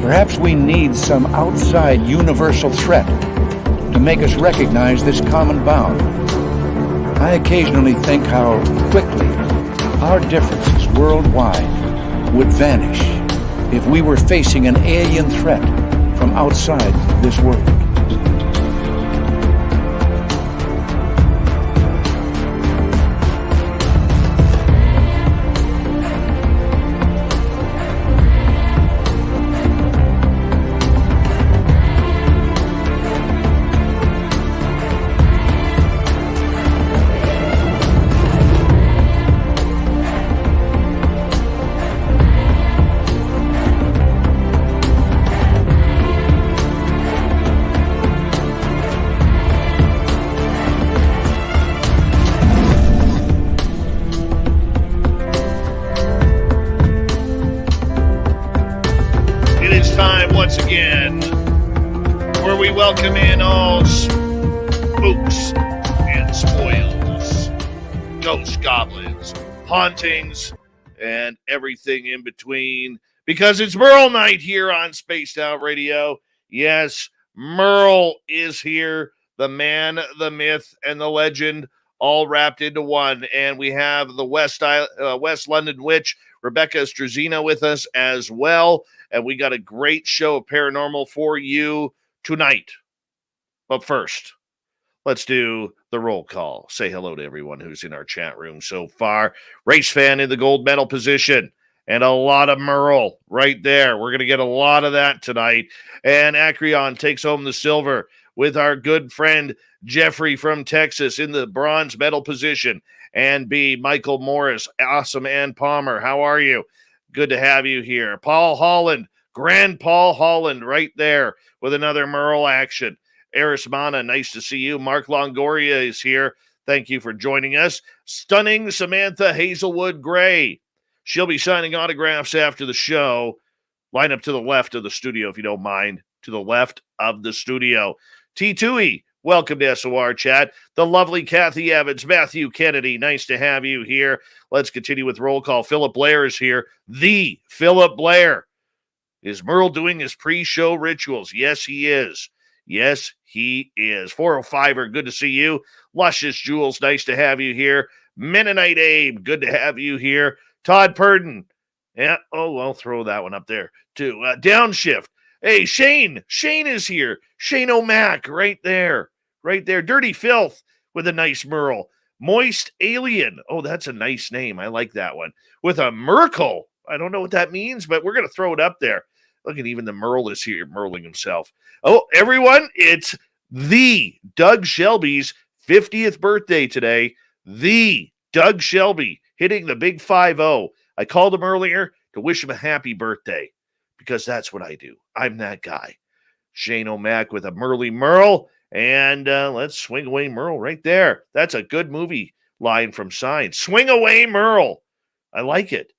Perhaps we need some outside universal threat to make us recognize this common bound. I occasionally think how quickly our differences worldwide would vanish if we were facing an alien threat from outside this world. Welcome in all spooks and spoils, ghosts, goblins, hauntings, and everything in between, because it's Merle night here on Spaced Out Radio. Yes, Merle is here, the man, the myth, and the legend, all wrapped into one. And we have the West London Witch, Rebecca Struzyna, with us as well. And we got a great show of paranormal for you tonight. But first, let's do the roll call. Say hello to everyone who's in our chat room so far. Race fan in the gold medal position, and a lot of Merle right there. We're going to get a lot of that tonight. And Acreon takes home the silver with our good friend Jeffrey from Texas in the bronze medal position. And B, Michael Morris, awesome, and Palmer. How are you? Good to have you here. Paul Holland, Grand Paul Holland right there with another Merle action. Eris Mana, nice to see you. Mark Longoria is here. Thank you for joining us. Stunning Samantha Hazelwood Gray. She'll be signing autographs after the show. Line up to the left of the studio, if you don't mind. To the left of the studio. T2E, welcome to SOR Chat. The lovely Kathy Evans, Matthew Kennedy, nice to have you here. Let's continue with roll call. Philip Blair is here. The Philip Blair. Is Merle doing his pre-show rituals? Yes, he is. Yes, he is. 405er, good to see you. Luscious Jules, nice to have you here. Mennonite Abe, good to have you here. Todd Purdon. Yeah, oh, I'll throw that one up there, too. Downshift. Hey, Shane. Shane is here. Shane O'Mac, right there. Right there. Dirty Filth with a nice Merle. Moist Alien. Oh, that's a nice name. I like that one. With a Merkle. I don't know what that means, but we're going to throw it up there. Look at even the Merle is here, Merling himself. Oh, everyone, it's the Doug Shelby's 50th birthday today. The Doug Shelby hitting the big 5-0. I called him earlier to wish him a happy birthday because that's what I do. I'm that guy. Shane O'Mac with a Merle. And let's swing away Merle right there. That's a good movie line from Signs. Swing away Merle. I like it.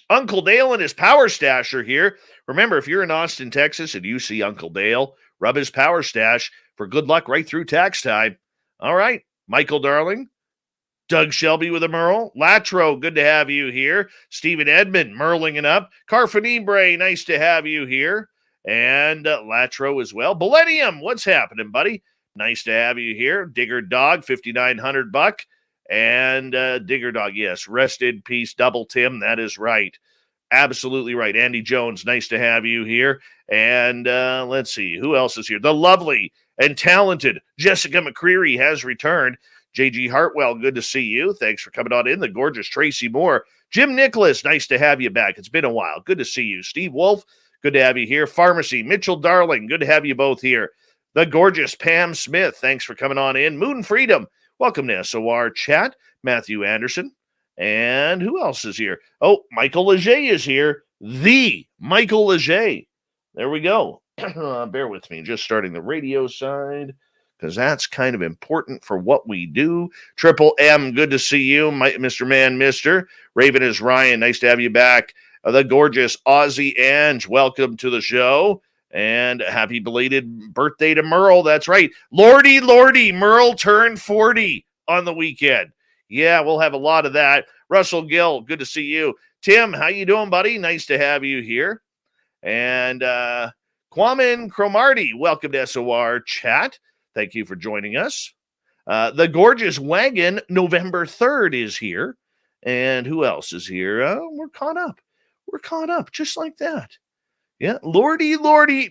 Uncle Dale and his Power Stash are here. Remember, if you're in Austin, Texas, and you see Uncle Dale, rub his Power Stash for good luck right through tax time. All right, Michael Darling, Doug Shelby with a Merle. Latro, good to have you here. Stephen Edmond, Merling it up. Carfanibre, nice to have you here. And Latro as well. Millennium, what's happening, buddy? Nice to have you here. Digger Dog, $5,900. And Digger Dog, yes, rest in peace, Double Tim, that is right. Absolutely right. Andy Jones, nice to have you here. And let's see, who else is here? The lovely and talented Jessica McCreary has returned. J.G. Hartwell, good to see you. Thanks for coming on in. The gorgeous Tracy Moore. Jim Nicholas, nice to have you back. It's been a while. Good to see you. Steve Wolf, good to have you here. Pharmacy, Mitchell Darling, good to have you both here. The gorgeous Pam Smith, thanks for coming on in. Moon Freedom, welcome to SOR Chat. Matthew Anderson. And who else is here? Oh, Michael Leger is here. The Michael Leger. There we go. Bear with me. Just starting the radio side. because that's kind of important for what we do. Triple M, good to see you. Mr. Man, Mr. Raven is Ryan. Nice to have you back. The gorgeous Aussie Ange, welcome to the show. And happy belated birthday to Merle. That's right. Lordy, Merle turned 40 on the weekend. Yeah, we'll have a lot of that. Russell Gill, good to see you. Tim, how you doing, buddy? Nice to have you here. And Kwamin Cromarty, welcome to SOR Chat. Thank you for joining us. The gorgeous Wagon, November 3rd, is here. And who else is here? We're caught up. We're caught up, just like that. Yeah, Lordy,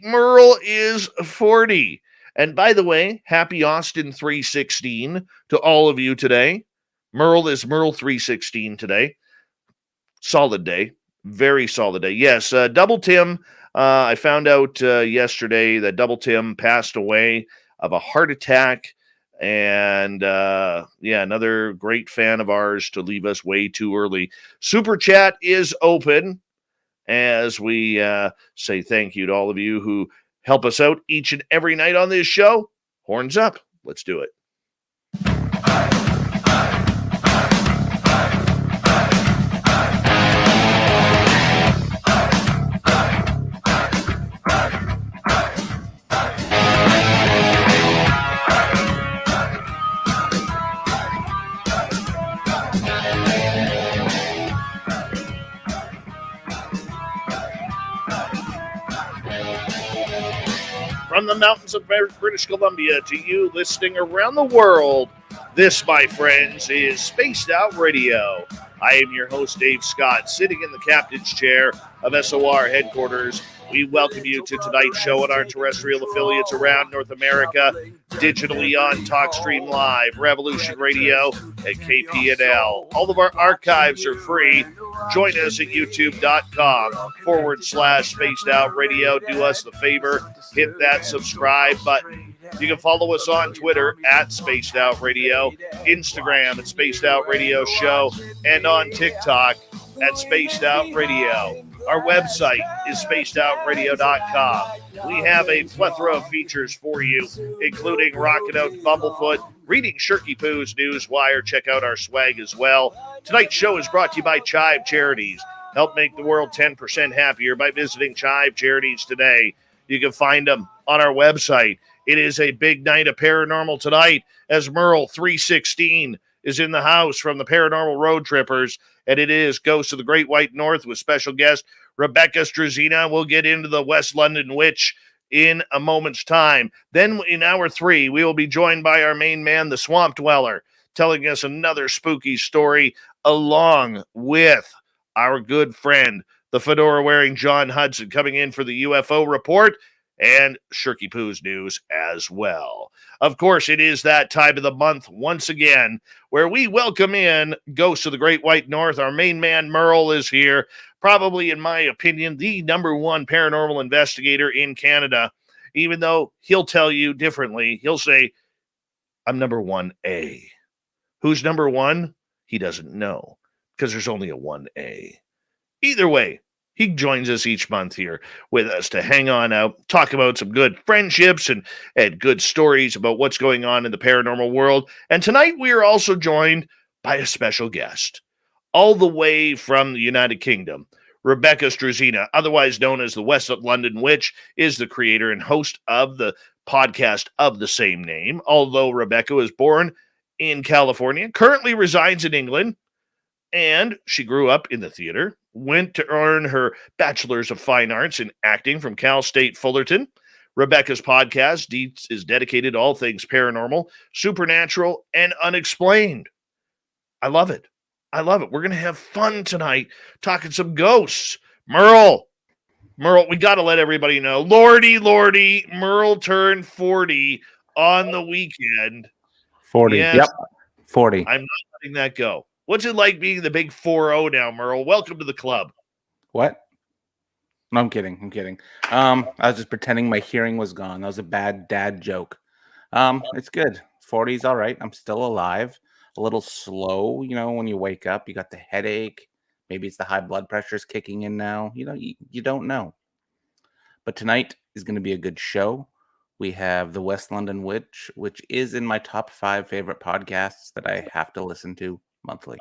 Merle is 40. And by the way, happy Austin 316 to all of you today. Merle is Merle 316 today. Solid day. Very solid day. Yes, Double Tim, I found out yesterday that Double Tim passed away of a heart attack. And another great fan of ours to leave us way too early. Super Chat is open as we say thank you to all of you who help us out each and every night on this show. Horns up. Let's do it. From the mountains of British Columbia to you listening around the world, this, my friends, is Spaced Out Radio. I am your host, Dave Scott, sitting in the captain's chair of SOR headquarters. We welcome you to tonight's show and our terrestrial affiliates around North America, digitally on TalkStream Live, Revolution Radio, and KPNL. All of our archives are free. Join us at youtube.com/Spaced Out Radio. Do us the favor, hit that subscribe button. You can follow us on Twitter at Spaced Out Radio, Instagram at Spaced Out Radio Show, and on TikTok at Spaced Out Radio. Our website is spacedoutradio.com. We have a plethora of features for you, including Rockin' Out Bumblefoot, reading Shirky Poo's Newswire. Check out our swag as well. Tonight's show is brought to you by Chive Charities. Help make the world 10% happier by visiting Chive Charities today. You can find them on our website. It is a big night of paranormal tonight as Merle 316 is in the house from the Paranormal Road Trippers, and it is Ghosts of the Great White North with special guest Rebecca Struzyna. We'll get into the West London Witch in a moment's time. Then in hour 3, we will be joined by our main man, the Swamp Dweller, telling us another spooky story, along with our good friend, the fedora-wearing John Hudson, coming in for the UFO report and Shirky Poo's news as well. Of course, it is that time of the month once again where we welcome in Ghosts of the Great White North. Our main man, Merle, is here. Probably, in my opinion, the #1 paranormal investigator in Canada, even though he'll tell you differently. He'll say, I'm number 1A. Who's number 1? He doesn't know, because there's only a 1A. Either way, he joins us each month here with us to hang on out, talk about some good friendships and good stories about what's going on in the paranormal world. And tonight we are also joined by a special guest, all the way from the United Kingdom. Rebecca Struzyna, otherwise known as the West London Witch, is the creator and host of the podcast of the same name. Although Rebecca was born in California, currently resides in England, and she grew up in the theater, went to earn her Bachelors of Fine Arts in acting from Cal State Fullerton. Rebecca's podcast is dedicated to all things paranormal, supernatural, and unexplained. I love it. I love it. We're going to have fun tonight talking some ghosts. Merle, we got to let everybody know. Lordy, Merle turned 40 on the weekend. 40. Yes, yep. 40. I'm not letting that go. What's it like being the big 4-0 now, Merle? Welcome to the club. What? No, I'm kidding. I was just pretending my hearing was gone. That was a bad dad joke. It's good. 40 is all right. I'm still alive. A little slow, when you wake up. You got the headache. Maybe it's the high blood pressure's kicking in now. You don't know. But tonight is going to be a good show. We have the West London Witch, which is in my top 5 favorite podcasts that I have to listen to monthly.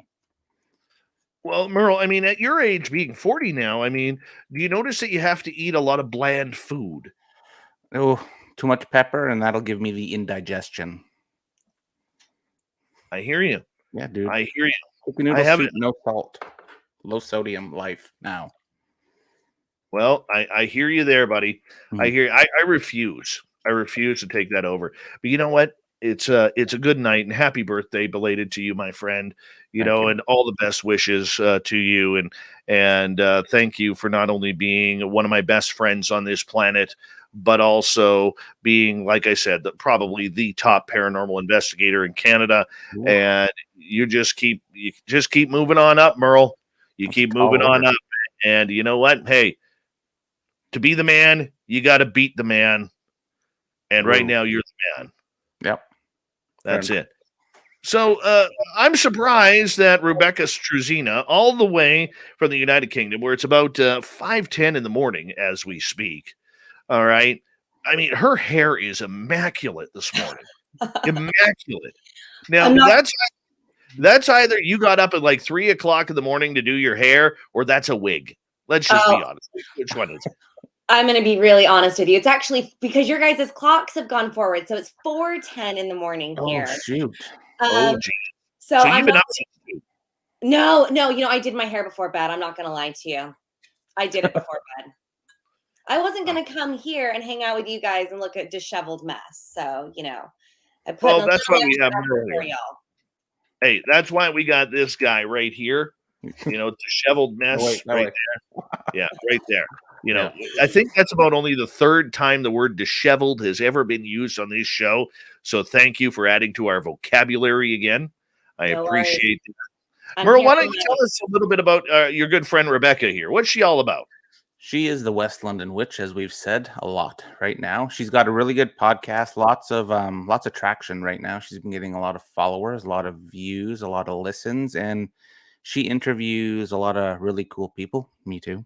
Well, Merle, I mean, at your age, being 40 now, I mean, do you notice that you have to eat a lot of bland food? Oh, too much pepper, and that'll give me the indigestion. I hear you. Yeah, dude. I hear you. Cookie I noodle haven't. soup, no salt. Low sodium life now. Well, I hear you there, buddy. I Mhm. hear. I refuse. I refuse to take that over. But you know what? It's a good night and happy birthday belated to you, my friend. You Thank know, you. and all the best wishes to you, and thank you for not only being one of my best friends on this planet, but also being, like I said, probably the top paranormal investigator in Canada. Ooh, And you just keep moving on up, Merle. You that's a keep tall moving on order. up, and you know what? Hey, to be the man, you got to beat the man. And right Ooh, now, you're the man. yep. Fair That's enough. it. So I'm surprised that Rebecca Struzyna, all the way from the United Kingdom, where it's about 5:10 in the morning as we speak. All right. I mean, her hair is immaculate this morning. Immaculate. Now I'm not. that's either you got up at like 3 o'clock in the morning to do your hair, or that's a wig. Let's just be Oh, honest. Which one is it? I'm going to be really honest with you. It's actually because your guys' clocks have gone forward, so it's 4:10 in the morning Oh, here. shoot. Oh, Um, gee. so So I'm you've been not. up since No, no. I did my hair before bed. I'm not going to lie to you. I did it before bed. I wasn't going to come here and hang out with you guys and look at disheveled mess. So I put in well, a that's little why we extra have effort Merle for here. y'all. Hey, that's why we got this guy right here. You know, disheveled No, mess wait, no right way. there. Yeah, right there. You know, Yeah. I think that's about only the third time the word disheveled has ever been used on this show. So thank you for adding to our vocabulary again. I No worries. appreciate it. I'm Merle, here why for don't you tell us a little bit about your good friend Rebecca here? What's she all about? She is the West London Witch, as we've said a lot right now. She's got a really good podcast, lots of traction right now. She's been getting a lot of followers, a lot of views, a lot of listens, and she interviews a lot of really cool people. Me too.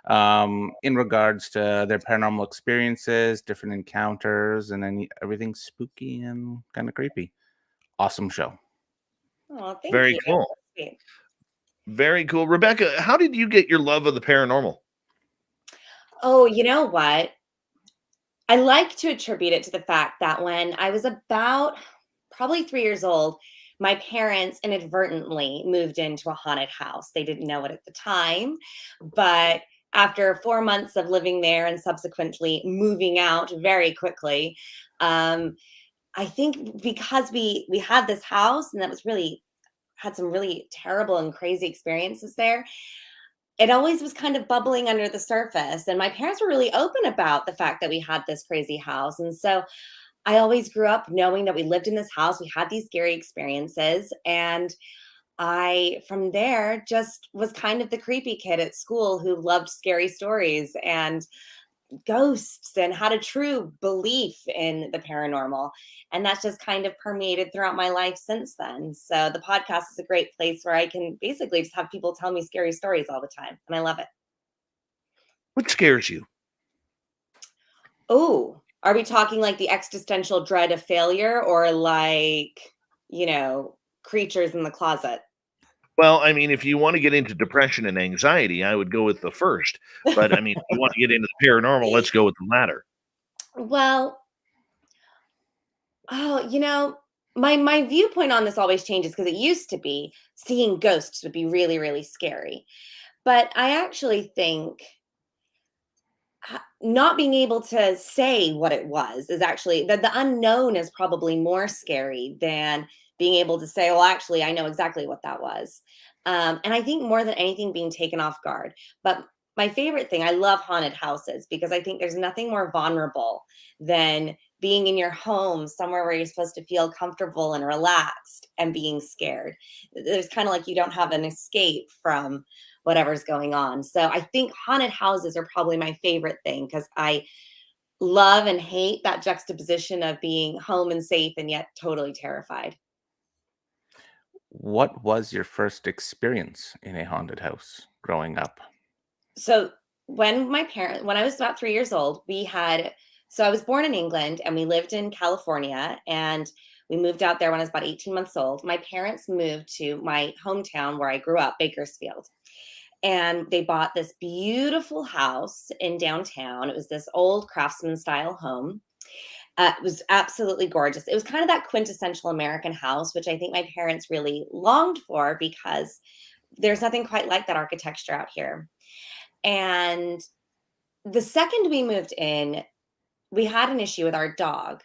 In regards to their paranormal experiences, different encounters, and everything spooky and kind of creepy. Awesome show. Oh, thank Very you. cool. Sweet. Very cool. Rebecca, how did you get your love of the paranormal? Oh, you know what? I like to attribute it to the fact that when I was about probably 3 years old, my parents inadvertently moved into a haunted house. They didn't know it at the time, but after 4 months of living there and subsequently moving out very quickly, um, I think because we had this house and that was really had some really terrible and crazy experiences there, it always was kind of bubbling under the surface. And my parents were really open about the fact that we had this crazy house. And so I always grew up knowing that we lived in this house, we had these scary experiences. And I, from there, just was kind of the creepy kid at school who loved scary stories and ghosts and had a true belief in the paranormal. And that's just kind of permeated throughout my life since then. So the podcast is a great place where I can basically just have people tell me scary stories all the time. And I love it. What scares you? Oh, are we talking like the existential dread of failure or like, creatures in the closet? Well, I mean, if you want to get into depression and anxiety, I would go with the first. But I mean, if you want to get into the paranormal, let's go with the latter. Well, oh, my viewpoint on this always changes because it used to be seeing ghosts would be really, really scary. But I actually think not being able to say what it was is actually the unknown is probably more scary than being able to say, well, actually, I know exactly what that was. And I think more than anything, being taken off guard. But my favorite thing, I love haunted houses because I think there's nothing more vulnerable than being in your home somewhere where you're supposed to feel comfortable and relaxed and being scared. There's kind of like you don't have an escape from whatever's going on. So I think haunted houses are probably my favorite thing because I love and hate that juxtaposition of being home and safe and yet totally terrified. What was your first experience in a haunted house growing up? So when I was about 3 years old, we had So I was born in England and we lived in California, and we moved out there when I was about 18 months old. My parents moved to my hometown where I grew up, Bakersfield. And they bought this beautiful house in downtown. It was this old craftsman style home. It was absolutely gorgeous. It was kind of that quintessential American house, which I think my parents really longed for because there's nothing quite like that architecture out here. And the second we moved in, we had an issue with our dog.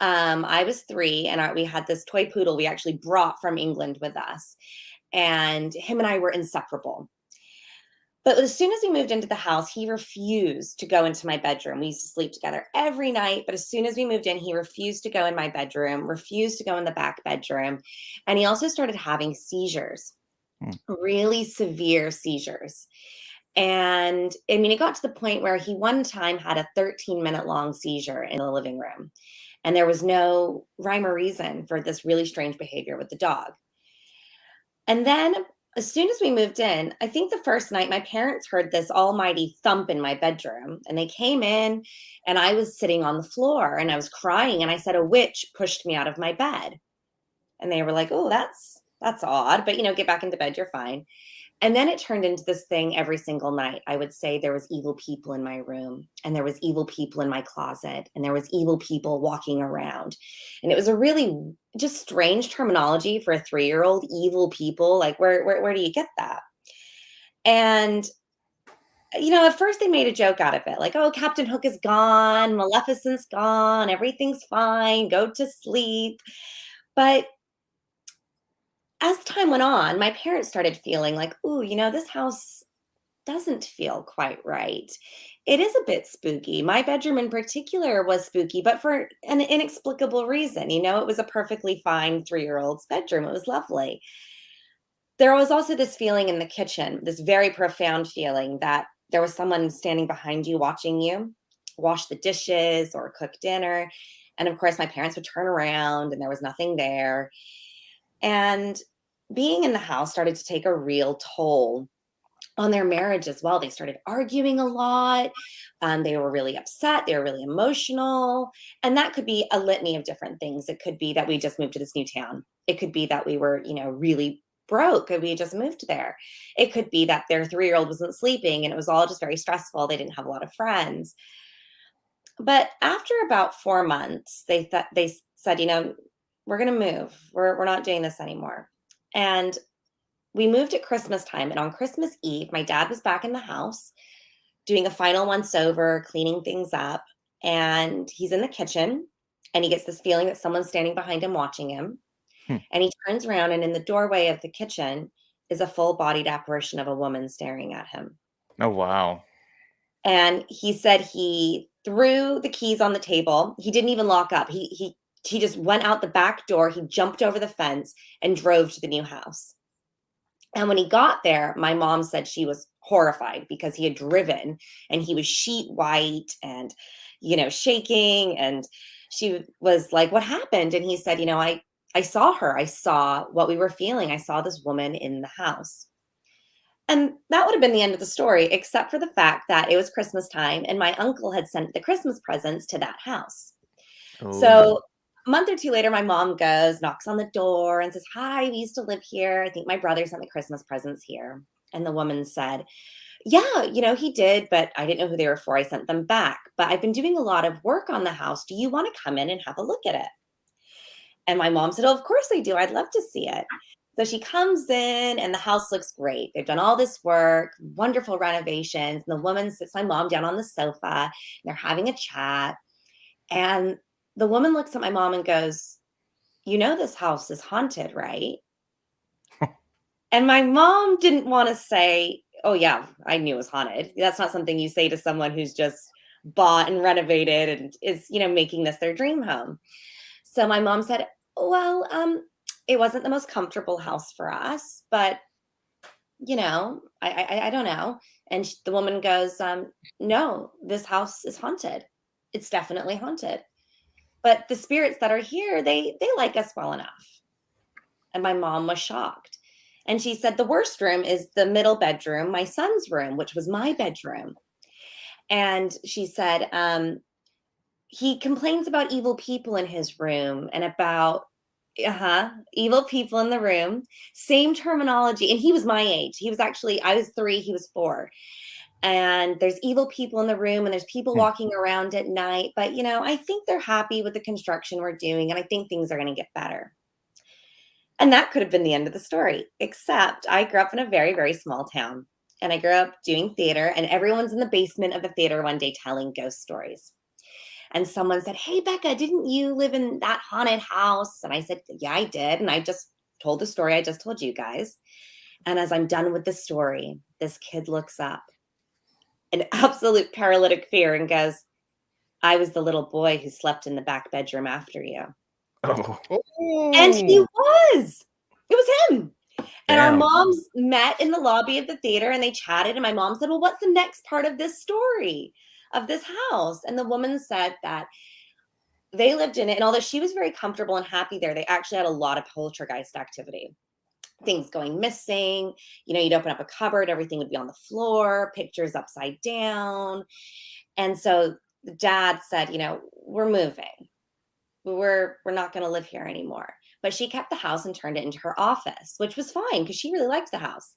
I was 3, and we had this toy poodle we actually brought from England with us. And him and I were inseparable. But as soon as we moved into the house, he refused to go into my bedroom. We used to sleep together every night. But as soon as we moved in, he refused to go in my bedroom, refused to go in the back bedroom. And he also started having seizures, really severe seizures. And I mean, it got to the point where he one time had a 13-minute long seizure in the living room. And there was no rhyme or reason for this really strange behavior with the dog. And then as soon as we moved in, I think the first night my parents heard this almighty thump in my bedroom, and they came in and I was sitting on the floor and I was crying, and I said, a witch pushed me out of my bed. And they were like, oh, that's odd, but get back into bed, you're fine. And then it turned into this thing every single night. I would say there was evil people in my room, and there was evil people in my closet, and there was evil people walking around. And it was a really just strange terminology for a 3-year-old, evil people. Like, where do you get that? And, at first they made a joke out of it. Like, oh, Captain Hook is gone. Maleficent's gone. Everything's fine. Go to sleep. But as time went on, my parents started feeling like, ooh, this house doesn't feel quite right. It is a bit spooky. My bedroom in particular was spooky, but for an inexplicable reason. It was a perfectly fine 3-year-old's bedroom. It was lovely. There was also this feeling in the kitchen, this very profound feeling that there was someone standing behind you watching you wash the dishes or cook dinner. And of course, my parents would turn around and there was nothing there. And being in the house started to take a real toll on their marriage as well. They started arguing a lot. They were really upset. They were really emotional. And that could be a litany of different things. It could be that we just moved to this new town. It could be that we were, really broke and we just moved there. It could be that their 3-year-old wasn't sleeping and it was all just very stressful. They didn't have a lot of friends. But after about 4 months, they said, we're going to move. We're not doing this anymore. And we moved at Christmas time. And on Christmas Eve, my dad was back in the house doing a final once over, cleaning things up. And he's in the kitchen and he gets this feeling that someone's standing behind him watching him. And he turns around, and in the doorway of the kitchen is a full-bodied apparition of a woman staring at him. Oh, wow. And he said he threw the keys on the table. He didn't even lock up. He just went out the back door. He jumped over the fence and drove to the new house. And when he got there, my mom said she was horrified because he had driven and he was sheet white and, shaking. And she was like, what happened? And he said, I saw her. I saw what we were feeling. I saw this woman in the house. And that would have been the end of the story, except for the fact that it was Christmas time and my uncle had sent the Christmas presents to that house. Oh. So a month or two later, my mom goes, knocks on the door and says, hi, we used to live here. I think my brother sent the Christmas presents here. And the woman said, yeah, he did, but I didn't know who they were for. I sent them back. But I've been doing a lot of work on the house. Do you want to come in and have a look at it? And my mom said, oh, of course I do. I'd love to see it. So she comes in and the house looks great. They've done all this work, wonderful renovations. And the woman sits my mom down on the sofa and they're having a chat. And the woman looks at my mom and goes, this house is haunted, right? And my mom didn't want to say, oh, yeah, I knew it was haunted. That's not something you say to someone who's just bought and renovated and is, making this their dream home. So my mom said, well, it wasn't the most comfortable house for us, but, I don't know. And the woman goes, no, this house is haunted. It's definitely haunted. But the spirits that are here, they like us well enough. And my mom was shocked. And she said, the worst room is the middle bedroom, my son's room, which was my bedroom. And she said, he complains about evil people in his room and about evil people in the room. Same terminology. And he was my age. He was actually, I was 3, he was 4. And there's evil people in the room and there's people walking around at night. But, I think they're happy with the construction we're doing. And I think things are going to get better. And that could have been the end of the story, except I grew up in a very, very small town. And I grew up doing theater, and everyone's in the basement of the theater one day telling ghost stories. And someone said, "Hey, Becca, didn't you live in that haunted house?" And I said, "Yeah, I did." And I just told the story I just told you guys. And as I'm done with the story, this kid looks up in absolute paralytic fear and goes, "I was the little boy who slept in the back bedroom after you." Oh, And he was. It was him. And our damn. moms met in the lobby of the theater and they chatted. And my mom said, "Well, what's the next part of this story of this house?" And the woman said that they lived in it. And although she was very comfortable and happy there, they actually had a lot of poltergeist activity. Things going missing. You'd open up a cupboard, everything would be on the floor, pictures upside down. And so the dad said, "We're moving. We're not going to live here anymore." But she kept the house and turned it into her office, which was fine because she really liked the house.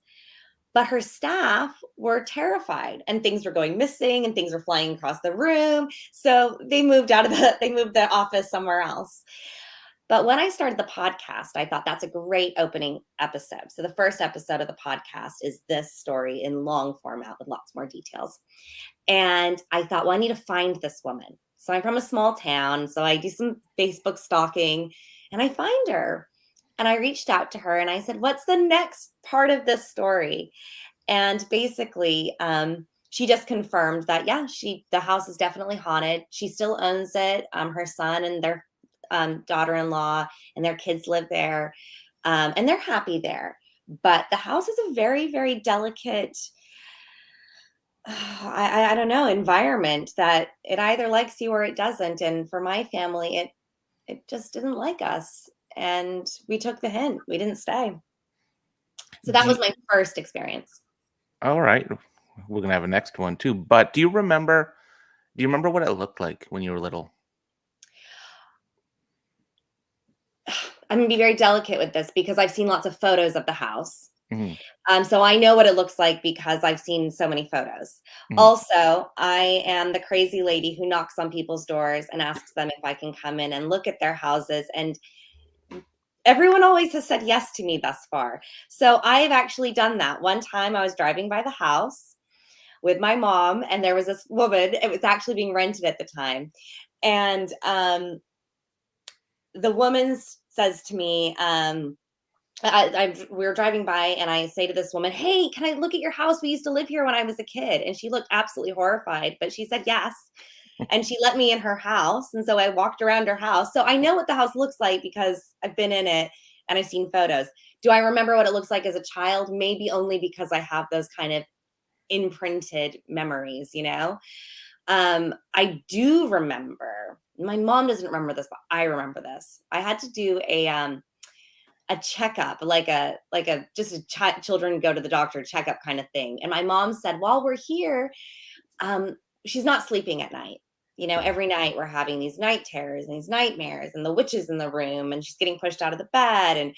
But her staff were terrified and things were going missing and things were flying across the room. So they moved the office somewhere else. But when I started the podcast, I thought that's a great opening episode. So the first episode of the podcast is this story in long format with lots more details. And I thought, well, I need to find this woman. So I'm from a small town. So I do some Facebook stalking and I find her. And I reached out to her and I said, "What's the next part of this story?" And basically, she just confirmed that, yeah, the house is definitely haunted. She still owns it. Her son and their daughter-in-law and their kids live there. And they're happy there. But the house is a very, very delicate, I don't know, environment that it either likes you or it doesn't. And for my family, it just didn't like us. And we took the hint. We didn't stay. So that was my first experience. All right. We're gonna have a next one too. But do you remember what it looked like when you were little? I'm gonna be very delicate with this because I've seen lots of photos of the house. Mm-hmm. So I know what it looks like because I've seen so many photos. Mhm. Also, I am the crazy lady who knocks on people's doors and asks them if I can come in and look at their houses. And everyone always has said yes to me thus far. So I have actually done that. One time I was driving by the house with my mom and there was this woman, it was actually being rented at the time. And the woman says to me, we were driving by and I say to this woman, "Hey, can I look at your house? We used to live here when I was a kid." And she looked absolutely horrified, but she said yes. And she let me in her house. And so I walked around her house. So I know what the house looks like because I've been in it and I've seen photos. Do I remember what it looks like as a child? Maybe only because I have those kind of imprinted memories, I do remember, my mom doesn't remember this, but I remember this. I had to do a checkup, children go to the doctor checkup kind of thing. And my mom said, while we're here, she's not sleeping at night. Every night we're having these night terrors and these nightmares and the witches in the room and she's getting pushed out of the bed. And,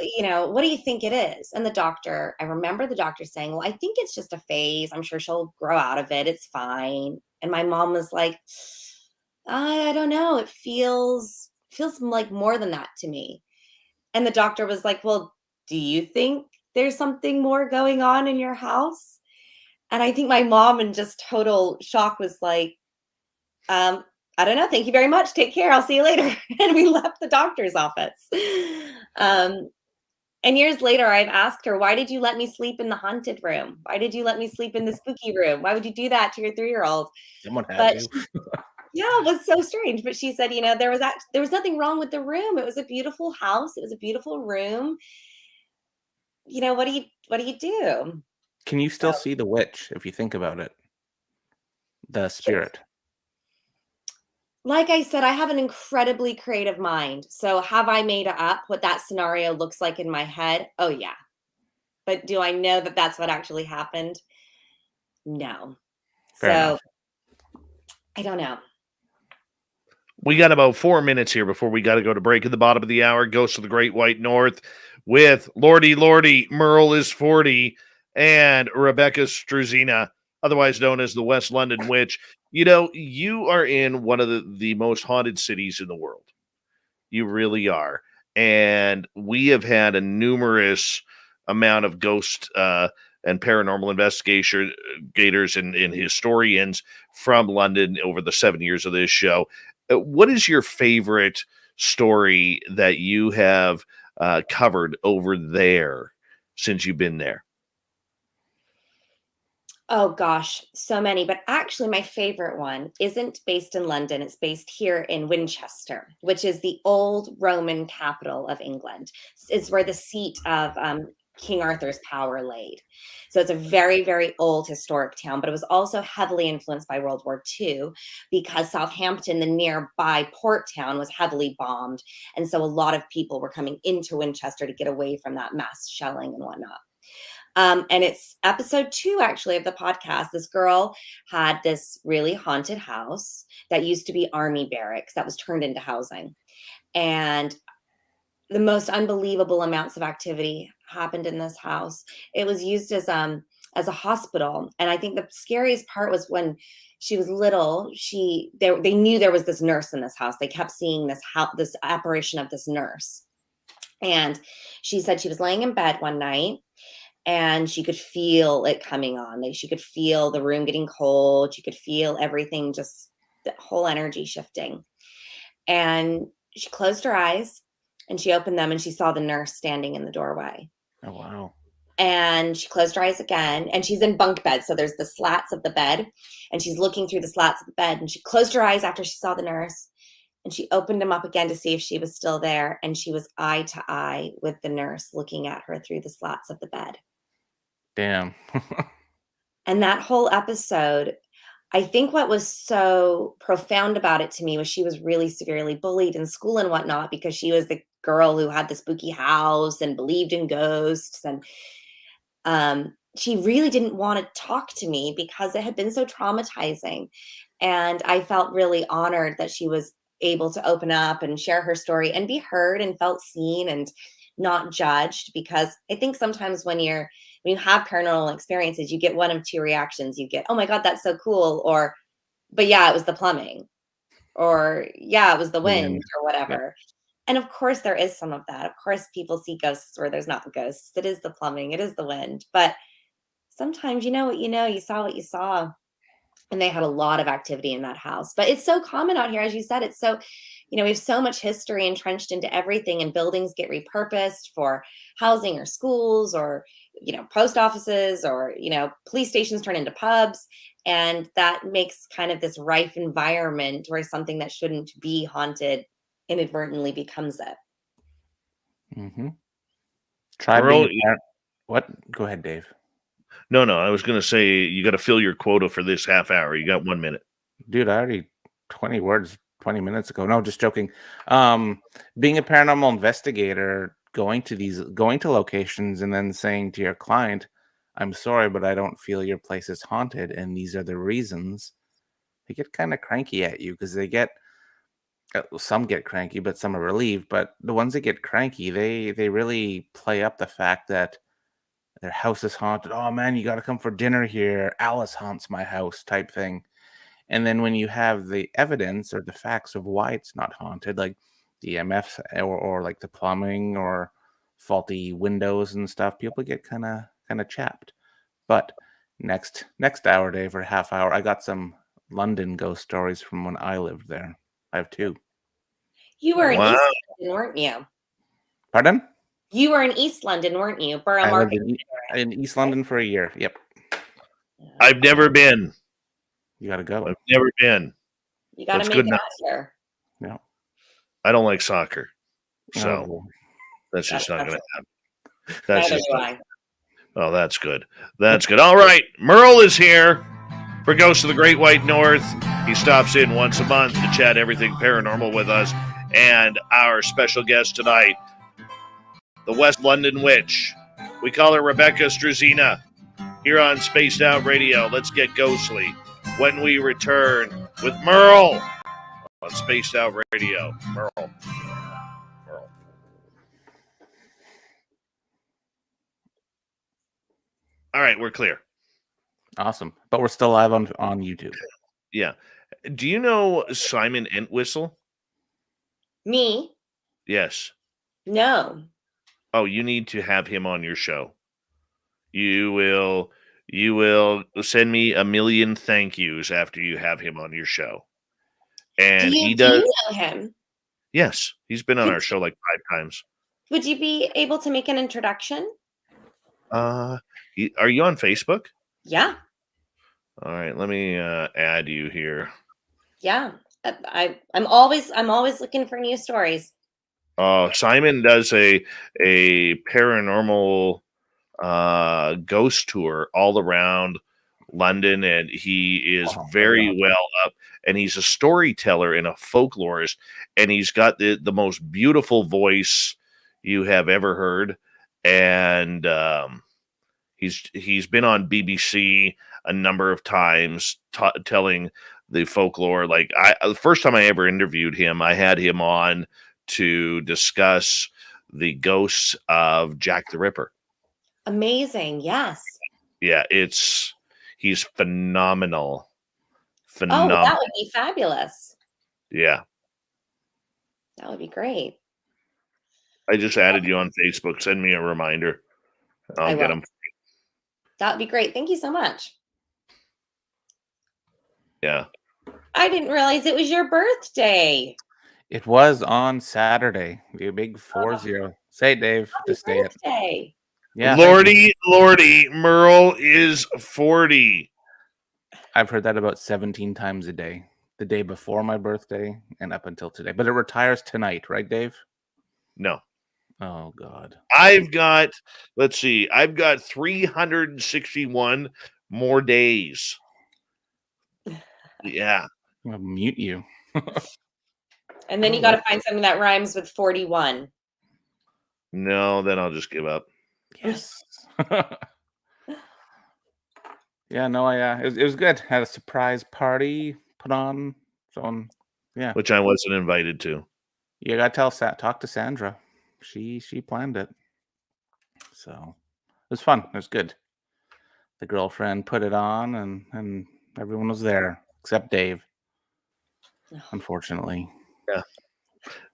what do you think it is? And I remember the doctor saying, "Well, I think it's just a phase. I'm sure she'll grow out of it. It's fine." And my mom was like, "I don't know. It feels like more than that to me." And the doctor was like, "Well, do you think there's something more going on in your house?" And I think my mom in just total shock was like, "I don't know. Thank you very much. Take care. I'll see you later." And we left the doctor's office. And years later, I've asked her, "Why did you let me sleep in the haunted room? Why did you let me sleep in the spooky room? Why would you do that to your 3-year-old?" Someone had But to. yeah, it was so strange. But she said, there was nothing wrong with the room. It was a beautiful house. It was a beautiful room. What do you do? Can you still see the witch if you think about it? The spirit. Like I said, I have an incredibly creative mind. So have I made up what that scenario looks like in my head? Oh, yeah. But do I know that that's what actually happened? No. Fair So enough. I don't know. We got about 4 minutes here before we got to go to break at the bottom of the hour. Ghost of the Great White North with Lordy Merle is 40 and Rebecca Struzyna, otherwise known as the West London Witch. You know, you are in one of the most haunted cities in the world. You really are. And we have had a numerous amount of ghost and paranormal investigators and historians from London over the 7 years of this show. What is your favorite story that you have covered over there since you've been there? Oh gosh, so many. But actually, my favorite one isn't based in London. It's based here in Winchester, which is the old Roman capital of England. It's where the seat of King Arthur's power laid. So it's a very, very old historic town, but it was also heavily influenced by World War II because Southampton, the nearby port town, was heavily bombed. And so a lot of people were coming into Winchester to get away from that mass shelling and whatnot. And it's episode 2, actually, of the podcast. This girl had this really haunted house that used to be army barracks that was turned into housing. And the most unbelievable amounts of activity happened in this house. It was used as a hospital. And I think the scariest part was when she was little, they knew there was this nurse in this house. They kept seeing this apparition of this nurse. And she said she was laying in bed one night and she could feel it coming on. She could feel the room getting cold. She could feel everything, just the whole energy shifting. And she closed her eyes and she opened them and she saw the nurse standing in the doorway. Oh, wow. And she closed her eyes again, and she's in bunk bed. So there's the slats of the bed, and she's looking through the slats of the bed, and she closed her eyes after she saw the nurse, and she opened them up again to see if she was still there. And she was eye to eye with the nurse looking at her through the slats of the bed. Damn. And that whole episode, I think what was so profound about it to me was she was really severely bullied in school and whatnot because she was the girl who had the spooky house and believed in ghosts. And she really didn't want to talk to me because it had been so traumatizing. And I felt really honored that she was able to open up and share her story and be heard and felt seen and not judged. Because I think sometimes when you have paranormal experiences, you get one of two reactions. You get, oh my God, that's so cool. Or, but yeah, it was the plumbing. Or yeah, it was the wind or whatever. Yeah. And of course there is some of that. Of course people see ghosts where there's not ghosts. It is the plumbing. It is the wind. But sometimes you know what you know. You saw what you saw. And they had a lot of activity in that house. But it's so common out here. As you said, it's so, we have so much history entrenched into everything, and buildings get repurposed for housing or schools or, post offices or, police stations turn into pubs. And that makes kind of this rife environment where something that shouldn't be haunted inadvertently becomes it. Mm-hmm. What? Go ahead, Dave. No, I was going to say you got to fill your quota for this half hour. You got 1 minute. Dude, I already 20 words 20 minutes ago. No, just joking. Being a paranormal investigator, going to locations and then saying to your client, I'm sorry, but I don't feel your place is haunted, and these are the reasons. They get kind of cranky at you because some get cranky, but some are relieved. But the ones that get cranky, they really play up the fact that their house is haunted. Oh man, you got to come for dinner here. Alice haunts my house type thing. And then when you have the evidence or the facts of why it's not haunted, like the EMFs or like the plumbing or faulty windows and stuff, people get kind of chapped. But next hour, Dave, or half hour, I got some London ghost stories from when I lived there. I have 2. You were in East London, weren't you? Pardon? You were in East London, weren't you? I lived in East London for a year. Yep. I've never been. You got to go. I've never been. You got to make it out here. Yeah. I don't like soccer, so that's just not going to happen. That's just. Oh, that's good. That's good. All right, Merle is here for Ghosts of the Great White North. He stops in once a month to chat everything paranormal with us, and our special guest tonight, the West London Witch. We call her Rebecca Struzyna here on Spaced Out Radio. Let's get ghostly when we return with Merle. on Spaced Out Radio. Merle. All right, we're clear. Awesome. But we're still live on YouTube. Yeah. Do you know Simon Entwistle? Me? Yes. No. Oh, you need to have him on your show. You will send me a million thank yous after you have him on your show. And do he you does. know him? Yes, he's been on our show like 5 times. Would you be able to make an introduction? Are you on Facebook? Yeah. All right, let me add you here. Yeah. I'm always looking for new stories. Simon does a paranormal ghost tour all around London, and he is very well up, and he's a storyteller and a folklorist, and he's got the most beautiful voice you have ever heard, and he's been on BBC a number of times telling the folklore. Like the first time I ever interviewed him, I had him on to discuss the ghosts of Jack the Ripper. Amazing. Yes. Yeah, he's phenomenal. Oh, that would be fabulous. Yeah. That would be great. I just added you on Facebook. Send me a reminder. I'll get them. That would be great. Thank you so much. Yeah. I didn't realize it was your birthday. It was on Saturday. The big 4-0. Say it, Dave. Happy Just say it. birthday. Yeah. Lordy, Merle is 40. I've heard that about 17 times a day. The day before my birthday and up until today. But it retires tonight, right, Dave? No. Oh, God. I've got 361 more days. Yeah. I'll mute you. And then you got to find something that rhymes with 41. No, then I'll just give up. Yes. Yeah, no, it was good. Had a surprise party put on. So, yeah. Which I wasn't invited to. You got to talk to Sandra. She planned it. So it was fun. It was good. The girlfriend put it on and everyone was there except Dave. Unfortunately. Yeah.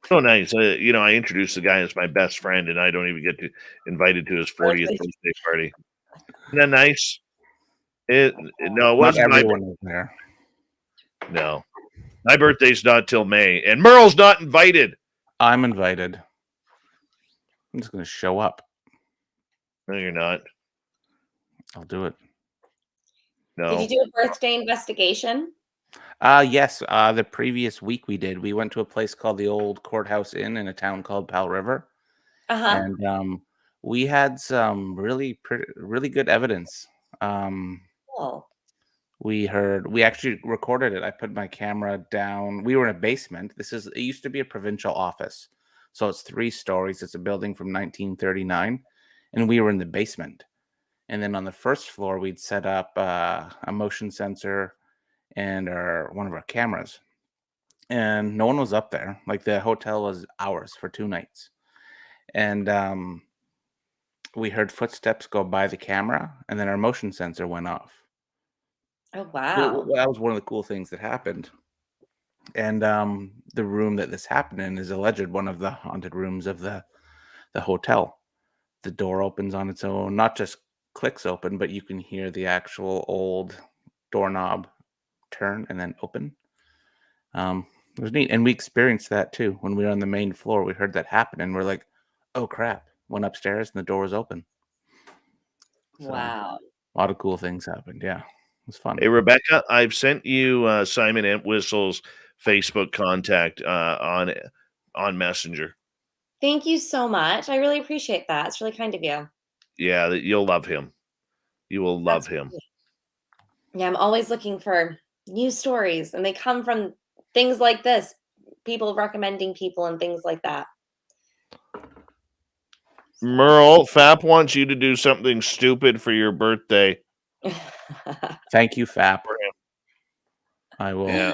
So nice. I introduced the guy as my best friend, and I don't even get invited to his 40th birthday party. Isn't that nice? It wasn't. Not everyone was there. No. My birthday's not till May, and Merle's not invited. I'm invited. I'm just going to show up. No, you're not. I'll do it. No. Did you do a birthday investigation? Yes. The previous week we did. We went to a place called the Old Courthouse Inn in a town called Powell River. Uh-huh. And we had some really good evidence. Cool. We actually recorded it. I put my camera down. We were in a basement. It used to be a provincial office. So it's 3 stories. It's a building from 1939. And we were in the basement. And then on the first floor, we'd set up a motion sensor and one of our cameras. And no one was up there. Like the hotel was ours for 2 nights. And we heard footsteps go by the camera, and then our motion sensor went off. Oh, wow. That was one of the cool things that happened. And the room that this happened in is alleged one of the haunted rooms of the hotel. The door opens on its own, not just clicks open, but you can hear the actual old doorknob turn and then open. It was neat. And we experienced that too. When we were on the main floor, we heard that happen and we're like, oh crap. Went upstairs and the door was open. So, wow. A lot of cool things happened. Yeah. It was fun. Hey, Rebecca, I've sent you Simon Entwistle's Facebook contact on Messenger. Thank you so much. I really appreciate that. It's really kind of you. Yeah, you'll love him. You will love him. Yeah, I'm always looking for new stories, and they come from things like this, people recommending people and things like that. Merle, Fap wants you to do something stupid for your birthday. Thank you, Fap. I will. Yeah.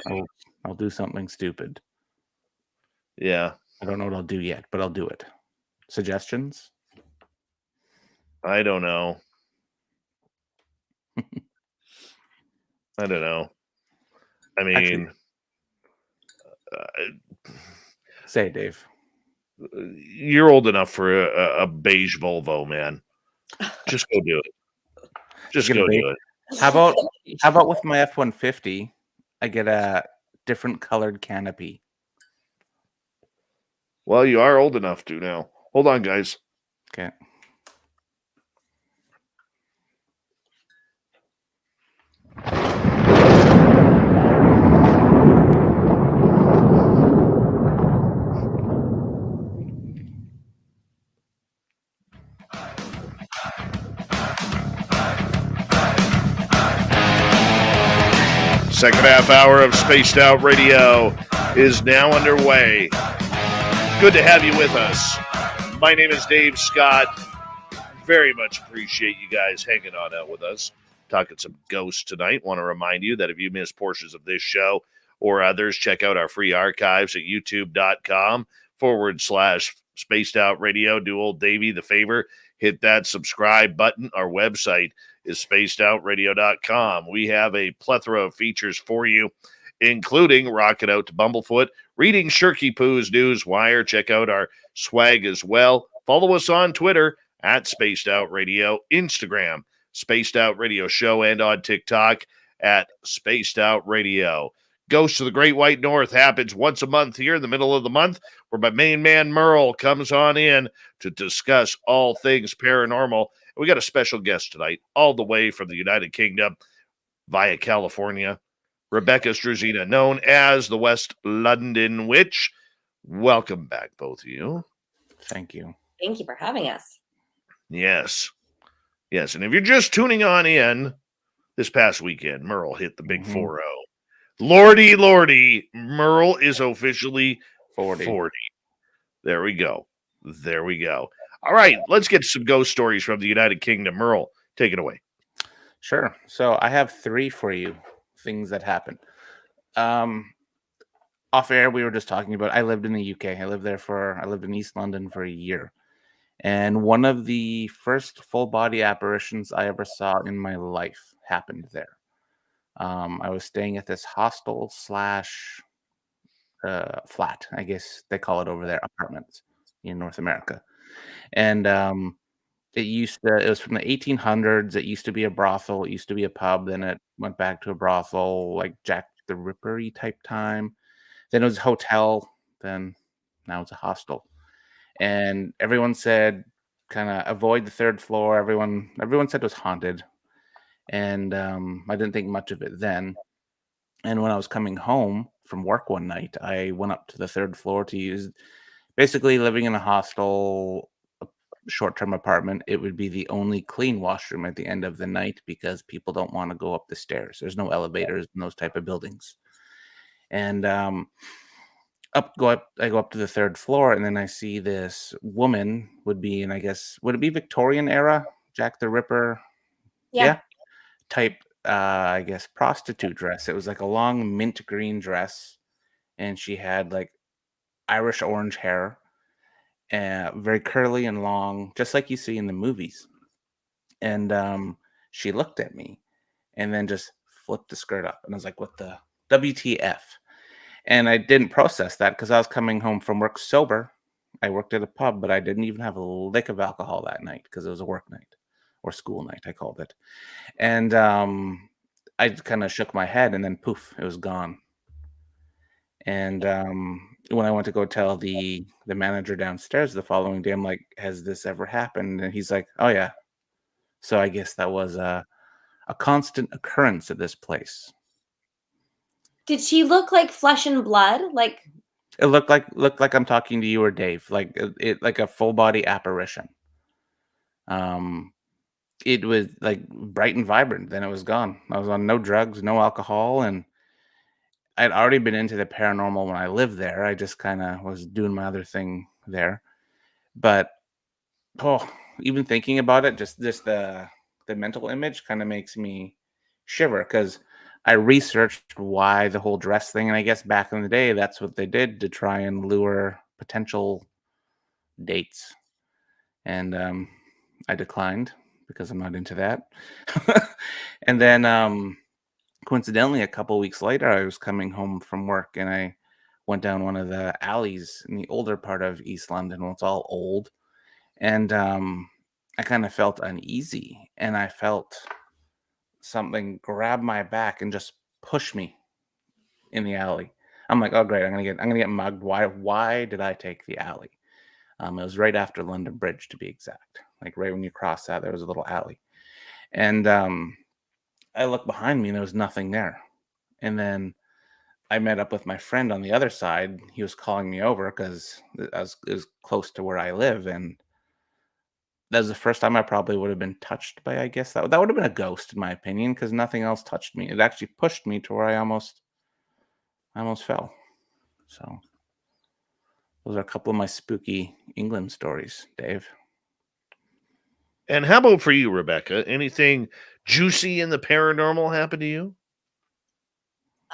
I'll do something stupid. Yeah. I don't know what I'll do yet, but I'll do it. Suggestions? I don't know. I don't know. I Actually, mean, uh, say it, Dave. you're old enough for a beige Volvo, man. Just go do it. Just Get a go beige. do it. How about with my F-150, I get a different colored canopy. Well, you are old enough to now. Hold on, guys. Okay. Second half hour of Spaced Out Radio is now underway. Good to have you with us. My name is Dave Scott. Very much appreciate you guys hanging on out with us. Talking some ghosts tonight. Want to remind you that if you missed portions of this show or others, check out our free archives at youtube.com/Spaced Out Radio. Do old Davey the favor. Hit that subscribe button. Our website is spacedoutradio.com. We have a plethora of features for you, including Rocking Out to Bumblefoot, reading Shirky Poo's News Wire. Check out our swag as well. Follow us on Twitter at Spaced Out Radio, Instagram, Spaced Out Radio Show, and on TikTok at Spaced Out Radio. Ghosts of the Great White North happens once a month here in the middle of the month, where my main man Merl comes on in to discuss all things paranormal. We got a special guest tonight, all the way from the United Kingdom via California, Rebecca Struzyna, known as the West London Witch. Welcome back, both of you. Thank you. Thank you for having us. Yes. Yes. And if you're just tuning on in, this past weekend, Merle hit the big 4-0. Lordy, Merle is officially 40. There we go. All right, let's get some ghost stories from the United Kingdom. Merle, take it away. Sure. So I have 3 for you, things that happened. Off air, we were just talking about, I lived in the UK. I lived in East London for a year. And one of the first full body apparitions I ever saw in my life happened there. I was staying at this hostel / flat, I guess they call it over there, apartments in North America. And it was from the 1800s. It used to be a brothel. It used to be a pub. Then it went back to a brothel, like Jack the Ripper-y type time. Then it was a hotel. Then now it's a hostel. And everyone said, kind of avoid the 3rd floor. Everyone said it was haunted. And I didn't think much of it then. And when I was coming home from work one night, I went up to the 3rd floor to use, basically living in a hostel, a short-term apartment. It would be the only clean washroom at the end of the night because people don't want to go up the stairs. There's no elevators in those type of buildings. And I go up to the 3rd floor, and then I see this woman, would it be Victorian era, Jack the Ripper? Yeah. Type, I guess, prostitute dress. It was like a long mint green dress, and she had like Irish orange hair, very curly and long, just like you see in the movies. And she looked at me and then just flipped the skirt up, and I was like, what the WTF? And I didn't process that because I was coming home from work sober. I worked at a pub, but I didn't even have a lick of alcohol that night because it was a work night, or school night, I called it. And I kind of shook my head, and then poof, it was gone. And when I went to go tell the manager downstairs the following day, I'm like, has this ever happened? And he's like, oh yeah. So I guess that was a constant occurrence at this place. Did she look like flesh and blood? Like, It looked like I'm talking to you or Dave, like it like a full body apparition. It was like bright and vibrant. Then it was gone. I was on no drugs, no alcohol, and I'd already been into the paranormal when I lived there. I just kind of was doing my other thing there. But even thinking about it, just the mental image kind of makes me shiver, because I researched why the whole dress thing, and I guess back in the day, that's what they did to try and lure potential dates. And I declined because I'm not into that. And then coincidentally, a couple weeks later, I was coming home from work and I went down one of the alleys in the older part of East London. Well, it's all old. And I kind of felt uneasy and I felt something grab my back and just push me in the alley. I'm like, oh great, I'm gonna get mugged. Why did I take the alley? It was right after London Bridge, to be exact. Like right when you cross that, there was a little alley. And I looked behind me and there was nothing there. And then I met up with my friend on the other side. He was calling me over because it was close to where I live. And that was the first time I probably would have been touched by, I guess, that would have been a ghost, in my opinion, because nothing else touched me. It actually pushed me to where I almost fell. So those are a couple of my spooky England stories, Dave. And how about for you, Rebecca? Anything juicy in the paranormal happened to you?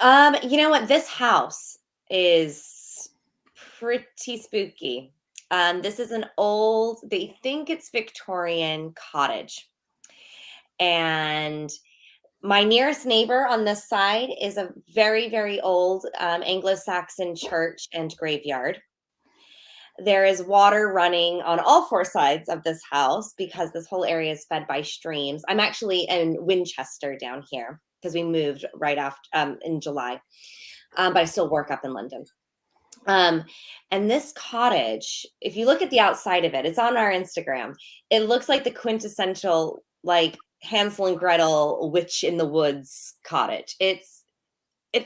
You know what? This house is pretty spooky. This is an old, they think it's Victorian cottage. And my nearest neighbor on this side is a very, very old Anglo-Saxon church and graveyard. There is water running on all four sides of this house because this whole area is fed by streams. I'm actually in Winchester down here because we moved right after in July, but I still work up in London. And this cottage, if you look at the outside of it, it's on our Instagram. It looks like the quintessential like Hansel and Gretel witch in the woods cottage. It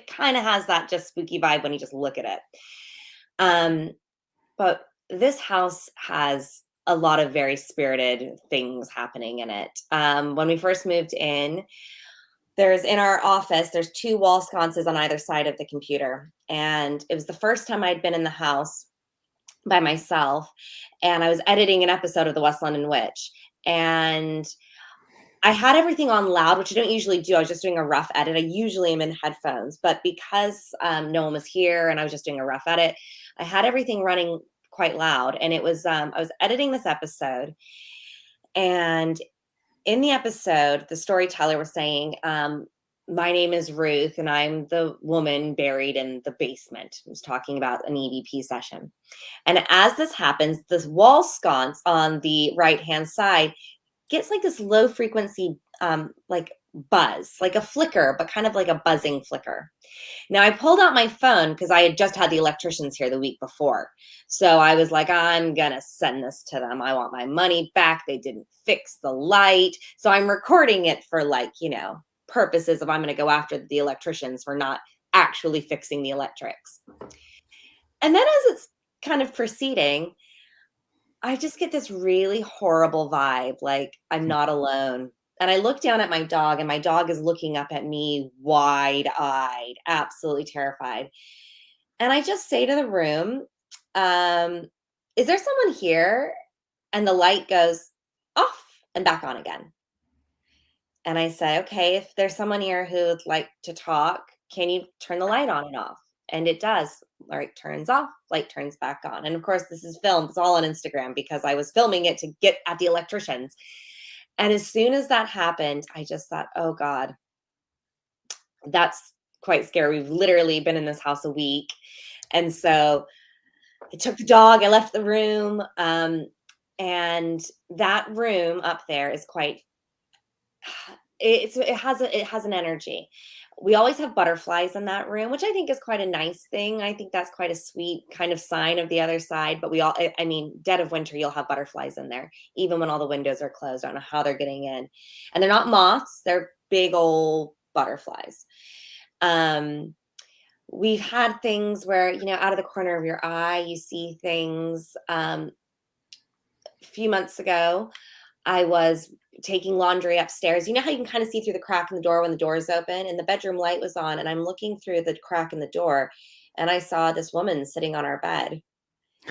kind of has that just spooky vibe when you just look at it. But this house has a lot of very spirited things happening in it. When we first moved in, in our office, there's 2 wall sconces on either side of the computer. And it was the first time I'd been in the house by myself. And I was editing an episode of the West London Witch. And I had everything on loud, which I don't usually do. I was just doing a rough edit. I usually am in headphones. But because no one was here and I was just doing a rough edit, I had everything running quite loud. And it was, I was editing this episode. And in the episode, the storyteller was saying, my name is Ruth and I'm the woman buried in the basement. He was talking about an EVP session. And as this happens, this wall sconce on the right-hand side gets like this low frequency, like buzz, like a flicker, but kind of like a buzzing flicker. Now I pulled out my phone because I had just had the electricians here the week before. So I was like, I'm going to send this to them. I want my money back. They didn't fix the light. So I'm recording it for like, purposes of I'm going to go after the electricians for not actually fixing the electrics. And then as it's kind of proceeding, I just get this really horrible vibe, like I'm not alone. And I look down at my dog and my dog is looking up at me wide-eyed, absolutely terrified. And I just say to the room, is there someone here? And the light goes off and back on again. And I say, okay, if there's someone here who'd like to talk, can you turn the light on and off? And it does. Light turns off, light turns back on. And of course, this is filmed. It's all on Instagram because I was filming it to get at the electricians. And as soon as that happened, I just thought, oh God, that's quite scary. We've literally been in this house a week. And so I took the dog, I left the room. And that room up there is quite, it has an energy. We always have butterflies in that room, which I think is quite a nice thing. I think that's quite a sweet kind of sign of the other side. But dead of winter, you'll have butterflies in there, even when all the windows are closed. I don't know how they're getting in. And they're not moths. They're big old butterflies. We've had things where, out of the corner of your eye, you see things. A few months ago, I was taking laundry upstairs. You know how you can kind of see through the crack in the door when the door is open, and the bedroom light was on, and I'm looking through the crack in the door and I saw this woman sitting on our bed.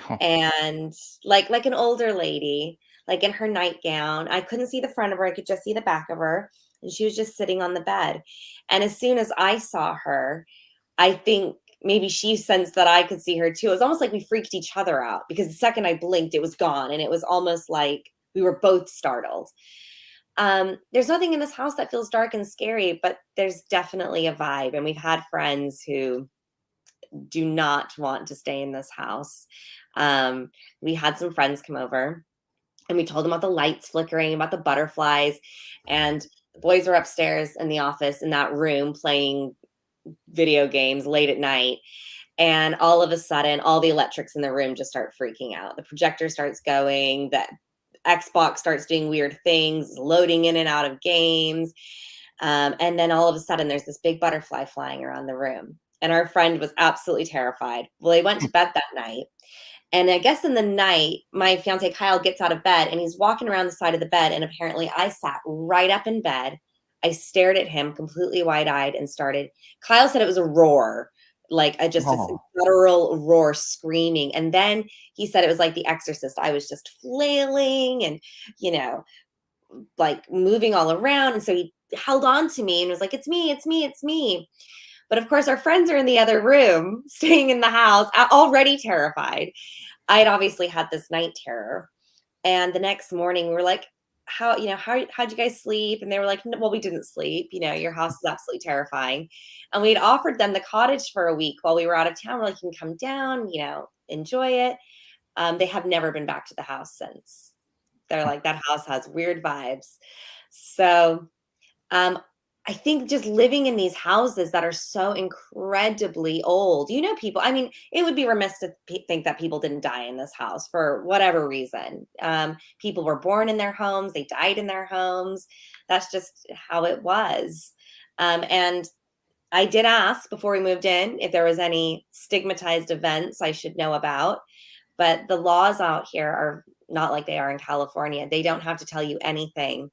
Oh. And like an older lady, like in her nightgown. I couldn't see the front of her. I could just see the back of her. And she was just sitting on the bed. And as soon as I saw her, I think maybe she sensed that I could see her too. It was almost like we freaked each other out because the second I blinked, it was gone. And it was almost like we were both startled. There's nothing in this house that feels dark and scary, but there's definitely a vibe. And we've had friends who do not want to stay in this house. We had some friends come over and we told them about the lights flickering, about the butterflies. And the boys were upstairs in the office in that room playing video games late at night. And all of a sudden, all the electrics in the room just start freaking out. The projector starts going, the Xbox starts doing weird things, loading in and out of games. And then all of a sudden, there's this big butterfly flying around the room. And our friend was absolutely terrified. Well, they went to bed that night. And I guess in the night, my fiance Kyle gets out of bed and he's walking around the side of the bed. And apparently I sat right up in bed. I stared at him completely wide-eyed and started. Kyle said it was a roar, like a guttural roar screaming. And then he said it was like The Exorcist. I was just flailing and, like moving all around. And so he held on to me and was like, it's me, it's me, it's me. But of course, our friends are in the other room, staying in the house, already terrified. I had obviously had this night terror. And the next morning, we were like, how'd you guys sleep? And they were like, no, well, we didn't sleep. Your house is absolutely terrifying. And we had offered them the cottage for a week while we were out of town. We're like, you can come down, enjoy it. They have never been back to the house since. They're like, that house has weird vibes. So, I think just living in these houses that are so incredibly old, people, I mean, it would be remiss to think that people didn't die in this house for whatever reason. People were born in their homes, they died in their homes. That's just how it was. And I did ask before we moved in if there was any stigmatized events I should know about, but the laws out here are not like they are in California. They don't have to tell you anything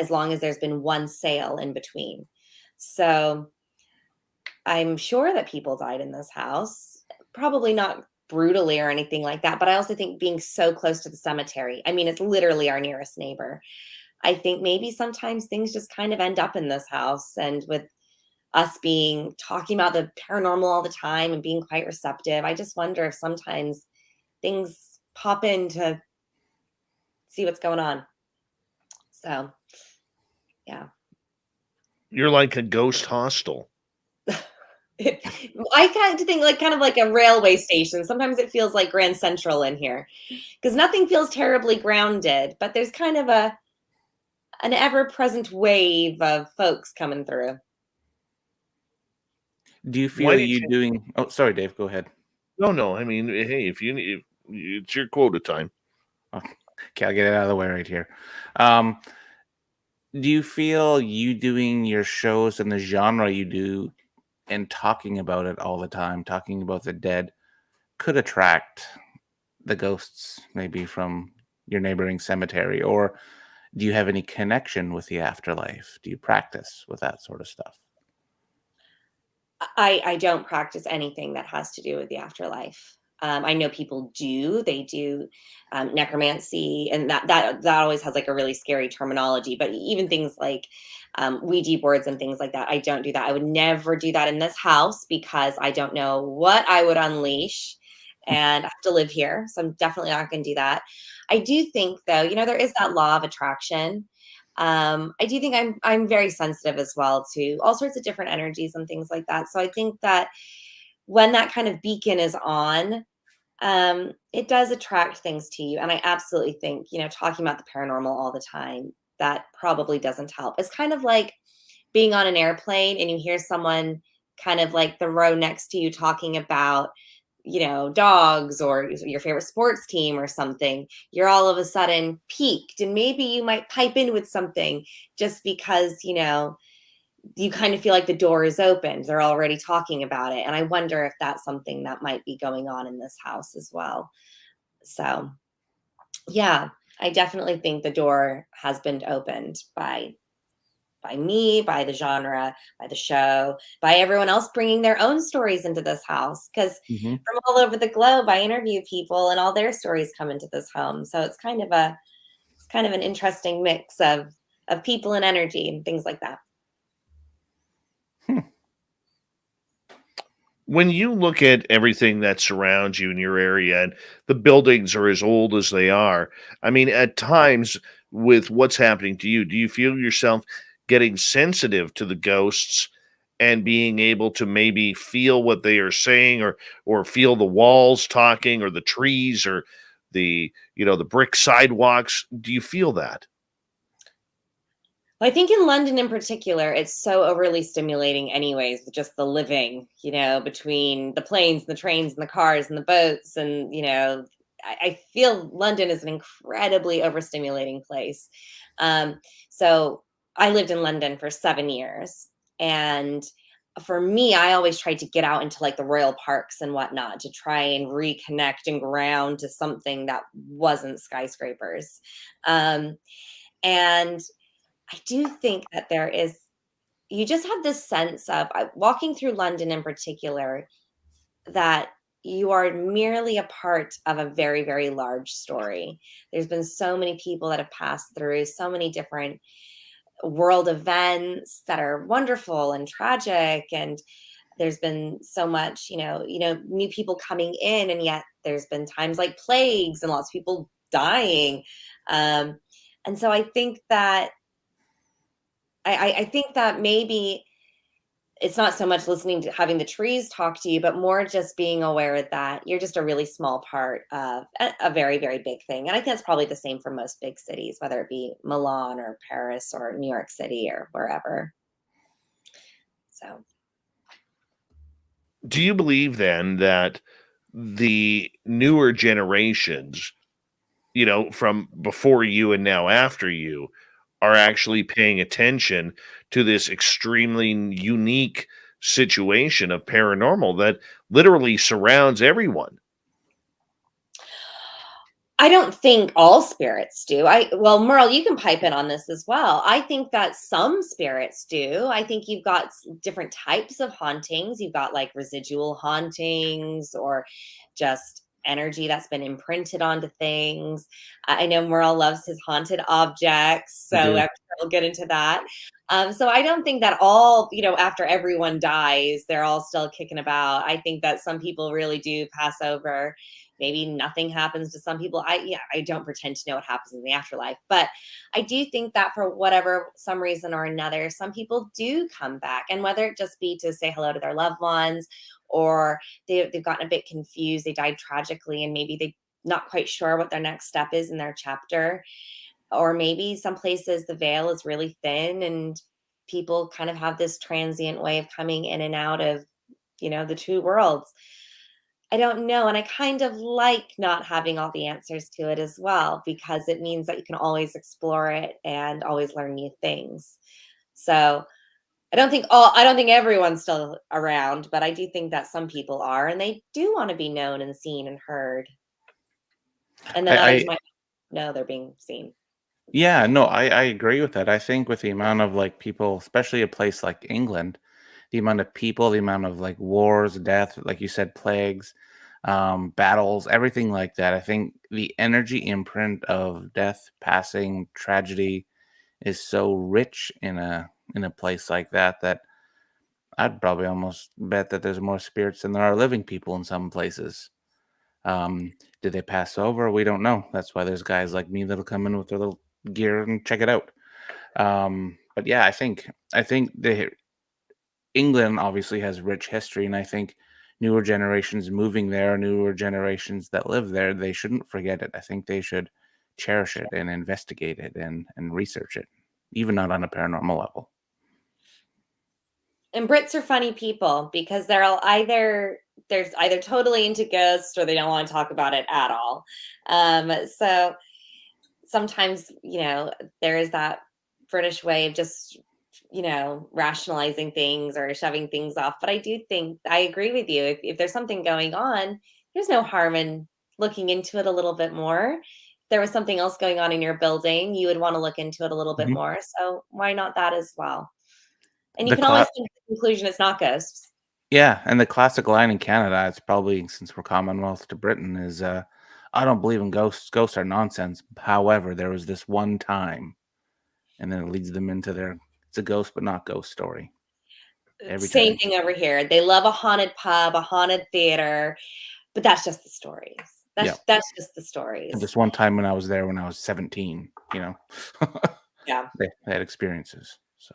as long as there's been one sale in between. So I'm sure that people died in this house, probably not brutally or anything like that. But I also think being so close to the cemetery, I mean, it's literally our nearest neighbor. I think maybe sometimes things just kind of end up in this house. And with us talking about the paranormal all the time and being quite receptive, I just wonder if sometimes things pop in to see what's going on. So, yeah. You're like a ghost hostel. I kind of think kind of like a railway station. Sometimes it feels like Grand Central in here because nothing feels terribly grounded, but there's kind of an ever-present wave of folks coming through. Do you feel doing? Oh, sorry, Dave. Go ahead. No. I mean, hey, if it's your quota time. Okay, I'll get it out of the way right here. Do you feel you doing your shows and the genre you do and talking about it all the time, talking about the dead, could attract the ghosts maybe from your neighboring cemetery? Or do you have any connection with the afterlife? Do you practice with that sort of stuff? I don't practice anything that has to do with the afterlife. I know people do. They do necromancy, and that always has like a really scary terminology. But even things like Ouija boards and things like that, I don't do that. I would never do that in this house because I don't know what I would unleash, and I have to live here, so I'm definitely not going to do that. I do think, though, there is that law of attraction. I do think I'm very sensitive as well to all sorts of different energies and things like that. So I think that when that kind of beacon is on, it does attract things to you. And I absolutely think, talking about the paranormal all the time, that probably doesn't help. It's kind of like being on an airplane and you hear someone kind of like the row next to you talking about, dogs or your favorite sports team or something. You're all of a sudden piqued and maybe you might pipe in with something just because, you kind of feel like the door is open. They're already talking about it. And I wonder if that's something that might be going on in this house as well. So, yeah, I definitely think the door has been opened by by me, by the genre, by the show, by everyone else bringing their own stories into this house. Because Hmm. from all over the globe, I interview people, and all their stories come into this home. So it's kind of an interesting mix of people and energy and things like that. When you look at everything that surrounds you in your area and the buildings are as old as they are, I mean, at times with what's happening to you, do you feel yourself getting sensitive to the ghosts and being able to maybe feel what they are saying or feel the walls talking or the trees or the brick sidewalks? Do you feel that? Well, I think in London in particular, it's so overly stimulating, anyways, with just the living, between the planes, and the trains, and the cars, and the boats. And, I feel London is an incredibly overstimulating place. So I lived in London for 7 years. And for me, I always tried to get out into like the royal parks and whatnot to try and reconnect and ground to something that wasn't skyscrapers. And I do think that you just have this sense of walking through London in particular, that you are merely a part of a very, very large story. There's been so many people that have passed through so many different world events that are wonderful and tragic. And there's been so much, new people coming in, and yet there's been times like plagues and lots of people dying. And so I think that I think that maybe it's not so much listening to having the trees talk to you, but more just being aware that you're just a really small part of a very, very big thing. And I think that's probably the same for most big cities, whether it be Milan or Paris or New York City or wherever. So Do you believe then that the newer generations, from before you and now after you, are actually paying attention to this extremely unique situation of paranormal that literally surrounds everyone? I don't think all spirits do. Well, Merle, you can pipe in on this as well. I think that some spirits do. I think you've got different types of hauntings. You've got like residual hauntings, or just energy that's been imprinted onto things. I know Merle loves his haunted objects, I so do. I'm sure we'll get into that. So I don't think that all, after everyone dies, they're all still kicking about. I think that some people really do pass over. Maybe nothing happens to some people. I don't pretend to know what happens in the afterlife, but I do think that for some reason or another, some people do come back, and whether it just be to say hello to their loved ones, or they've gotten a bit confused, they died tragically, and maybe they not quite sure what their next step is in their chapter, or maybe some places the veil is really thin and people kind of have this transient way of coming in and out of, the two worlds. I don't know. And I kind of like not having all the answers to it as well, because it means that you can always explore it and always learn new things. So I don't think everyone's still around, but I do think that some people are, and they do want to be known and seen and heard. And then others I might know they're being seen. Yeah, no, I agree with that. I think with the amount of like people, especially a place like England, the amount of people, the amount of like wars, death, like you said, plagues, battles, everything like that. I think the energy imprint of death, passing, tragedy is so rich in a place like that that I'd probably almost bet that there's more spirits than there are living people in some places. Did they pass over? We don't know. That's why there's guys like me that'll come in with their little gear and check it out. But yeah, I think the England obviously has rich history, and I think newer generations moving there, newer generations that live there, they shouldn't forget it. I think they should cherish it and investigate it and research it, even not on a paranormal level. And Brits are funny people, because there's either totally into ghosts, or they don't want to talk about it at all. So sometimes, there is that British way of just, rationalizing things or shoving things off. But I do think I agree with you. If there's something going on, there's no harm in looking into it a little bit more. there was something else going on in your building, you would want to look into it a little bit Mhm. more. So why not that as well? And you The can always cla come to the conclusion it's not ghosts. Yeah, and the classic line in Canada, it's probably since we're Commonwealth to Britain, is, "I don't believe in ghosts. Ghosts are nonsense. However, there was this one time," and then it leads them into their "it's a ghost but not ghost" story every Same time. thing over here. They love a haunted pub, a haunted theater, but that's just the stories. Yeah, That's just the and stories. this one time when I was there when I was 17, Yeah. they had experiences, so,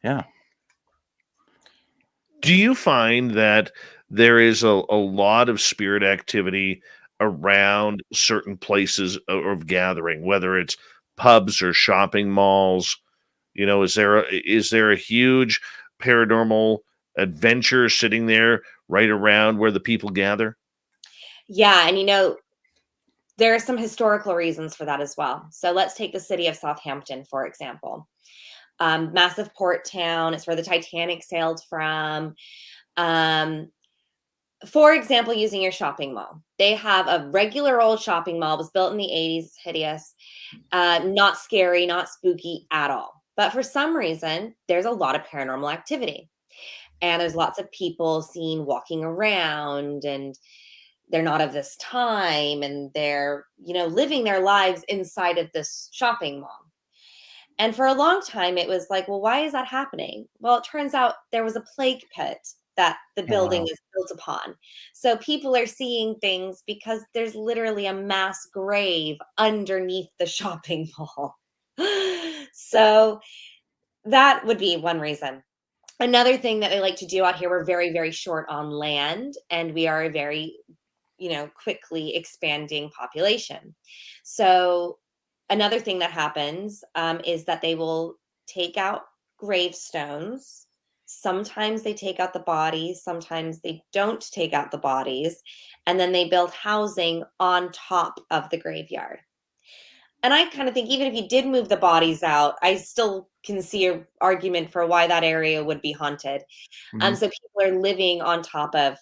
yeah. Do you find that there is a lot of spirit activity around certain places of gathering, whether it's pubs or shopping malls? Is there a huge paranormal adventure sitting there right around where the people gather? Yeah, and there are some historical reasons for that as well. So let's take the city of Southampton, for example. Massive port town. It's where the Titanic sailed from. Um, for example, using your shopping mall, they have a regular old shopping mall. It was built in the 80s. It's hideous. Not scary, not spooky at all. But for some reason, there's a lot of paranormal activity. And there's lots of people seen walking around, and they're not of this time, and they're, living their lives inside of this shopping mall. And for a long time, it was like, well, why is that happening? Well, it turns out there was a plague pit that the Oh, building wow. is built upon. So people are seeing things because there's literally a mass grave underneath the shopping mall. So that would be one reason. Another thing that they like to do out here, we're very, very short on land, and we are a very, quickly expanding population. So another thing that happens is that they will take out gravestones. Sometimes they take out the bodies, sometimes they don't take out the bodies, and then they build housing on top of the graveyard. And I kind of think even if you did move the bodies out, I still can see an argument for why that area would be haunted. Mhm. So people are living on top of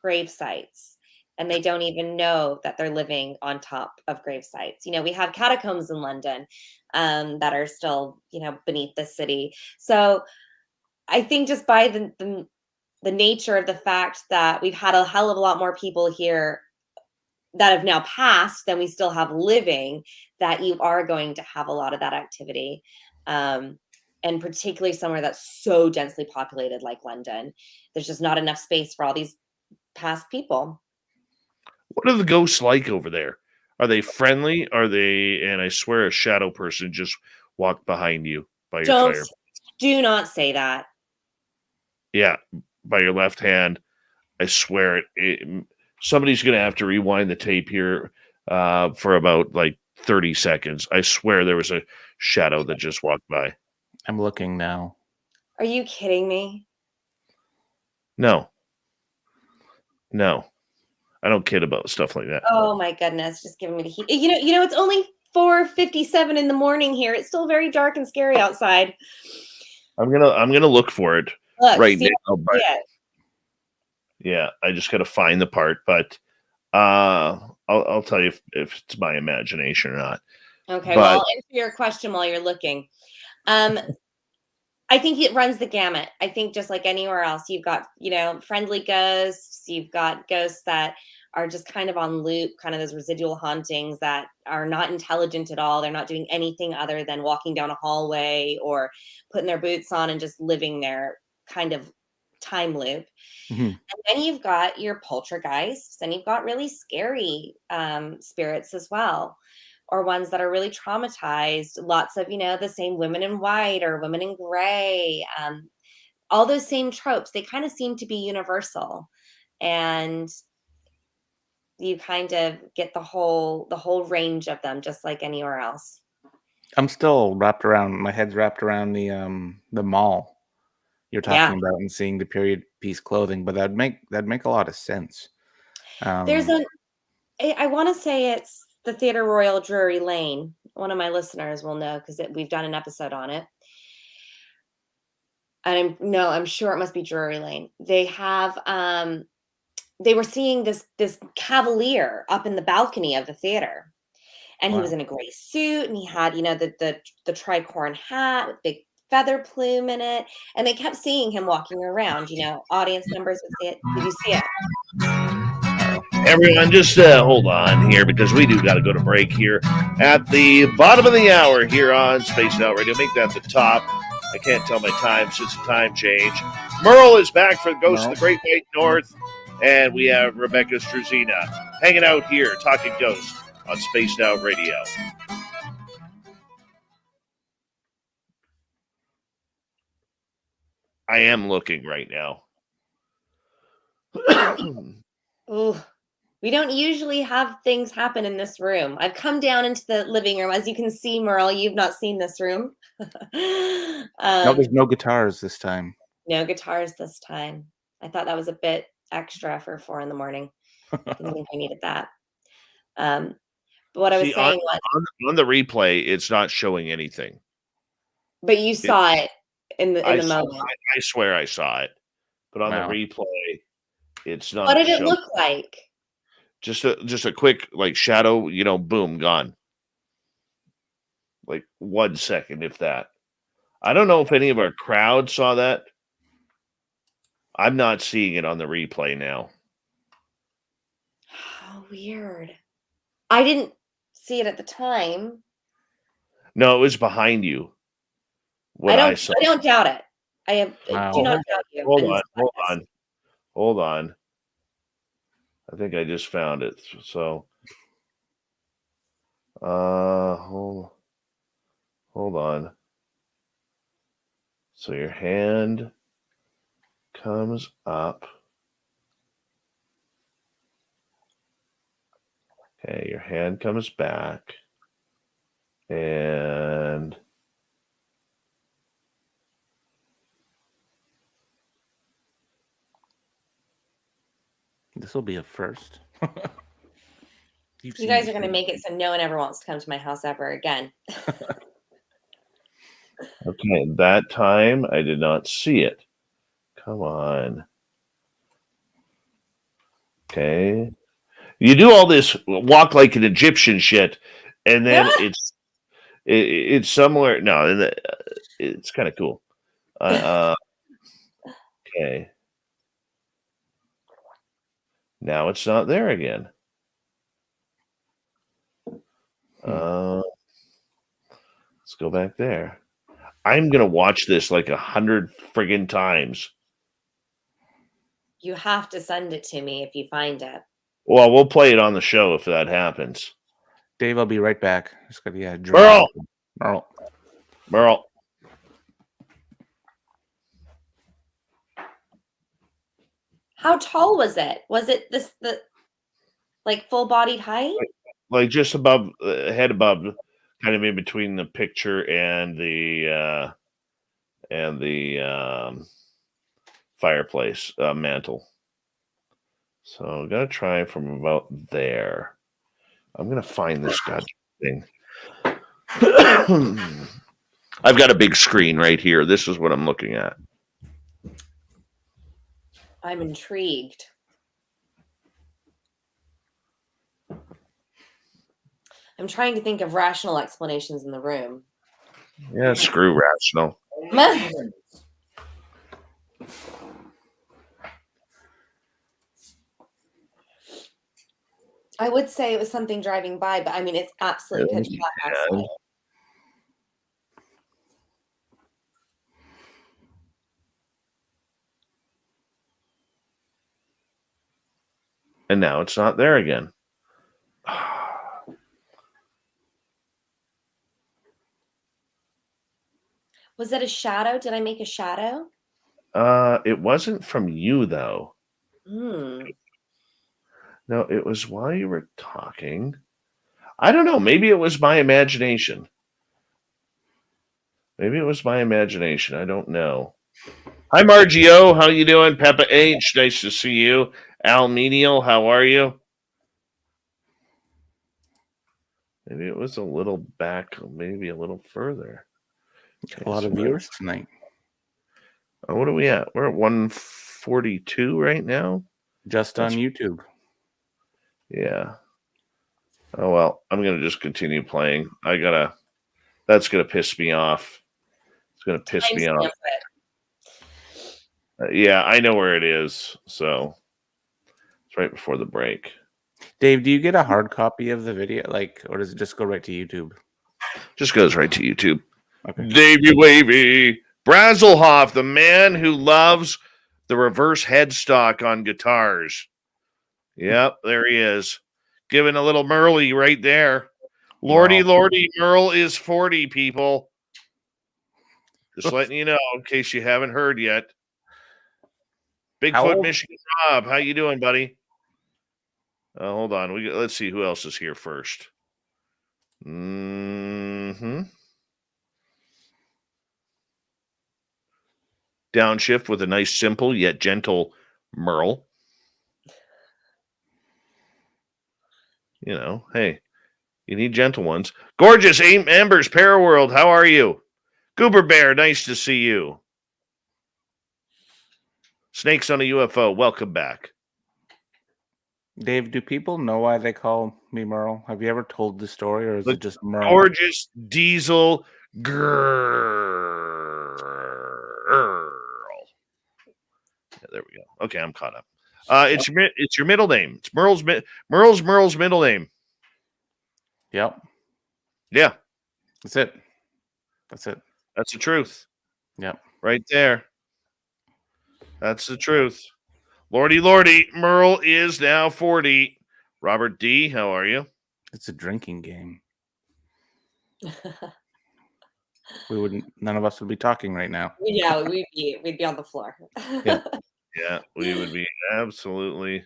grave sites, and they don't even know that they're living on top of grave sites. We have catacombs in London that are still, beneath the city. So I think just by the nature of the fact that we've had a hell of a lot more people here that have now passed than we still have living, that you are going to have a lot of that activity. And particularly somewhere that's so densely populated like London, there's just not enough space for all these past people. What are the ghosts like over there? Are they friendly? And I swear a shadow person just walked behind you by your Don't fire. do not say that. Yeah, by your left hand. I swear somebody's going to have to rewind the tape here for about like 30 seconds. I swear there was a shadow that just walked by. I'm looking now. Are you kidding me? No, no, I don't kid about stuff like that. Oh my goodness, just giving me the heat. It's only 4:57 in the morning here. It's still very dark and scary outside. I'm gonna look for it Look, right see, now. see But it. yeah, I just gotta find the part. But I'll tell you if it's my imagination or not. Okay, well, But I'll answer your question while you're looking. Um, I think it runs the gamut. I think just like anywhere else, you've got, friendly ghosts, you've got ghosts that are just kind of on loop, kind of those residual hauntings that are not intelligent at all. They're not doing anything other than walking down a hallway or putting their boots on and just living their kind of time loop. Mhm. And then you've got your poltergeists, and you've got really scary spirits as well, or ones that are really traumatized. Lots of, the same women in white or women in gray. All those same tropes, they kind of seem to be universal. And you kind of get the whole range of them, just like anywhere else. I'm still my head's wrapped around the mall you're Yeah. talking about and seeing the period piece clothing, but that'd make a lot of sense. There's Um, I want to say it's the Theatre Royal Drury Lane. One of my listeners will know because we've done an episode on it. And I'm sure it must be Drury Lane. They have they were seeing this cavalier up in the balcony of the theater. and he was in a gray suit, and he had, the tricorn hat with big feather plume in it, and they kept seeing him walking around. Audience members would say it. Did you see it? Everyone, just hold on here because we do got to go to break here at the bottom of the hour here on Spaced Out Radio. Make that the top. I can't tell my time since the time change. Merle is back for Ghost of the Great White North, and we have Rebecca Struzyna hanging out here talking ghosts on Spaced Out Radio. I am looking right now. Ooh. We don't usually have things happen in this room. I've come down into the living room. As you can see, Merle, you've not seen this room. No, there's no guitars this time. No guitars this time. I thought that was a bit extra for 4 a.m. I didn't think I needed that. But what I was saying was... On the replay, it's not showing anything. But you saw it in the moment. I swear I saw it. But on the replay, it's not. What did it look like? Just a quick shadow, boom, gone. 1 second, if that. I don't know if any of our crowd saw that. I'm not seeing it on the replay now. How weird. I didn't see it at the time. No, it was behind you. I don't doubt it. Do not doubt you. Hold on. I think I just found it. So, hold on. So your hand comes up. Okay, your hand comes back. And this will be a first. You guys are going to make it so no one ever wants to come to my house ever again. Okay, that time I did not see it. Come on. Okay. You do all this walk like an Egyptian shit, and then it's somewhere. No, it's kind of cool. Okay. Now it's not there again. Let's go back there. I'm going to watch this 100 friggin' times. You have to send it to me if you find it. Well, we'll play it on the show if that happens. Dave, I'll be right back. Just got to Merle. How tall was it? Was it the full-bodied height? Just above, head above, kind of in between the picture and the fireplace mantle. So I'm gonna try from about there. I'm gonna find this goddamn thing. I've got a big screen right here. This is what I'm looking at. I'm intrigued. I'm trying to think of rational explanations in the room. Yeah, screw rational. I would say it was something driving by, but I mean, it's absolutely pitch black outside. And now it's not there again. Was it a shadow? Did I make a shadow? It wasn't from you, though. Hmm. No, it was while you were talking. I don't know. Maybe it was my imagination. I don't know. Hi, Margio. How you doing? Peppa H. Nice to see you. Al Menial. How are you? Maybe it was a little back. Maybe a little further. A lot of viewers tonight. What are we at? We're at 142 right now. Just on YouTube. Yeah. Oh, well, I'm going to just continue playing. That's going to piss me off. It's going to piss me off. Yeah, I know where it is. So it's right before the break. Dave, do you get a hard copy of the video, or does it just go right to YouTube? Just goes right to YouTube. Okay. Davey Wavy. Brazelhoff, the man who loves the reverse headstock on guitars. Yep, there he is. Giving a little Merle right there. Lordy, Merle is 40, people. Just letting you know in case you haven't heard yet. Bigfoot, Michigan Rob, how you doing, buddy? Hold on. Let's see who else is here first. Downshift with a nice, simple yet gentle Merle. You know, hey, you need gentle ones. Gorgeous Embers Paraworld, how are you? Goober Bear, nice to see you. Snakes on a UFO, welcome back. Dave, do people know why they call me Merle? Have you ever told the story, or is it just Merle? Gorgeous Diesel Girl. Yeah, there we go. Okay, I'm caught up. It's your middle name. It's Merle's middle name. Yep. Yeah. That's it. That's the truth. Yep. Right there. That's the truth. Lordy, Merle is now 40. Robert D., how are you? It's a drinking game. None of us would be talking right now. Yeah, we'd be on the floor. Yeah. Yeah, we would be absolutely.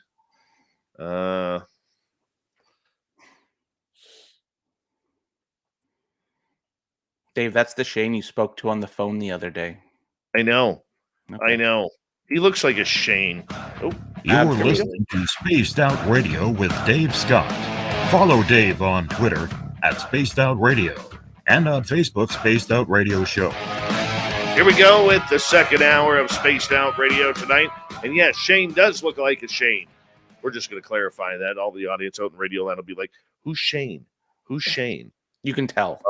Dave, that's the Shane you spoke to on the phone the other day. I know. Okay. I know. He looks like a Shane. Oh, you're listening to Spaced Out Radio with Dave Scott. Follow Dave on Twitter at Spaced Out Radio and on Facebook, Spaced Out Radio Show. Here we go with the second hour of Spaced Out Radio tonight. And yes, Shane does look like a Shane. We're just going to clarify that. All the audience out in Radio Land will be like, who's Shane? Who's Shane? You can tell.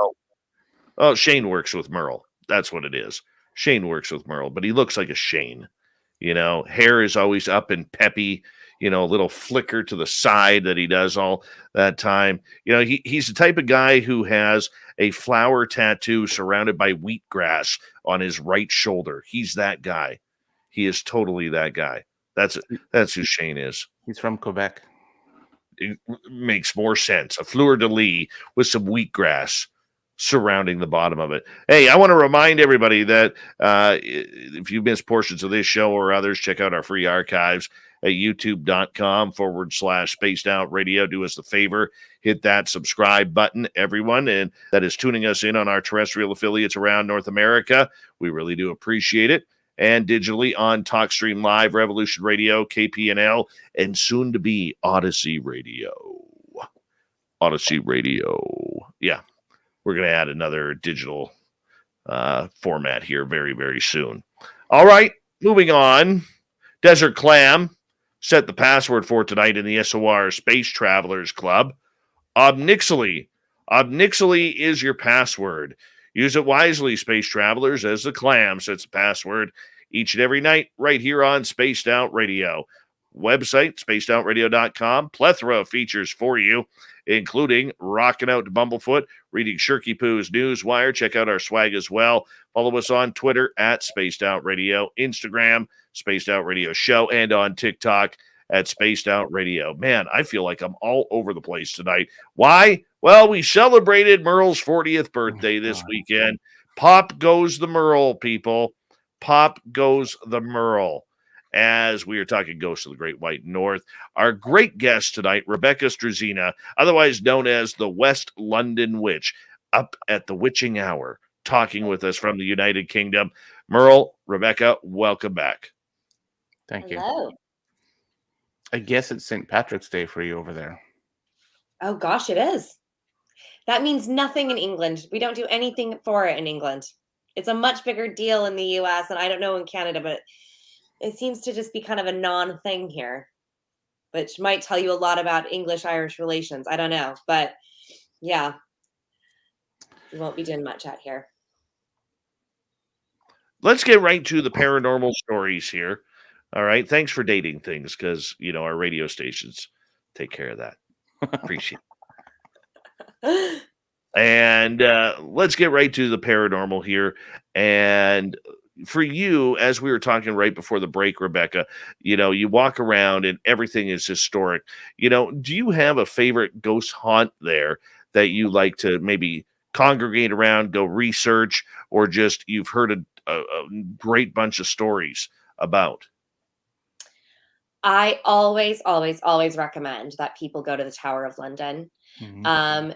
Oh, Shane works with Merle. That's what it is. Shane works with Merle, but he looks like a Shane. You know, hair is always up and peppy, you know, a little flicker to the side that he does all that time. You know, he's the type of guy who has a flower tattoo surrounded by wheatgrass on his right shoulder. He's that guy. He is totally that guy. That's who Shane is. He's from Quebec. It makes more sense. A fleur-de-lis with some wheatgrass surrounding the bottom of it. Hey, I want to remind everybody that if you missed portions of this show or others, check out our free archives at youtube.com/spaced out radio. Do us the favor, hit that subscribe button, everyone, and that is tuning us in on our terrestrial affiliates around North America. We really do appreciate it. And digitally on TalkStream Live, Revolution Radio, KPNL, and soon to be Odyssey Radio. Odyssey Radio. Yeah. We're going to add another digital format here very, very soon. All right, moving on. Desert Clam set the password for tonight in the SOR Space Travelers Club. Obnixily. Obnixily is your password. Use it wisely, Space Travelers, as the Clam sets the password each and every night right here on Spaced Out Radio. Website, spacedoutradio.com. Plethora of features for you, including rocking out to Bumblefoot, reading Shirky Poo's Newswire. Check out our swag as well. Follow us on Twitter at Spaced Out Radio, Instagram, Spaced Out Radio Show, and on TikTok at Spaced Out Radio. Man, I feel like I'm all over the place tonight. Why? Well, we celebrated Merle's 40th birthday this weekend. Pop goes the Merle, people. Pop goes the Merle. As we are talking Ghosts of the Great White North. Our great guest tonight, Rebecca Struzyna, otherwise known as the West London Witch, up at the witching hour, talking with us from the United Kingdom. Merle, Rebecca, welcome back. Thank you. Hello. I guess it's St. Patrick's Day for you over there. Oh, gosh, it is. That means nothing in England. We don't do anything for it in England. It's a much bigger deal in the U.S., and I don't know in Canada, but it seems to just be kind of a non-thing here. which might tell you a lot about English-Irish relations. I don't know, but yeah, we won't be doing much out here. Let's get right to the paranormal stories here. All right. Thanks for dating things because, our radio stations take care of that. Appreciate it. And let's get right to the paranormal here. And for you, as we were talking right before the break, Rebecca, you walk around and everything is historic. Do you have a favorite ghost haunt there that you like to maybe congregate around, go research, or just you've heard a great bunch of stories about? I always, always, always recommend that people go to the Tower of London.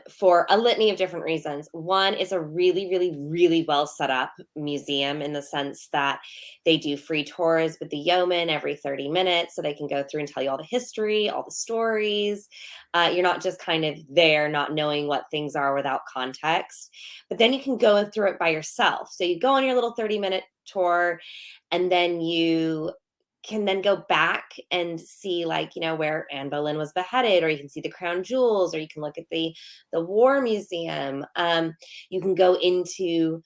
For a litany of different reasons. One is a really, really, really well set up museum in the sense that they do free tours with the yeoman every 30 minutes so they can go through and tell you all the history, all the stories. You're not just kind of there not knowing what things are without context, but then you can go through it by yourself. So you go on your little 30-minute tour and then you can then go back and see, like, where Anne Boleyn was beheaded, or you can see the crown jewels, or you can look at the war museum. You can go into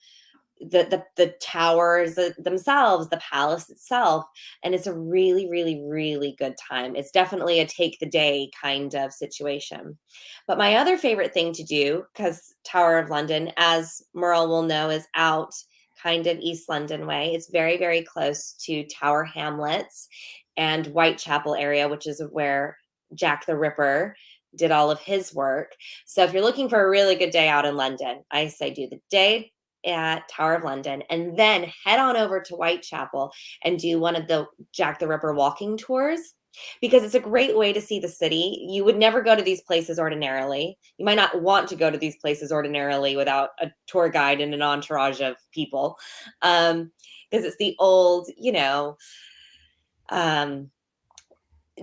the towers themselves, the palace itself, and it's a really, really, really good time. It's definitely a take the day kind of situation. But my other favorite thing to do, because Tower of London, as Merle will know, is out kind of East London way. It's very, very close to Tower Hamlets and Whitechapel area, which is where Jack the Ripper did all of his work. So if you're looking for a really good day out in London, I say do the day at Tower of London and then head on over to Whitechapel and do one of the Jack the Ripper walking tours, because it's a great way to see the city. You would never go to these places ordinarily. You might not want to go to these places ordinarily without a tour guide and an entourage of people, because it's the old,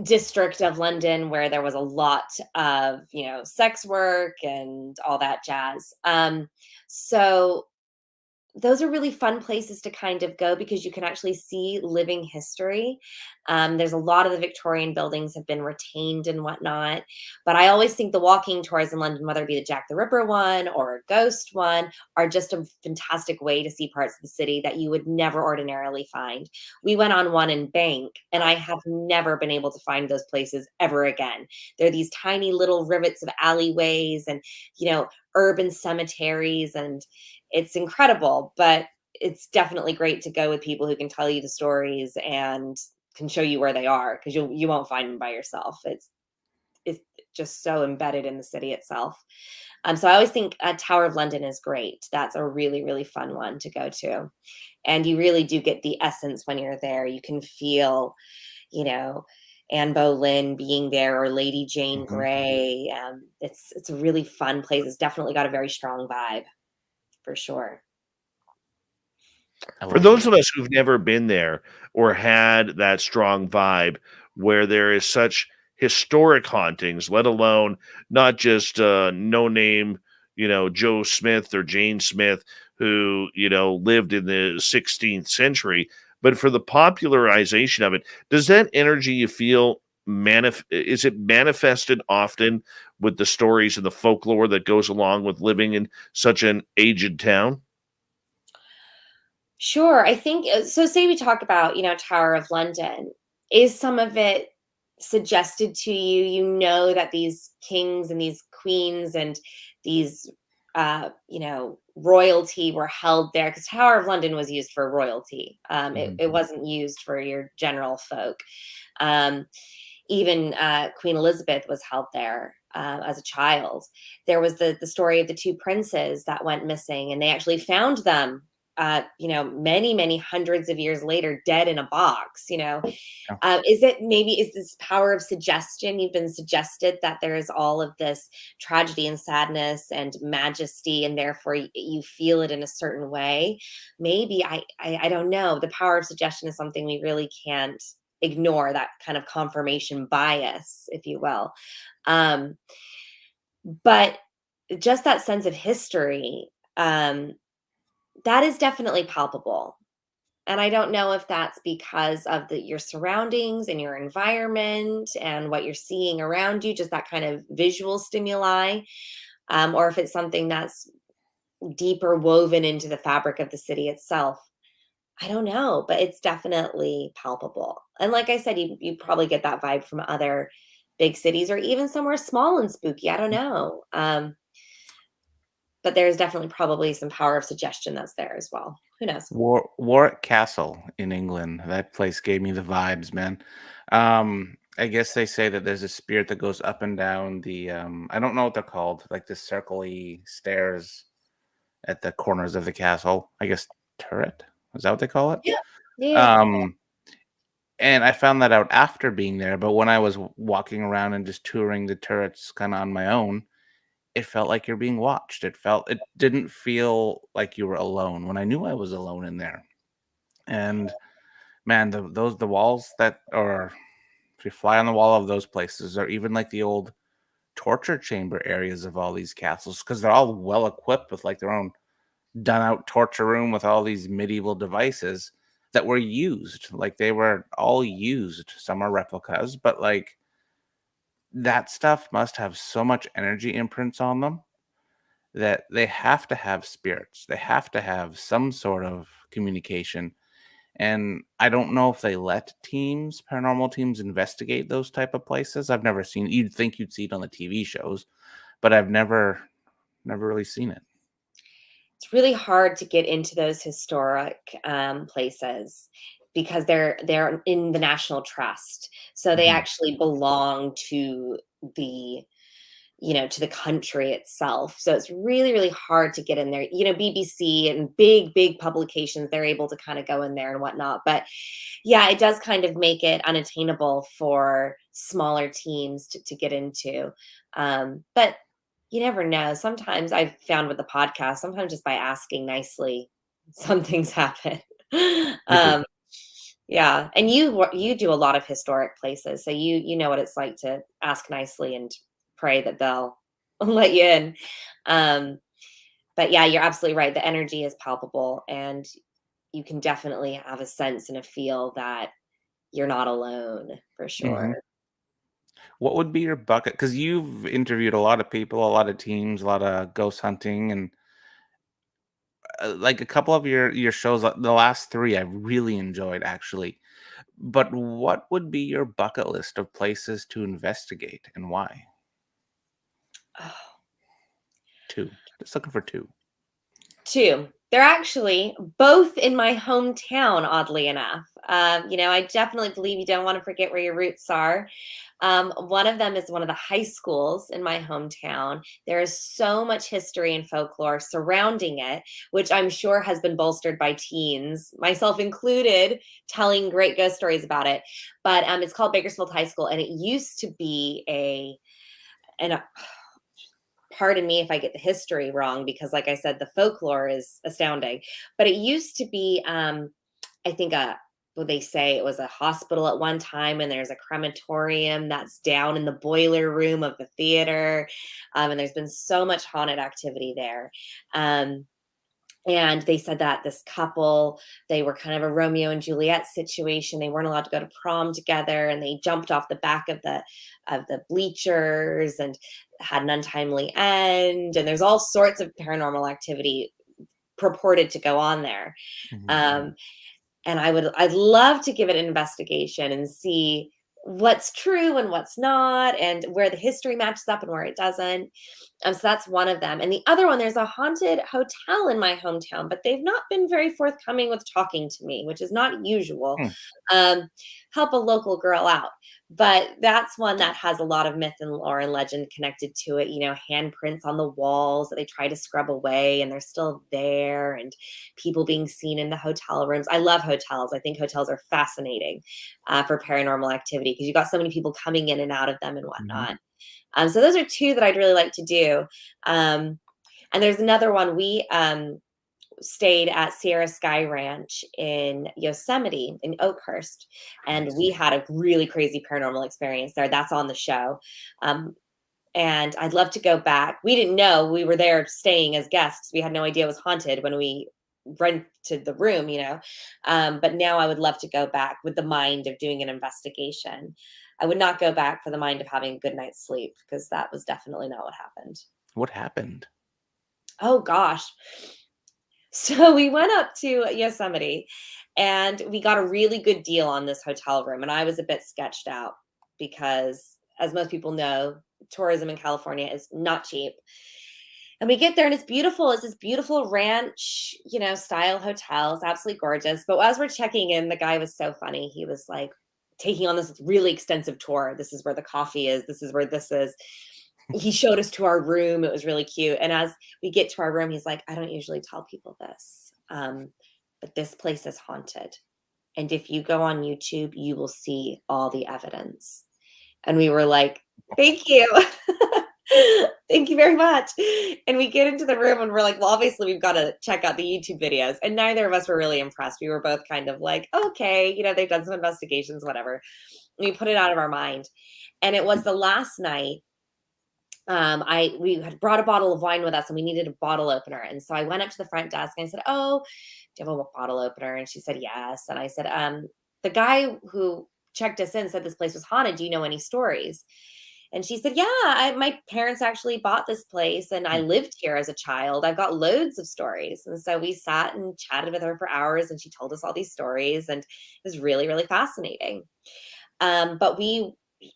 district of London where there was a lot of, sex work and all that jazz. So those are really fun places to kind of go because you can actually see living history. There's a lot of the Victorian buildings have been retained and whatnot, but I always think the walking tours in London, whether it be the Jack the Ripper one or a ghost one, are just a fantastic way to see parts of the city that you would never ordinarily find. We went on one in Bank, and I have never been able to find those places ever again. They're these tiny little rivets of alleyways and, urban cemeteries, and it's incredible, but it's definitely great to go with people who can tell you the stories and can show you where they are, because you won't find them by yourself. It's just so embedded in the city itself. So I always think Tower of London is great. That's a really, really fun one to go to. And you really do get the essence when you're there. You can feel, Anne Boleyn being there, or Lady Jane Grey. It's a really fun place. It's definitely got a very strong vibe, for sure. For those of us who've never been there or had that strong vibe where there is such historic hauntings, let alone not just no name, Joe Smith or Jane Smith who, lived in the 16th century, but for the popularization of it, does that energy you feel is it manifested often with the stories and the folklore that goes along with living in such an aged town? Sure. I think so. Say we talk about, Tower of London. Is some of it suggested to you? You know that these kings and these queens and these, royalty were held there, because Tower of London was used for royalty. It wasn't used for your general folk. Even Queen Elizabeth was held there as a child. There was the story of the two princes that went missing, and they actually found them many, many hundreds of years later, dead in a box. Is this power of suggestion? You've been suggested that there is all of this tragedy and sadness and majesty, and therefore you feel it in a certain way. Maybe I don't know. The power of suggestion is something we really can't ignore, that kind of confirmation bias, if you will. But just that sense of history, that is definitely palpable. And I don't know if that's because of your surroundings and your environment and what you're seeing around you, just that kind of visual stimuli, or if it's something that's deeper woven into the fabric of the city itself. I don't know, but it's definitely palpable. And like I said, you probably get that vibe from other big cities or even somewhere small and spooky. I don't know. But there's definitely probably some power of suggestion that's there as well. Who knows? Warwick Castle in England. That place gave me the vibes, man. I guess they say that there's a spirit that goes up and down the I don't know what they're called, like the circly stairs at the corners of the castle. I guess turret. Is that what they call it? Yeah. Yeah. Um and I found that out after being there, but when I was walking around and just touring the turrets kind of on my own, it felt like you're being watched. It didn't feel like you were alone when I knew I was alone in there. And man, the walls that or if you fly on the wall of those places, or even like the old torture chamber areas of all these castles, because they're all well equipped with like their own done out torture room with all these medieval devices that were used. Like they were all used. Some are replicas, but like that stuff must have so much energy imprints on them that they have to have spirits. They have to have some sort of communication. And I don't know if they let paranormal teams investigate those type of places. I've never seen it. You'd think you'd see it on the TV shows, but I've never really seen it. It's really hard to get into those historic places because they're in the National Trust, so they Mhm. actually belong to the to the country itself. So it's really, really hard to get in there. BBC and big publications, they're able to kind of go in there and whatnot. But yeah, it does kind of make it unattainable for smaller teams to get into. But you never know. Sometimes I've found with the podcast, sometimes just by asking nicely, some things happen. You do. um, yeah, and you do a lot of historic places, so you know what it's like to ask nicely and pray that they'll let you in. Um, but yeah, you're absolutely right. The energy is palpable, and you can definitely have a sense and a feel that you're not alone for Mhm. sure. What would be your bucket? Because you've interviewed a lot of people, a lot of teams, a lot of ghost hunting, and like a couple of your shows. The last three I really enjoyed actually. But what would be your bucket list of places to investigate and why? Oh, Two. Just looking for two. two. They're actually both in my hometown, oddly enough. I definitely believe you don't want to forget where your roots are. One of them is one of the high schools in my hometown. There is so much history and folklore surrounding it, which I'm sure has been bolstered by teens, myself included, telling great ghost stories about it. But it's called Bakersfield High School, and it used to be and pardon me if I get the history wrong, because like I said, the folklore is astounding. But it used to be, I think, well, they say it was a hospital at one time, and there's a crematorium that's down in the boiler room of the theater. And there's been so much haunted activity there. And they said that this couple, they were kind of a Romeo and Juliet situation. They weren't allowed to go to prom together, and they jumped off the back of the bleachers and had an untimely end. And there's all sorts of paranormal activity purported to go on there. Mhm. Um, and I'd love to give it an investigation and see what's true and what's not, and where the history matches up and where it doesn't. So that's one of them. And the other one, there's a haunted hotel in my hometown, but they've not been very forthcoming with talking to me, which is not usual. Hmm. Help a local girl out. But that's one that has a lot of myth and lore and legend connected to it. Handprints on the walls that they try to scrub away, and they're still there, and people being seen in the hotel rooms. I love hotels. I think hotels are fascinating for paranormal activity, because you got so many people coming in and out of them and whatnot. So those are two that I'd really like to do. And there's another one. We stayed at Sierra Sky Ranch in Yosemite in Oakhurst, and we had a really crazy paranormal experience there. That's on the show. And I'd love to go back. We didn't know we were there staying as guests. We had no idea it was haunted when we rented the room, but now I would love to go back with the mind of doing an investigation. I would not go back for the mind of having a good night's sleep, because that was definitely not what happened. What happened? Oh gosh. So we went up to Yosemite and we got a really good deal on this hotel room. And I was a bit sketched out because, as most people know, tourism in California is not cheap. And we get there and it's beautiful. It's this beautiful ranch, style hotel. It's absolutely gorgeous. But as we're checking in, the guy was so funny. He was like taking on this really extensive tour. This is where the coffee is. This is where this is. He showed us to our room. It was really cute. And as we get to our room, he's like, I don't usually tell people this, but this place is haunted. And if you go on YouTube, you will see all the evidence. And we were like, thank you. Thank you very much. And we get into the room and we're like, well, obviously we've got to check out the YouTube videos. And neither of us were really impressed. We were both kind of like, okay, they've done some investigations, whatever. And we put it out of our mind. And it was the last night. We had brought a bottle of wine with us and we needed a bottle opener. And so I went up to the front desk and I said, oh, do you have a bottle opener? And she said, yes. And I said, the guy who checked us in said this place was haunted. Do you know any stories? And she said, yeah, my parents actually bought this place and I lived here as a child. I've got loads of stories. And so we sat and chatted with her for hours and she told us all these stories and it was really, really fascinating. But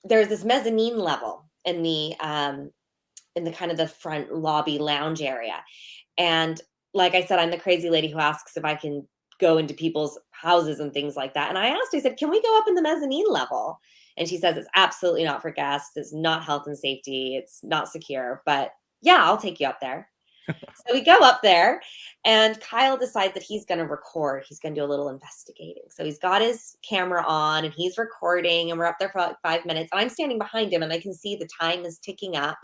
there's this mezzanine level in the kind of the front lobby lounge area. And like I said, I'm the crazy lady who asks if I can go into people's houses and things like that. And I said, can we go up in the mezzanine level? And she says, it's absolutely not for guests. It's not health and safety. It's not secure, but yeah, I'll take you up there. So we go up there and Kyle decides that he's going to record. He's going to do a little investigating. So he's got his camera on and he's recording and we're up there for like 5 minutes. And I'm standing behind him and I can see the time is ticking up.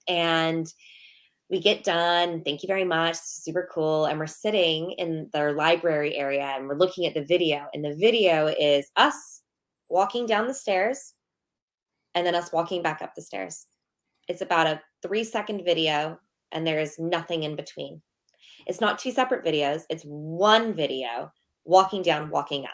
And we get done. Thank you very much. Super cool. And we're sitting in their library area and we're looking at the video. And the video is us walking down the stairs and then us walking back up the stairs. It's about a 3-second video and there is nothing in between. It's not 2 separate videos. It's one video, walking down, walking up.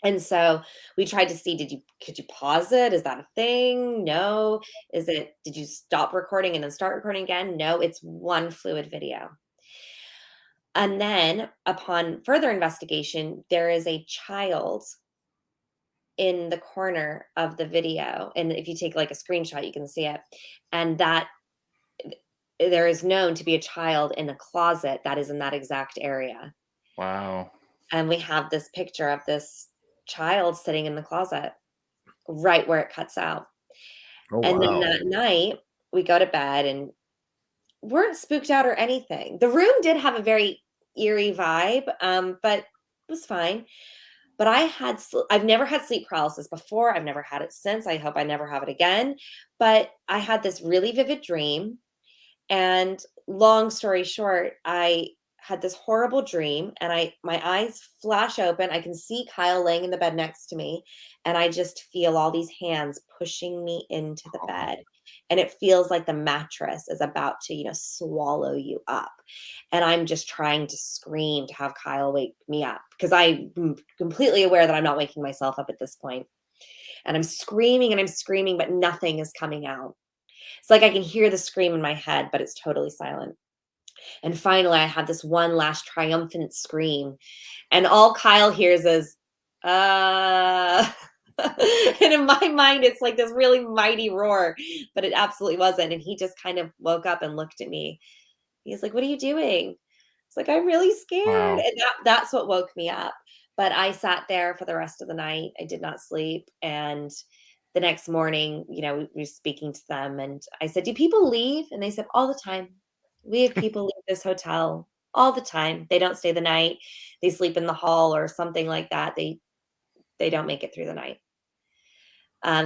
And so we tried to see, could you pause it? Is that a thing? No. Did you stop recording and then start recording again? No, it's one fluid video. And then upon further investigation, there is a child in the corner of the video. And if you take like a screenshot, you can see it. And that there is known to be a child in a closet that is in that exact area. Wow. And we have this picture of this child sitting in the closet right where it cuts out. Oh, and wow. then that night we go to bed and weren't spooked out or anything. The room did have a very eerie vibe, but it was fine. But I've never had sleep paralysis before. I've never had it since. I hope I never have it again. But I had this really vivid dream. And long story short, I had this horrible dream and my eyes flash open. I can see Kyle laying in the bed next to me. And I just feel all these hands pushing me into the bed. And it feels like the mattress is about to, swallow you up. And I'm just trying to scream to have Kyle wake me up because I'm completely aware that I'm not waking myself up at this point. And I'm screaming, but nothing is coming out. It's like I can hear the scream in my head, but it's totally silent. And finally, I have this one last triumphant scream. And all Kyle hears is, and in my mind, it's like this really mighty roar, but it absolutely wasn't. And he just kind of woke up and looked at me. He's like, what are you doing? It's like, I'm really scared. Wow. And that's what woke me up. But I sat there for the rest of the night. I did not sleep. And the next morning, we were speaking to them. And I said, do people leave? And they said, all the time. We have people leave this hotel all the time. They don't stay the night. They sleep in the hall or something like that. They don't make it through the night.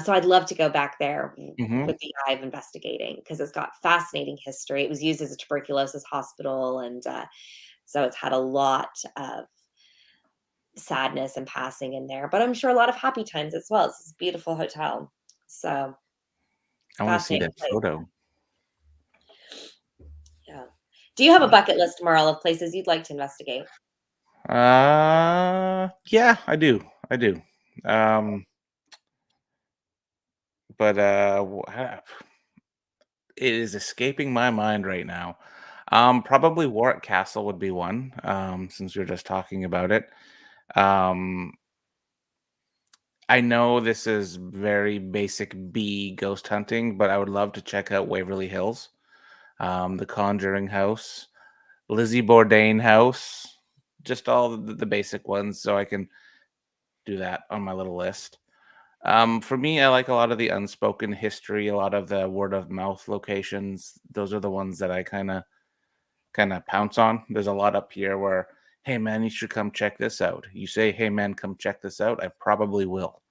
So I'd love to go back there with the eye of investigating because it's got fascinating history. It was used as a tuberculosis hospital. And so it's had a lot of sadness and passing in there, but I'm sure a lot of happy times as well. It's this beautiful hotel. So I want to see that place. photo. Yeah. Do you have a bucket list, Merle, of places you'd like to investigate? Yeah, I do. I do. Um, but it is escaping my mind right now. Probably Warwick Castle would be one. Since we are just talking about it. Um, I know this is very basic B ghost hunting, but I would love to check out Waverly Hills, the Conjuring House, Lizzie Bourdain House, just all the basic ones, so I can do that on my little list. For me, I like a lot of the unspoken history, a lot of the word of mouth locations. Those are the ones that I kind of pounce on. There's a lot up here where, hey man, you should come check this out. You say, hey man, come check this out. I probably will.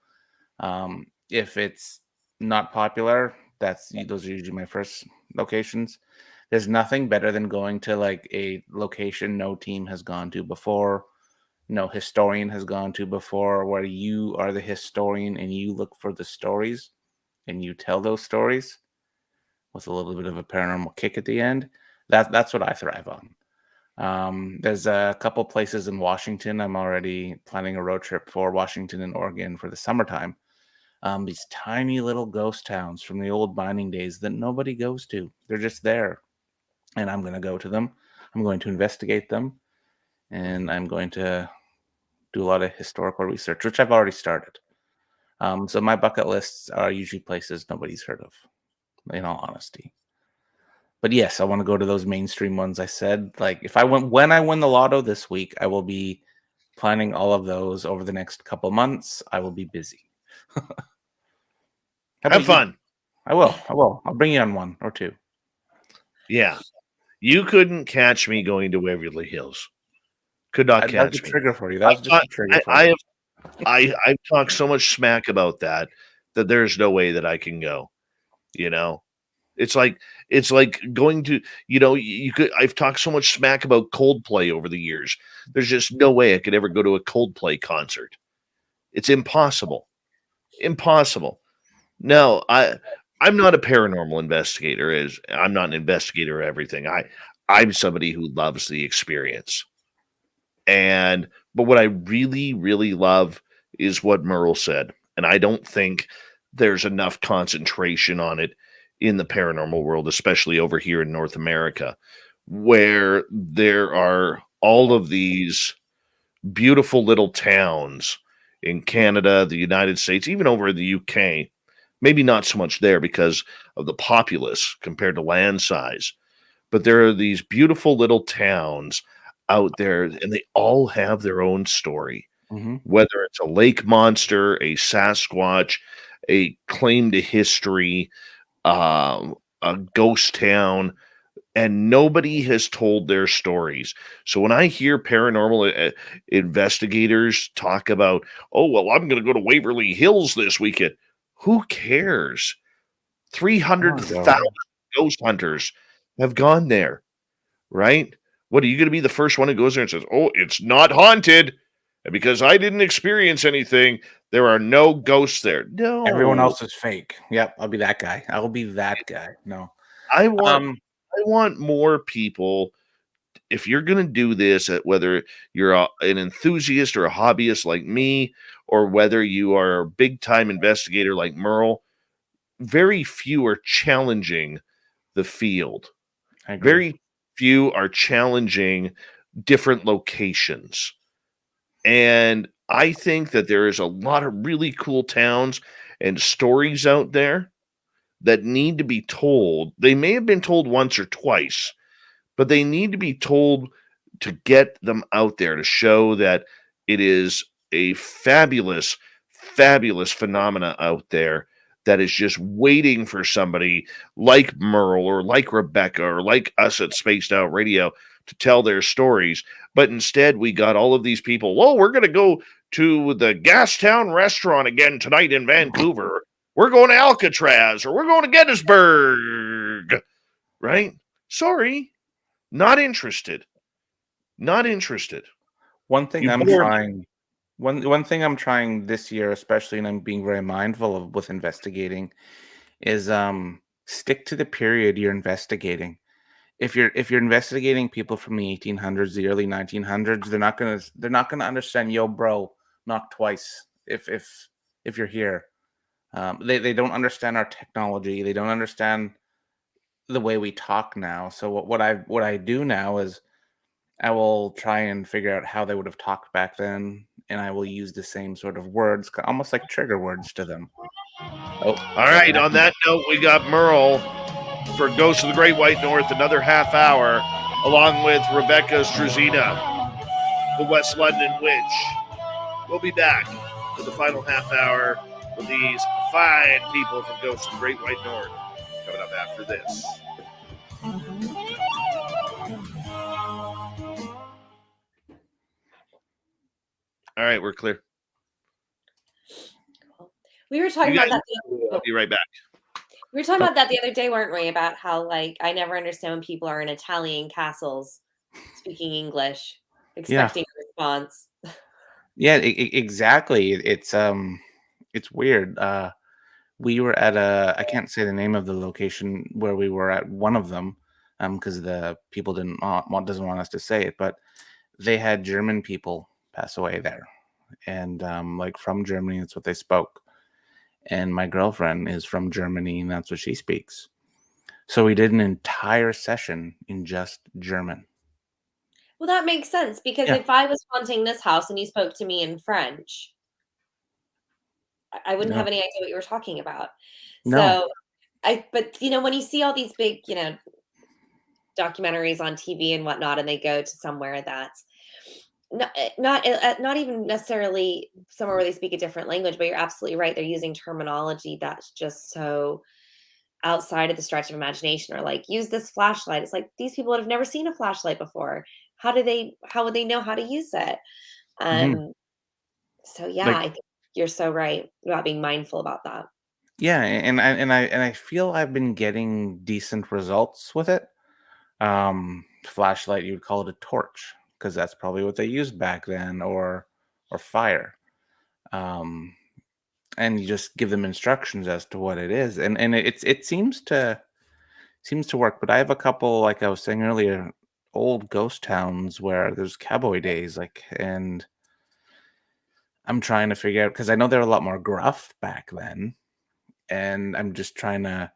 If it's not popular, those are usually my first locations. There's nothing better than going to like a location no team has gone to before, no historian has gone to before, where you are the historian and you look for the stories and you tell those stories with a little bit of a paranormal kick at the end. That's what I thrive on. There's a couple places in Washington. I'm already planning a road trip for Washington and Oregon for the summertime. These tiny little ghost towns from the old mining days that nobody goes to. They're just there. And I'm going to go to them. I'm going to investigate them. And I'm going to do a lot of historical research, which I've already started. So my bucket lists are usually places nobody's heard of, in all honesty. But yes, I want to go to those mainstream ones I said. Like when I win the lotto this week, I will be planning all of those over the next couple months. I will be busy. Have fun. I will. I'll bring you on one or two. Yeah. You couldn't catch me going to Waverly Hills. Could not catch me. That's a trigger for you. That's just a trigger for you. I've talked so much smack about that there's no way that I can go. It's like going to, you could. I've talked so much smack about Coldplay over the years. There's just no way I could ever go to a Coldplay concert. It's impossible. Impossible. No, I'm not a paranormal investigator. I'm not an investigator of everything. I'm somebody who loves the experience. But what I really, really love is what Merle said. And I don't think there's enough concentration on it in the paranormal world, especially over here in North America, where there are all of these beautiful little towns in Canada, the United States, even over in the UK. Maybe not so much there because of the populace compared to land size. But there are these beautiful little towns out there, and they all have their own story. Mm-hmm. Whether it's a lake monster, a Sasquatch, a claim to history, a ghost town, and nobody has told their stories. So when I hear paranormal investigators talk about, oh, well, I'm going to go to Waverly Hills this weekend, who cares? 300,000 ghost hunters have gone there, right? What, are you going to be the first one who goes there and says, oh, it's not haunted? And because I didn't experience anything, there are no ghosts there. No. Everyone else is fake. Yep, I'll be that guy. I will be that guy. No. I want more people. If you're going to do this, whether you're an enthusiast or a hobbyist like me, or whether you are a big-time investigator like Merle, very few are challenging the field. Very few are challenging different locations. And I think that there is a lot of really cool towns and stories out there that need to be told. They may have been told once or twice, but they need to be told to get them out there, to show that it is a fabulous, fabulous phenomena out there that is just waiting for somebody like Merle or like Rebecca or like us at Spaced Out Radio to tell their stories. But instead, we got all of these people, well, we're going to go to the Gastown restaurant again tonight in Vancouver. We're going to Alcatraz, or we're going to Gettysburg, right? Sorry, not interested. Not interested. One thing I'm trying this year, especially, and I'm being very mindful of with investigating, is stick to the period you're investigating. if you're investigating people from the 1800s, the early 1900s, they're not gonna understand. Yo, bro, knock twice. If you're here, they don't understand our technology. They don't understand the way we talk now. So what I do now is I will try and figure out how they would have talked back then, and I will use the same sort of words, almost like trigger words to them. Oh, All right. On that note, we got Merle for Ghost of the Great White North, another half hour, along with Rebecca Struzyna, the West London Witch. We'll be back for the final half hour with these fine people from Ghost of the Great White North coming up after this. All right, we're clear. We were talking You about guys- that. I'll be right back. We were talking about that the other day, weren't we? About how, like, I never understand when people are in Italian castles speaking English, expecting a response. Yeah, exactly. It's weird. We were at I can't say the name of the location where we were at one of them, because the people doesn't want us to say it, but they had German people pass away there, and like from Germany, that's what they spoke. And my girlfriend is from Germany, and that's what she speaks. So we did an entire session in just German. Well, that makes sense, because Yeah. if I was haunting this house and you spoke to me in French, I wouldn't have any idea what you were talking about. No. So but when you see all these big, documentaries on TV and whatnot, and they go to somewhere that's not even necessarily somewhere where they speak a different language, but you're absolutely right. They're using terminology that's just so outside of the stretch of imagination, or like, use this flashlight. It's like, these people have never seen a flashlight before. How would they know how to use it? So yeah, Like- I think you're so right about being mindful about that. Yeah, and I feel I've been getting decent results with it. Flashlight, you would call it a torch, because that's probably what they used back then, or fire. And you just give them instructions as to what it is, and it seems to work. But I have a couple, like I was saying earlier, old ghost towns where there's cowboy days, and I'm trying to figure out, because I know they're a lot more gruff back then, and I'm just trying to.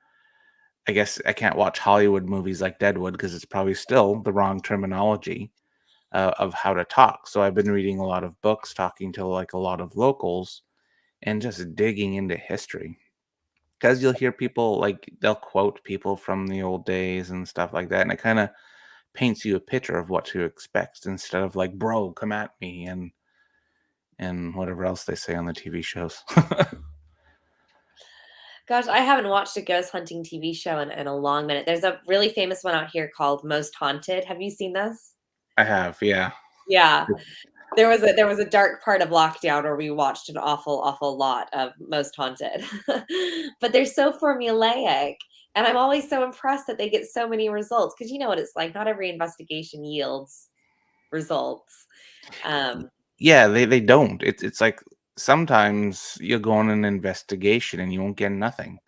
I guess I can't watch Hollywood movies like Deadwood, because it's probably still the wrong terminology of how to talk. So I've been reading a lot of books, talking to like a lot of locals, and just digging into history. Because you'll hear people, like, they'll quote people from the old days and stuff like that, and it kind of paints you a picture of what to expect, instead of like, bro, come at me, and whatever else they say on the TV shows. Gosh, I haven't watched a ghost hunting TV show in a long minute. There's a really famous one out here called Most Haunted. Have you seen this? I have, yeah. Yeah. There was a dark part of lockdown where we watched an awful, awful lot of Most Haunted. But they're so formulaic. And I'm always so impressed that they get so many results, because you know what it's like. Not every investigation yields results. Yeah, they don't. It's like, sometimes you'll go on an investigation and you won't get nothing.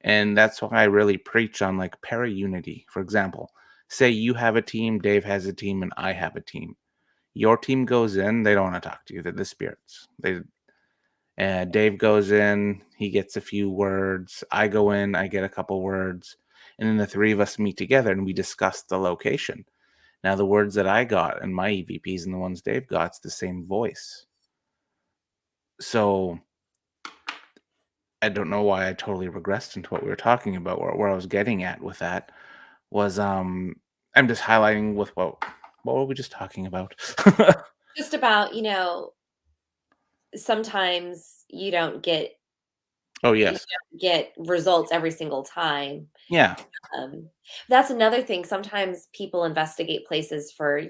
And that's why I really preach on, like, para-unity. For example, say you have a team, Dave has a team, and I have a team. Your team goes in, they don't want to talk to you. They're the spirits. Dave goes in, he gets a few words. I go in, I get a couple words. And then the three of us meet together and we discuss the location. Now, the words that I got and my EVPs and the ones Dave got, it's the same voice. So I don't know why I totally regressed into what we were talking about. Where I was getting at with that was, I'm just highlighting with what were we just talking about? Just about, sometimes you don't get Oh, yes. results every single time. Yeah. That's another thing. Sometimes people investigate places for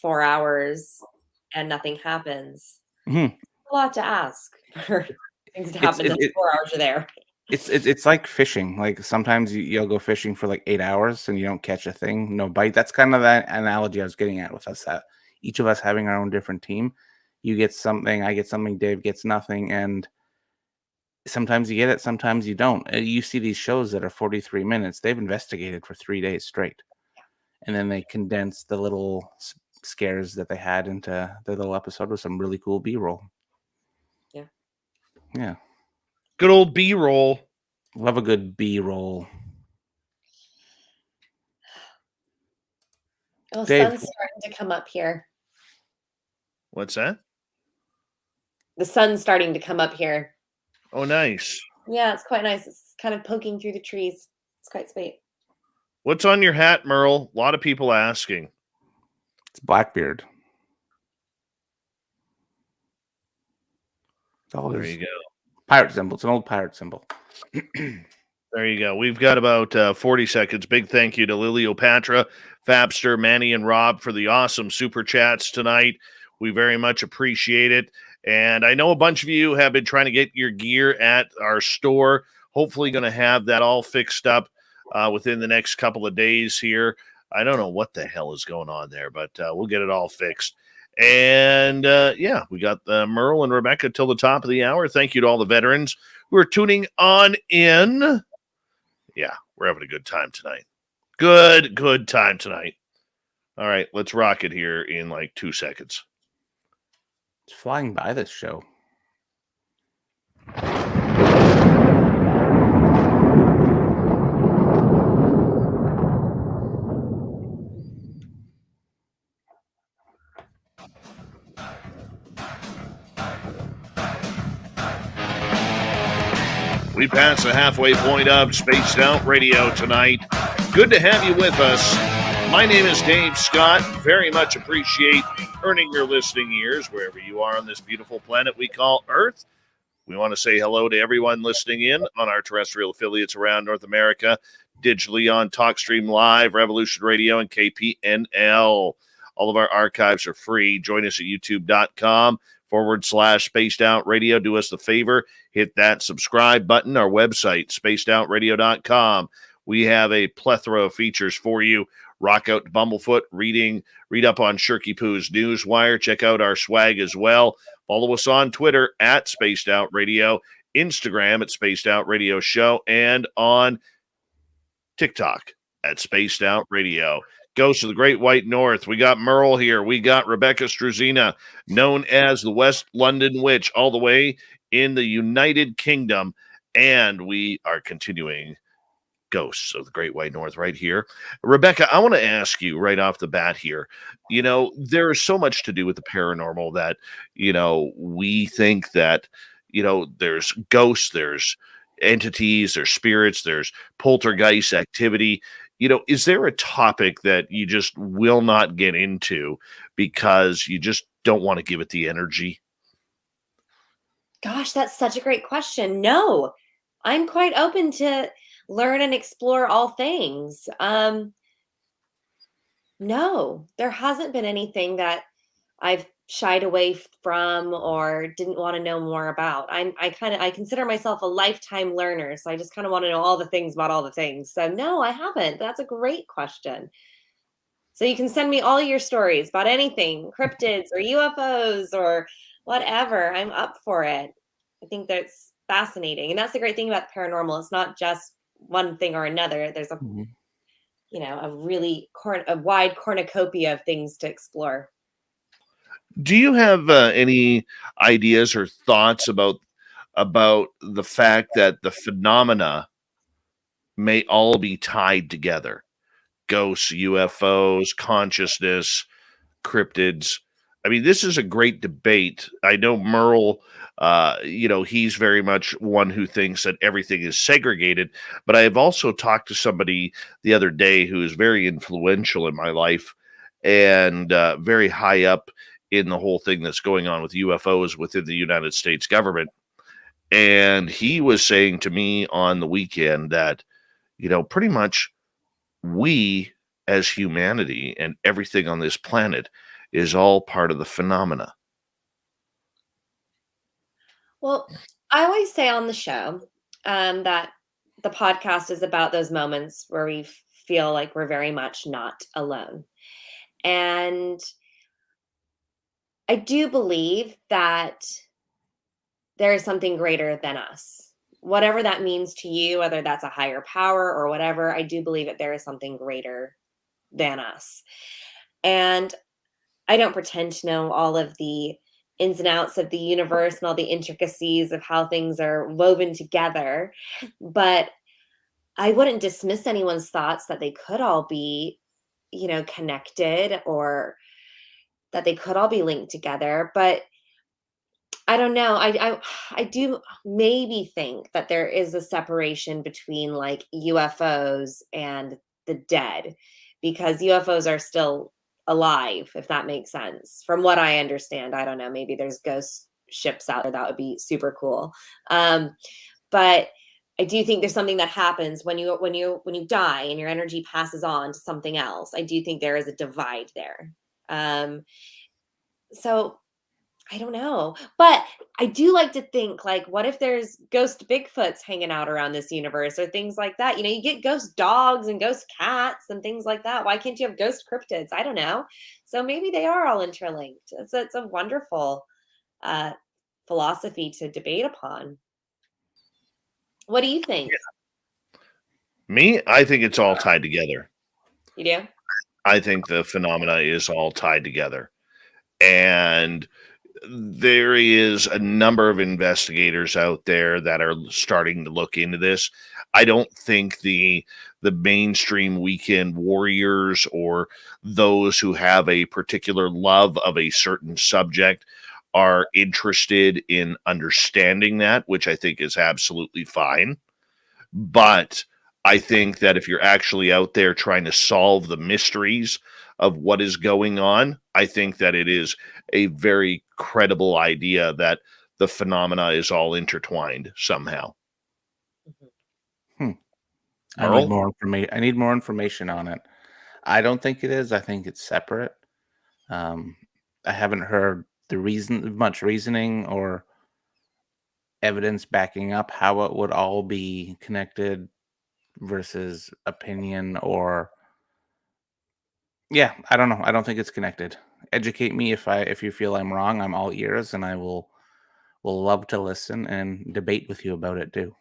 4 hours and nothing happens. Mhm. A lot to ask for things to It's happen in the 4 hours you're there. It's like fishing. Like, sometimes you'll go fishing for like 8 hours and you don't catch a thing, no bite. That's kind of that analogy I was getting at with us, that each of us having our own different team. You get something, I get something, Dave gets nothing, and sometimes you get it, sometimes you don't. You see these shows that are 43 minutes. They've investigated for 3 days straight. and then they condensed the little scares that they had into the little episode with some really cool B-roll. Yeah. Good old B-roll. Love a good B-roll. Oh, Dave. sun's starting to come up here. What's that? The sun's starting to come up here. Oh, nice. Yeah, it's quite nice. It's kind of poking through the trees. It's quite sweet. What's on your hat, Merle? A lot of people asking. It's Blackbeard. There you go. Pirate symbol. It's an old pirate symbol. There you go. We've got about 40 seconds. Big thank you to Liliopatra, Fabster, Manny, and Rob for the awesome super chats tonight. We very much appreciate it. And I know a bunch of you have been trying to get your gear at our store. Hopefully going to have that all fixed up within the next couple of days here. I don't know what the hell is going on there, but we'll get it all fixed. And yeah, we got Merle and Rebecca till the top of the hour. Thank you to all the veterans who are tuning on in. Yeah, we're having a good time tonight. Good time tonight. All right, let's rock it here in like 2 seconds. It's flying by, this show. We passed the halfway point of Spaced Out Radio tonight. Good to have you with us. My name is Dave Scott. Very much appreciate earning your listening ears wherever you are on this beautiful planet we call Earth. We want to say hello to everyone listening in on our terrestrial affiliates around North America, digitally on TalkStream Live, Revolution Radio, and KPNL. All of our archives are free. Join us at youtube.com/Spaced Out Radio. Do us the favor, hit that subscribe button. Our website, spacedoutradio.com. We have a plethora of features for you. Rock out to Bumblefoot, read up on Shirky Poo's Newswire. Check out our swag as well. Follow us on Twitter at Spaced Out Radio, Instagram at Spaced Out Radio Show, and on TikTok at Spaced Out Radio. Ghosts of the Great White North. We got Merle here. We got Rebecca Struzyna, known as the West London Witch, all the way in the United Kingdom. And we are continuing Ghosts of the Great White North right here. Rebecca, I want to ask you right off the bat here, there is so much to do with the paranormal that, we think that, there's ghosts, there's entities, there's spirits, there's poltergeist activity. Is there a topic that you just will not get into because you just don't want to give it the energy? Gosh, that's such a great question. No, I'm quite open to learn and explore all things. No, there hasn't been anything that I've shied away from or didn't want to know more about. I consider myself a lifetime learner, so I just kind of want to know all the things about all the things. So no, I haven't. That's a great question. So you can send me all your stories about anything, cryptids or UFOs or whatever. I'm up for it. I think that's fascinating. And that's the great thing about the paranormal. It's not just one thing or another. There's a a wide cornucopia of things to explore. Do you have any ideas or thoughts about the fact that the phenomena may all be tied together? Ghosts, UFOs, consciousness, cryptids. I mean, this is a great debate. I know Merle, he's very much one who thinks that everything is segregated. But I have also talked to somebody the other day who is very influential in my life and very high up in the whole thing that's going on with UFOs within the United States government. And he was saying to me on the weekend that, pretty much we as humanity and everything on this planet is all part of the phenomena. Well, I always say on the show that the podcast is about those moments where we feel like we're very much not alone. And I do believe that there is something greater than us. Whatever that means to you, whether that's a higher power or whatever, I do believe that there is something greater than us. And I don't pretend to know all of the ins and outs of the universe and all the intricacies of how things are woven together, but I wouldn't dismiss anyone's thoughts that they could all be, connected, or that they could all be linked together. But I don't know. I do maybe think that there is a separation between like UFOs and the dead, because UFOs are still alive, if that makes sense. From what I understand, I don't know. Maybe there's ghost ships out there. That would be super cool. But I do think there's something that happens when you die and your energy passes on to something else. I do think there is a divide there. So I don't know. But I do like to think, like, what if there's ghost Bigfoots hanging out around this universe or things like that? You get ghost dogs and ghost cats and things like that. Why can't you have ghost cryptids? I don't know. So maybe they are all interlinked. It's a wonderful philosophy to debate upon. What do you think? Me, I think it's all tied together. You do? I think the phenomena is all tied together. And there is a number of investigators out there that are starting to look into this. I don't think the mainstream weekend warriors or those who have a particular love of a certain subject are interested in understanding that, which I think is absolutely fine. But I think that if you're actually out there trying to solve the mysteries of what is going on, I think that it is a very credible idea that the phenomena is all intertwined somehow. I need more information. I need more information on it. I don't think it is. I think it's separate. I haven't heard much reasoning or evidence backing up how it would all be connected versus opinion, or I don't know. I don't think it's connected. Educate me if you feel I'm wrong. I'm all ears, and I will love to listen and debate with you about it too.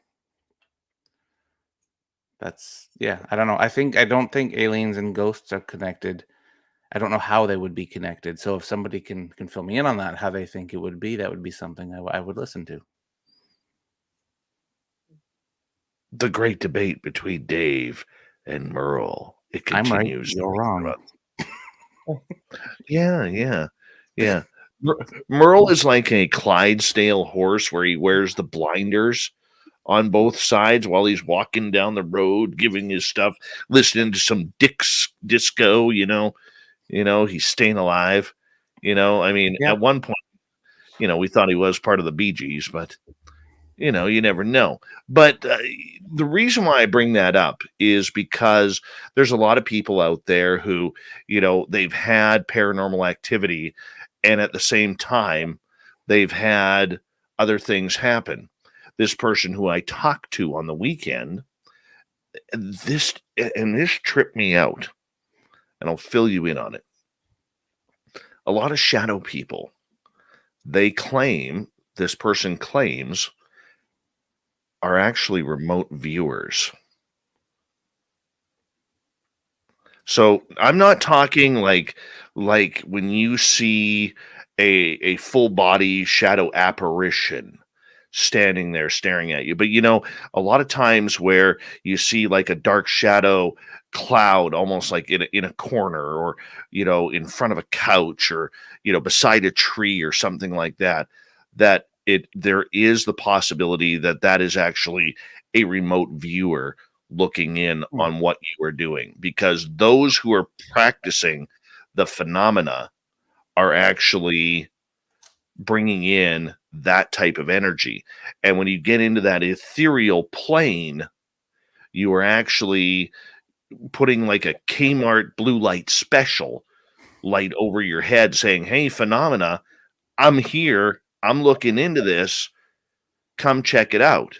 I don't know. I don't think aliens and ghosts are connected. I don't know how they would be connected. So if somebody can fill me in on that, how they think it would be, that would be something I would listen to. The great debate between Dave and Merle. It continues. I'm right. You're wrong. Yeah. Merle is like a Clydesdale horse where he wears the blinders on both sides while he's walking down the road, giving his stuff, listening to some disco, he's staying alive. I mean, at one point, we thought he was part of the Bee Gees, but you never know. But the reason why I bring that up is because there's a lot of people out there who, they've had paranormal activity, and at the same time, they've had other things happen. This person who I talked to on the weekend, this tripped me out, and I'll fill you in on it. A lot of shadow people, this person claims, are actually remote viewers. So I'm not talking like when you see a full body shadow apparition standing there staring at you, but a lot of times where you see like a dark shadow cloud almost like in a corner, or in front of a couch, or beside a tree or something like that, there is the possibility that is actually a remote viewer looking in on what you are doing, because those who are practicing the phenomena are actually bringing in that type of energy. And when you get into that ethereal plane, you are actually putting like a Kmart blue light special light over your head saying, "Hey, phenomena, I'm here. I'm looking into this. Come check it out."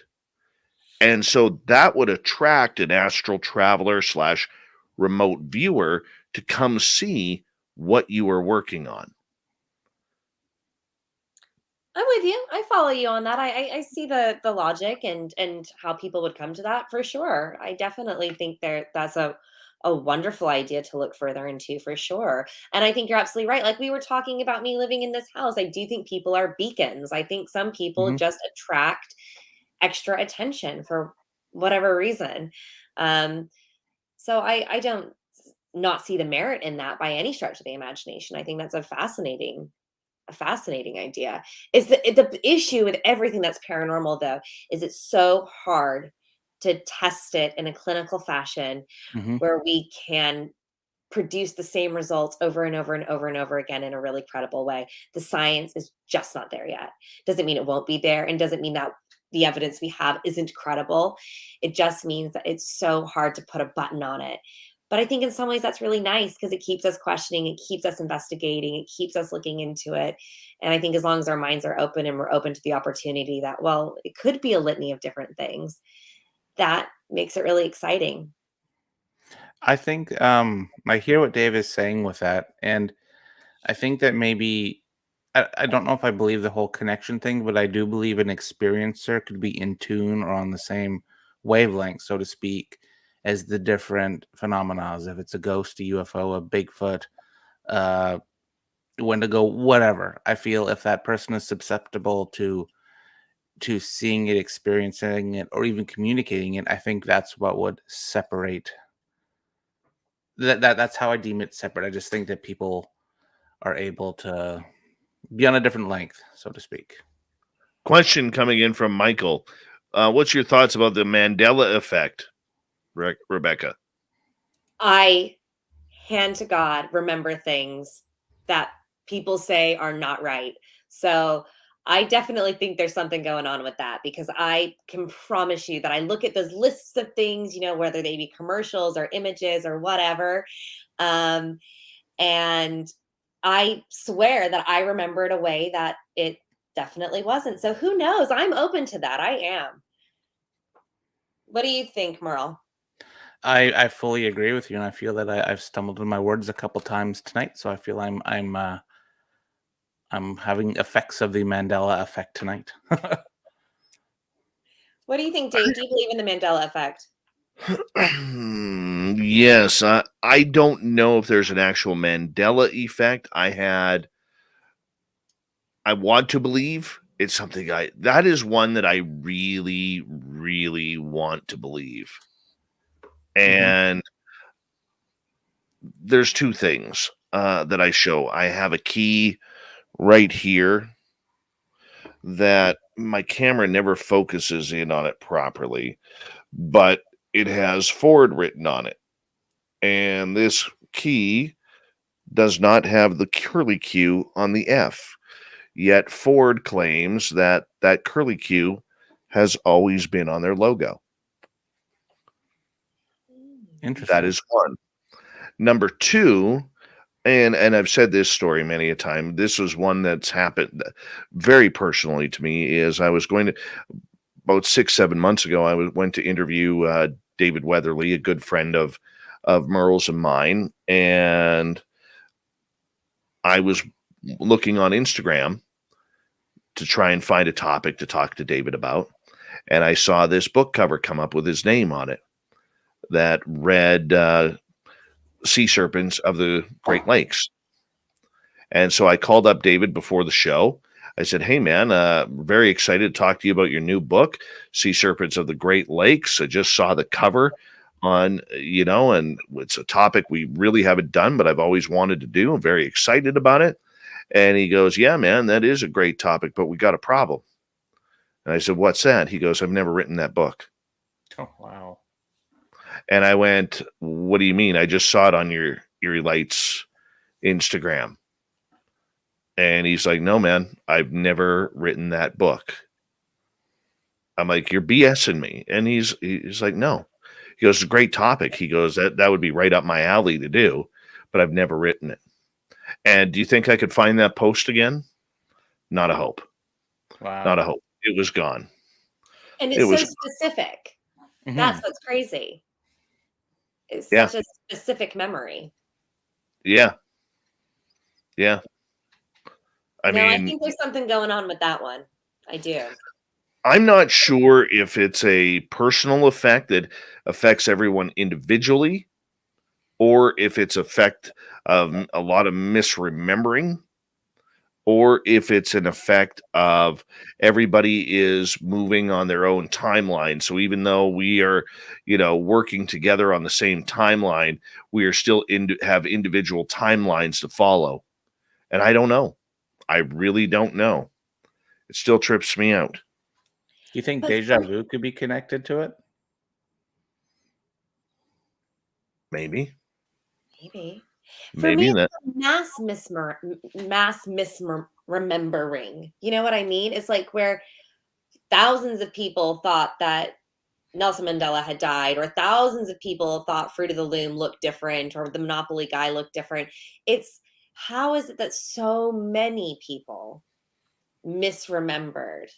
And so that would attract an astral traveler / remote viewer to come see what you are working on. I'm with you. I follow you on that. I see the logic and how people would come to that, for sure. I definitely think that's a a wonderful idea to look further into for sure. And I think you're absolutely right. Like we were talking about me living in this house. I do think people are beacons. I think some people Mhm. just attract extra attention for whatever reason. Um, so I don't not see the merit in that by any stretch of the imagination. I think that's a fascinating idea. Is the issue with everything that's paranormal though is it's so hard to test it in a clinical fashion Mhm. where we can produce the same results over and over and over and over again in a really credible way. The science is just not there yet. Doesn't mean it won't be there and doesn't mean that the evidence we have isn't credible. It just means that it's so hard to put a button on it. But I think in some ways that's really nice because it keeps us questioning, it keeps us investigating, it keeps us looking into it. And I think as long as our minds are open and we're open to the opportunity that, well, it could be a litany of different things, that makes it really exciting. I think I hear what Dave is saying with that, and I think that maybe I don't know if I believe the whole connection thing, but I do believe an experiencer could be in tune or on the same wavelength, so to speak, as the different phenomena. If it's a ghost, a UFO, a Bigfoot, uh, Wendigo, whatever. I feel if that person is susceptible to seeing it, experiencing it, or even communicating it, I think that's what would separate. That's how I deem it separate. I just think that people are able to be on a different length, so to speak. Question coming in from Michael. What's your thoughts about the Mandela effect, Rebecca? I, hand to God, remember things that people say are not right. So I definitely think there's something going on with that because I can promise you that I look at those lists of things, whether they be commercials or images or whatever. Um, and I swear that I remember it a way that it definitely wasn't. So who knows? I'm open to that. I am. What do you think, Merle? I fully agree with you, and I feel that I've stumbled in my words a couple times tonight. So I feel I'm having effects of the Mandela effect tonight. What do you think, Dave? Do you believe in the Mandela effect? Yes, I don't know if there's an actual Mandela effect. I want to believe it's something that is one that I really, really want to believe. And there's two things that I show. I have a key right here that my camera never focuses in on it properly, but it has Ford written on it. And this key does not have the curly Q on the F. Yet Ford claims that that curly Q has always been on their logo. Interesting. That is one. Number two, and I've said this story many a time. This was one that's happened very personally to me. Is I was going to about 6-7 months ago. I went to interview David Weatherly, a good friend of Merle's and mine, and I was looking on Instagram to try and find a topic to talk to David about, and I saw this book cover come up with his name on it that read Sea Serpents of the Great Lakes. And so I called up David before the show. I said, hey, man, very excited to talk to you about your new book, Sea Serpents of the Great Lakes. I just saw the cover on, and it's a topic we really haven't done, but I've always wanted to do. I'm very excited about it. And he goes, yeah, man, that is a great topic, but we got a problem. And I said, what's that? He goes, I've never written that book. Oh, wow. And I went, what do you mean? I just saw it on your Eerie Lights Instagram. And he's like, no, man, I've never written that book. I'm like, you're BSing me. And he's like, no. He goes, it's a great topic. He goes, that would be right up my alley to do, but I've never written it. And do you think I could find that post again? Not a hope. Wow. Not a hope. It was gone. And it's so specific. Mhm. That's what's crazy. It's Yeah. such a specific memory. Yeah. Yeah. I think there's something going on with that one. I do. I'm not sure if it's a personal effect that affects everyone individually, or if it's effect of a lot of misremembering, or if it's an effect of everybody is moving on their own timeline. So even though we are, working together on the same timeline, we are still have individual timelines to follow. And I don't know. I really don't know. It still trips me out. Do you think But deja vu could be connected to it? Maybe. maybe. For Maybe me, that. it's mass misremembering. You know what I mean? It's like where thousands of people thought that Nelson Mandela had died, or thousands of people thought Fruit of the Loom looked different, or the Monopoly guy looked different. It's how is it that so many people misremembered?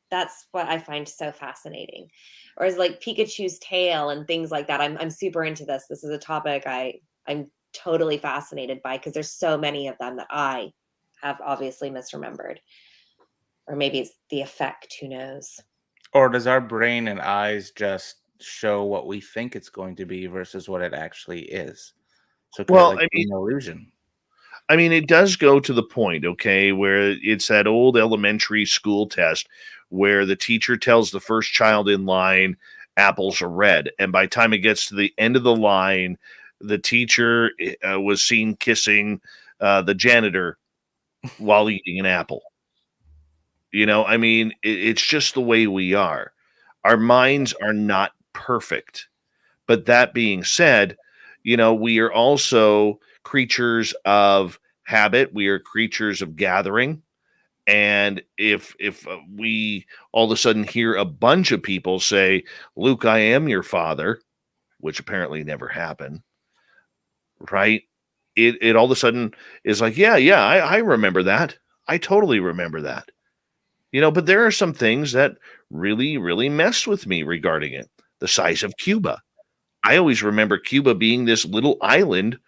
That's what I find so fascinating. Or is like Pikachu's tail and things like that. I'm super into this. This is a topic I'm totally fascinated by because there's so many of them that I have obviously misremembered. Or maybe it's the effect, who knows? Or does our brain and eyes just show what we think it's going to be versus what it actually is? So could it Well, like be an illusion? it does go to the point, okay, where it's that old elementary school test where the teacher tells the first child in line, apples are red. And by the time it gets to the end of the line, the teacher was seen kissing the janitor while eating an apple. It's just the way we are. Our minds are not perfect. But that being said, we are also creatures of habit. We are creatures of gathering. And if we all of a sudden hear a bunch of people say, "Luke, I am your father," which apparently never happened, right? It all of a sudden is like, yeah, I remember that. I totally remember that. But there are some things that really, really messed with me regarding it. The size of Cuba. I always remember Cuba being this little island,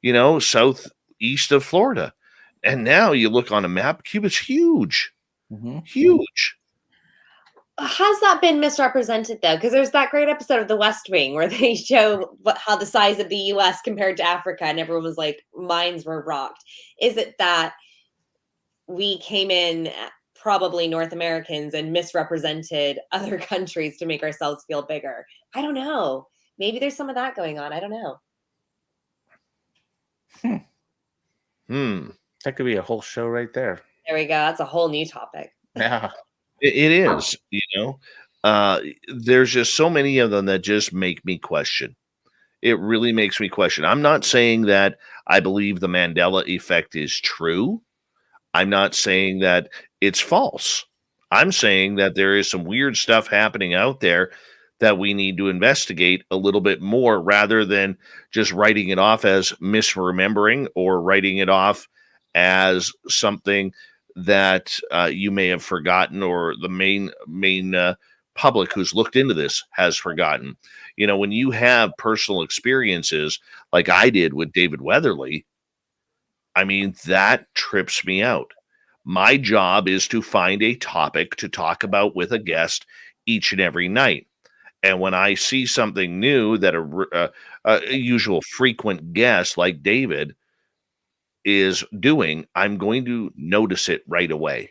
southeast of Florida. And now you look on a map, Cuba's huge, huge. Has that been misrepresented though? Because there's that great episode of The West Wing where they show how the size of the U.S. compared to Africa, and everyone was like, minds were rocked. Is it that we came in, probably North Americans, and misrepresented other countries to make ourselves feel bigger? I don't know. Maybe there's some of that going on. I don't know. That could be a whole show right there. There we go. That's a whole new topic. Yeah. It is, there's just so many of them that just make me question. It really makes me question. I'm not saying that I believe the Mandela effect is true. I'm not saying that it's false. I'm saying that there is some weird stuff happening out there that we need to investigate a little bit more rather than just writing it off as misremembering or writing it off as something that you may have forgotten, or the main public who's looked into this has forgotten. When you have personal experiences like I did with David Weatherly, that trips me out. My job is to find a topic to talk about with a guest each and every night. And when I see something new that a usual frequent guest like David is doing, I'm going to notice it right away.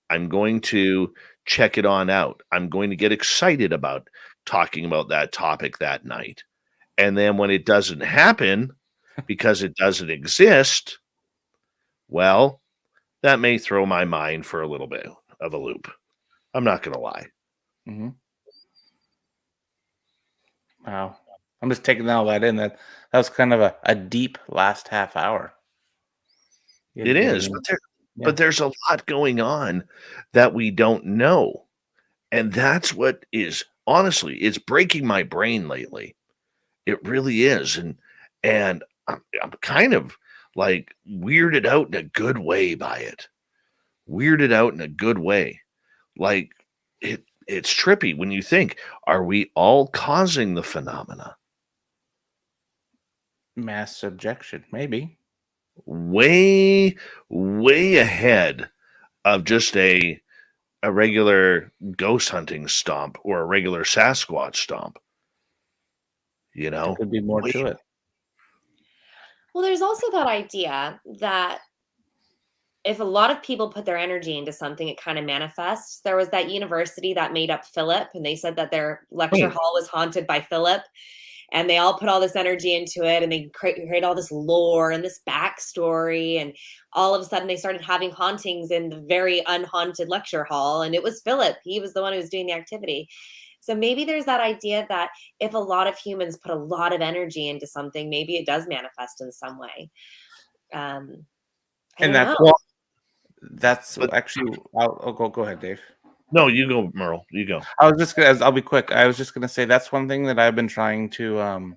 I'm going to check it on out. I'm going to get excited about talking about that topic that night. And then when it doesn't happen because it doesn't exist, well, that may throw my mind for a little bit of a loop. I'm not going to lie. Wow. I'm just taking all that in. That was kind of a deep last half hour. It is, but there's a lot going on that we don't know. And that's what is, honestly, it's breaking my brain lately. It really is. And I'm kind of like weirded out in a good way by it. Weirded out in a good way. Like it's trippy when you think, are we all causing the phenomena? Mass subjection, maybe. Way ahead of just a regular ghost hunting stomp or a regular Sasquatch stomp. There could be more to it. Well, there's also that idea that if a lot of people put their energy into something, it kind of manifests. There was that university that made up Philip, and they said that their lecture Right. hall was haunted by Philip, and they all put all this energy into it, and they create all this lore and this backstory, and all of a sudden they started having hauntings in the very unhaunted lecture hall, and it was Philip. He was the one who was doing the activity. So maybe there's that idea that if a lot of humans put a lot of energy into something, maybe it does manifest in some way. I And don't know. that's But- actually. I'll go ahead, Dave. No, you go, Merle. You go. I'll be quick. I was just gonna say that's one thing that I've been trying to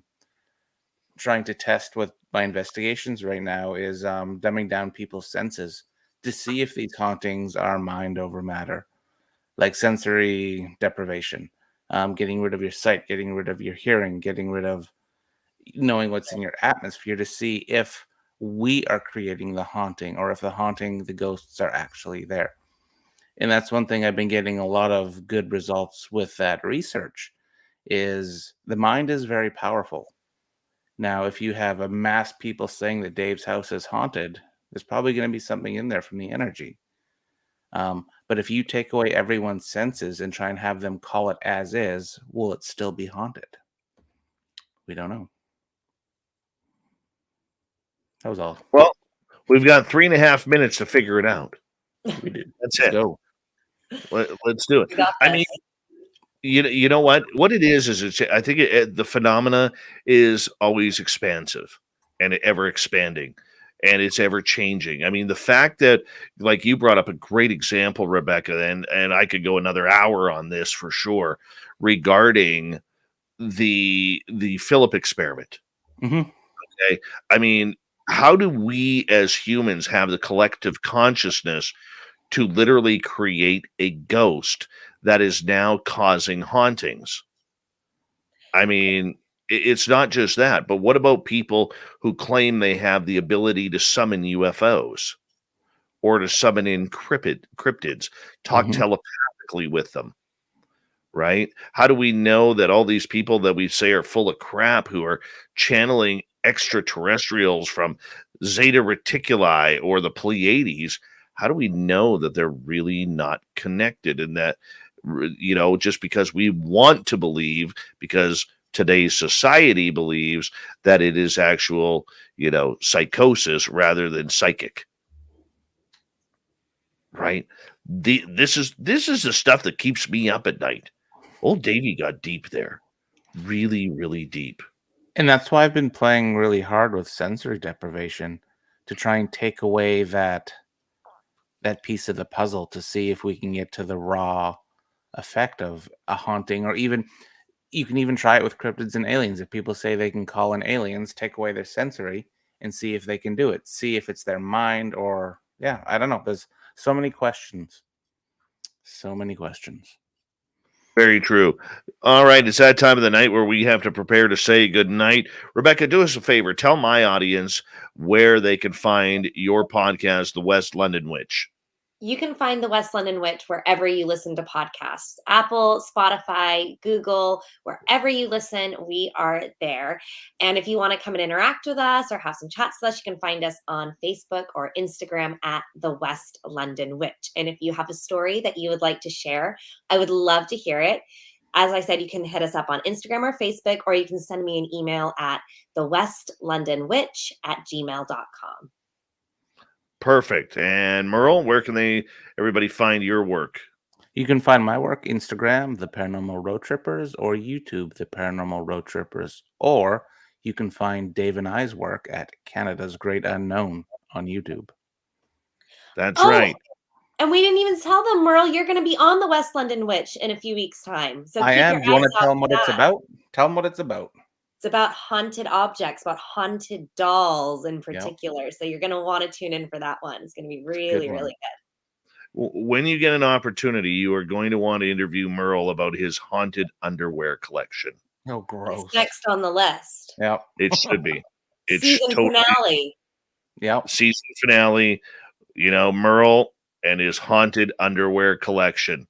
test with my investigations right now is dumbing down people's senses to see if these hauntings are mind over matter, like sensory deprivation, getting rid of your sight, getting rid of your hearing, getting rid of knowing what's in your atmosphere to see if we are creating the haunting or if the ghosts are actually there. And that's one thing I've been getting a lot of good results with that research is the mind is very powerful. Now, if you have a mass people saying that Dave's house is haunted, there's probably going to be something in there from the energy. But if you take away everyone's senses and try and have them call it as is, will it still be haunted? We don't know. That was all. Well, we've got 3.5 minutes to figure it out. We did. That's Let's it. go. Let's do it. We got I this. mean, you know what? What it is I think the phenomena is always expansive and ever expanding, and it's ever changing. I mean, the fact that, like you brought up a great example, Rebecca, and I could go another hour on this for sure regarding the Philip experiment. Mhm. Okay, I mean, how do we as humans have the collective consciousness to literally create a ghost that is now causing hauntings? I mean, it's not just that, but what about people who claim they have the ability to summon UFOs or to summon in cryptids, talk Mhm. telepathically with them, right? How do we know that all these people that we say are full of crap who are channeling extraterrestrials from Zeta Reticuli or the Pleiades, how do we know that they're really not connected and that, just because we want to believe, because today's society believes that it is actual, psychosis rather than psychic, right? This is the stuff that keeps me up at night. Old Davy got deep there, really, really deep. And that's why I've been playing really hard with sensory deprivation to try and take away that piece of the puzzle to see if we can get to the raw effect of a haunting, or even you can even try it with cryptids and aliens. If people say they can call in aliens, take away their sensory and see if they can do it. See if it's their mind or I don't know. There's so many questions. So many questions. Very true. All right, it's that time of the night where we have to prepare to say good night. Rebecca, do us a favor. Tell my audience where they can find your podcast, The West London Witch. You can find the West London Witch wherever you listen to podcasts. Apple, Spotify, Google, wherever you listen, we are there. And if you want to come and interact with us or have some chats with us, you can find us on Facebook or Instagram at the West London Witch. And if you have a story that you would like to share, I would love to hear it. As I said, you can hit us up on Instagram or Facebook, or you can send me an email at thewestlondonwitch@gmail.com. Perfect. And Merle, where can everybody find your work? You can find my work Instagram, The Paranormal Road Trippers, or YouTube, The Paranormal Road Trippers, or you can find Dave and I's work at Canada's Great Unknown on YouTube. That's right. And we didn't even tell them, Merle, you're going to be on the West London Witch in a few weeks' time. So I keep am. your Do you want eyes to tell out them what for it's that. about? Tell them what it's about. It's about haunted objects, about haunted dolls in particular. So you're going to want to tune in for that one. It's going to be really, really good. When you get an opportunity, you are going to want to interview Merle about his haunted underwear collection. Oh, gross. It's next on the list. Yep. It should be. It's Season finale. Yep. Season finale. Merle and his haunted underwear collection.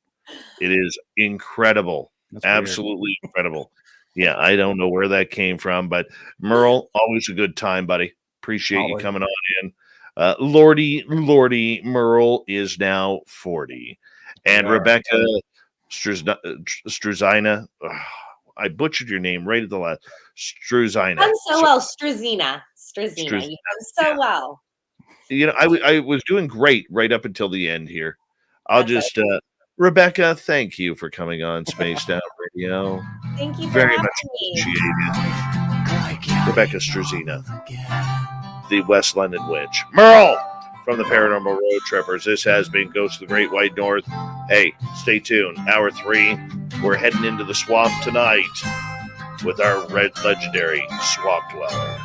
It is incredible. That's Absolutely incredible. Yeah, I don't know where that came from, but Merle, always a good time, buddy. Appreciate you Always. coming on in. Lordy Merle is now 40. And Yeah. Rebecca Struzyna, I butchered your name right at the last. Struzyna. Done so well, Struzyna. You've done so well. You know, I was doing great right up until the end here. I'll That's just, Rebecca, thank you for coming on Spaced Out Radio. Thank you for Very having much me. appreciated. Rebecca Struzyna, the West London Witch. Merle from the Paranormal Road Trippers. This has been Ghost of the Great White North. Hey, stay tuned. Hour 3, we're heading into the swamp tonight with our red legendary swamp dweller.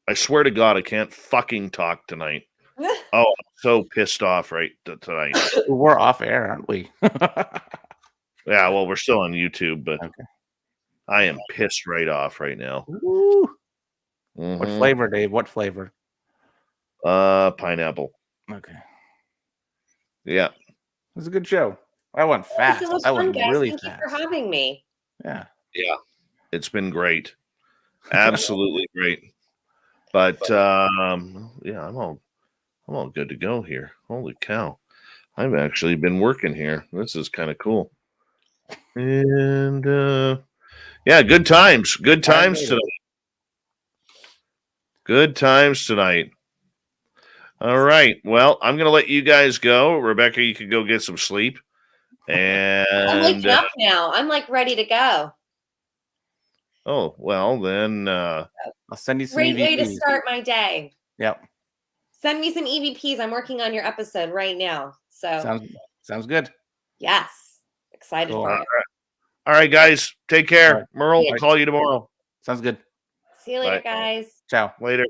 I swear to God, I can't fucking talk tonight. Oh, I'm so pissed off tonight. We're off air, aren't we? Yeah, well, we're still on YouTube, but Okay. I am pissed right off right now. Woo. Mhm. What flavor, Dave? What flavor? Pineapple. Okay. Yeah. It was a good show. I went fast. This was I fun, went guys. really Thank you fast. for having me. Yeah. Yeah. It's been great. Absolutely great. But yeah, I'm all good to go here. Holy cow. I've actually been working here. This is kind of cool. And yeah, good times. Good times tonight. Good times tonight. All right. Well, I'm going to let you guys go. Rebecca, you can go get some sleep. And I'm waking up now. I'm like ready to go. Oh, well, then I'll send you some Great way to EVPs. start my day. Yep. Send me some EVPs. I'm working on your episode right now. So sounds good. yes. Excited Cool. for it. All right, guys. Take care. All right. Merle, I'll call you tomorrow. Sounds good. See you later, Bye. guys. Ciao. Later.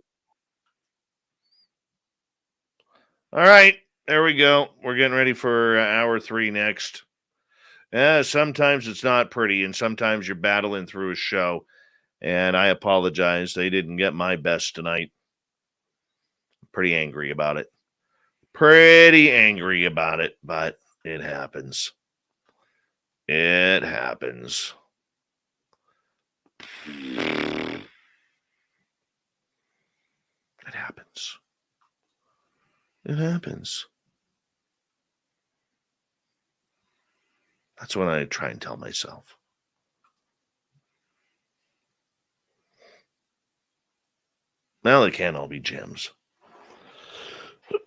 All right. There we go. We're getting ready for hour 3 next. Sometimes it's not pretty, and sometimes you're battling through a show. And I apologize. They didn't get my best tonight. Pretty angry about it. But it happens. It happens. It happens. It happens. That's what I try and tell myself. Now they can't all be gems.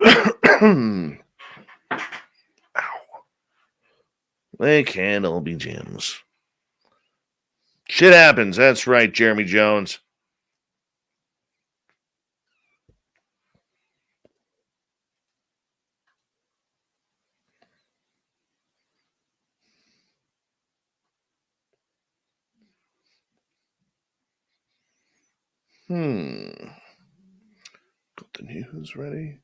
Ow. They can't all be gems. Shit happens. That's right, Jeremy Jones. Got the news ready.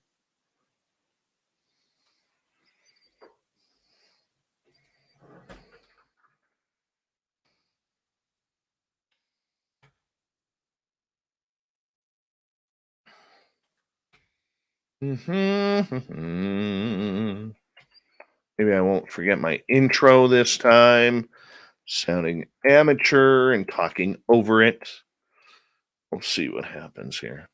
Maybe I won't forget my intro this time. Sounding amateur and talking over it. We'll see what happens here.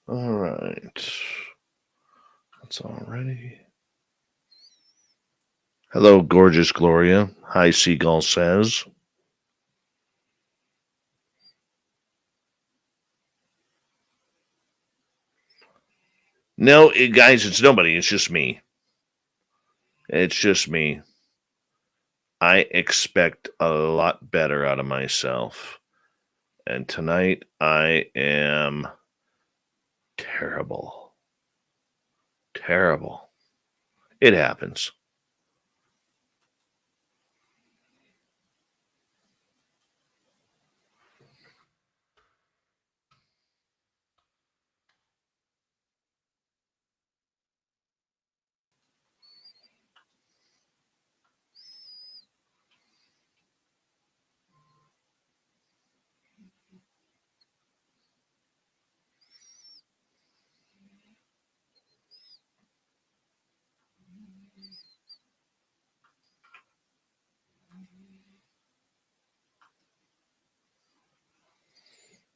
All right. That's all ready. Hello, gorgeous Gloria. Hi, Seagull says. No, guys, it's nobody. It's just me. It's just me. I expect a lot better out of myself. And tonight I am terrible. Terrible. It happens.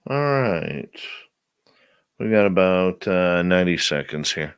All right. We got about 90 seconds here.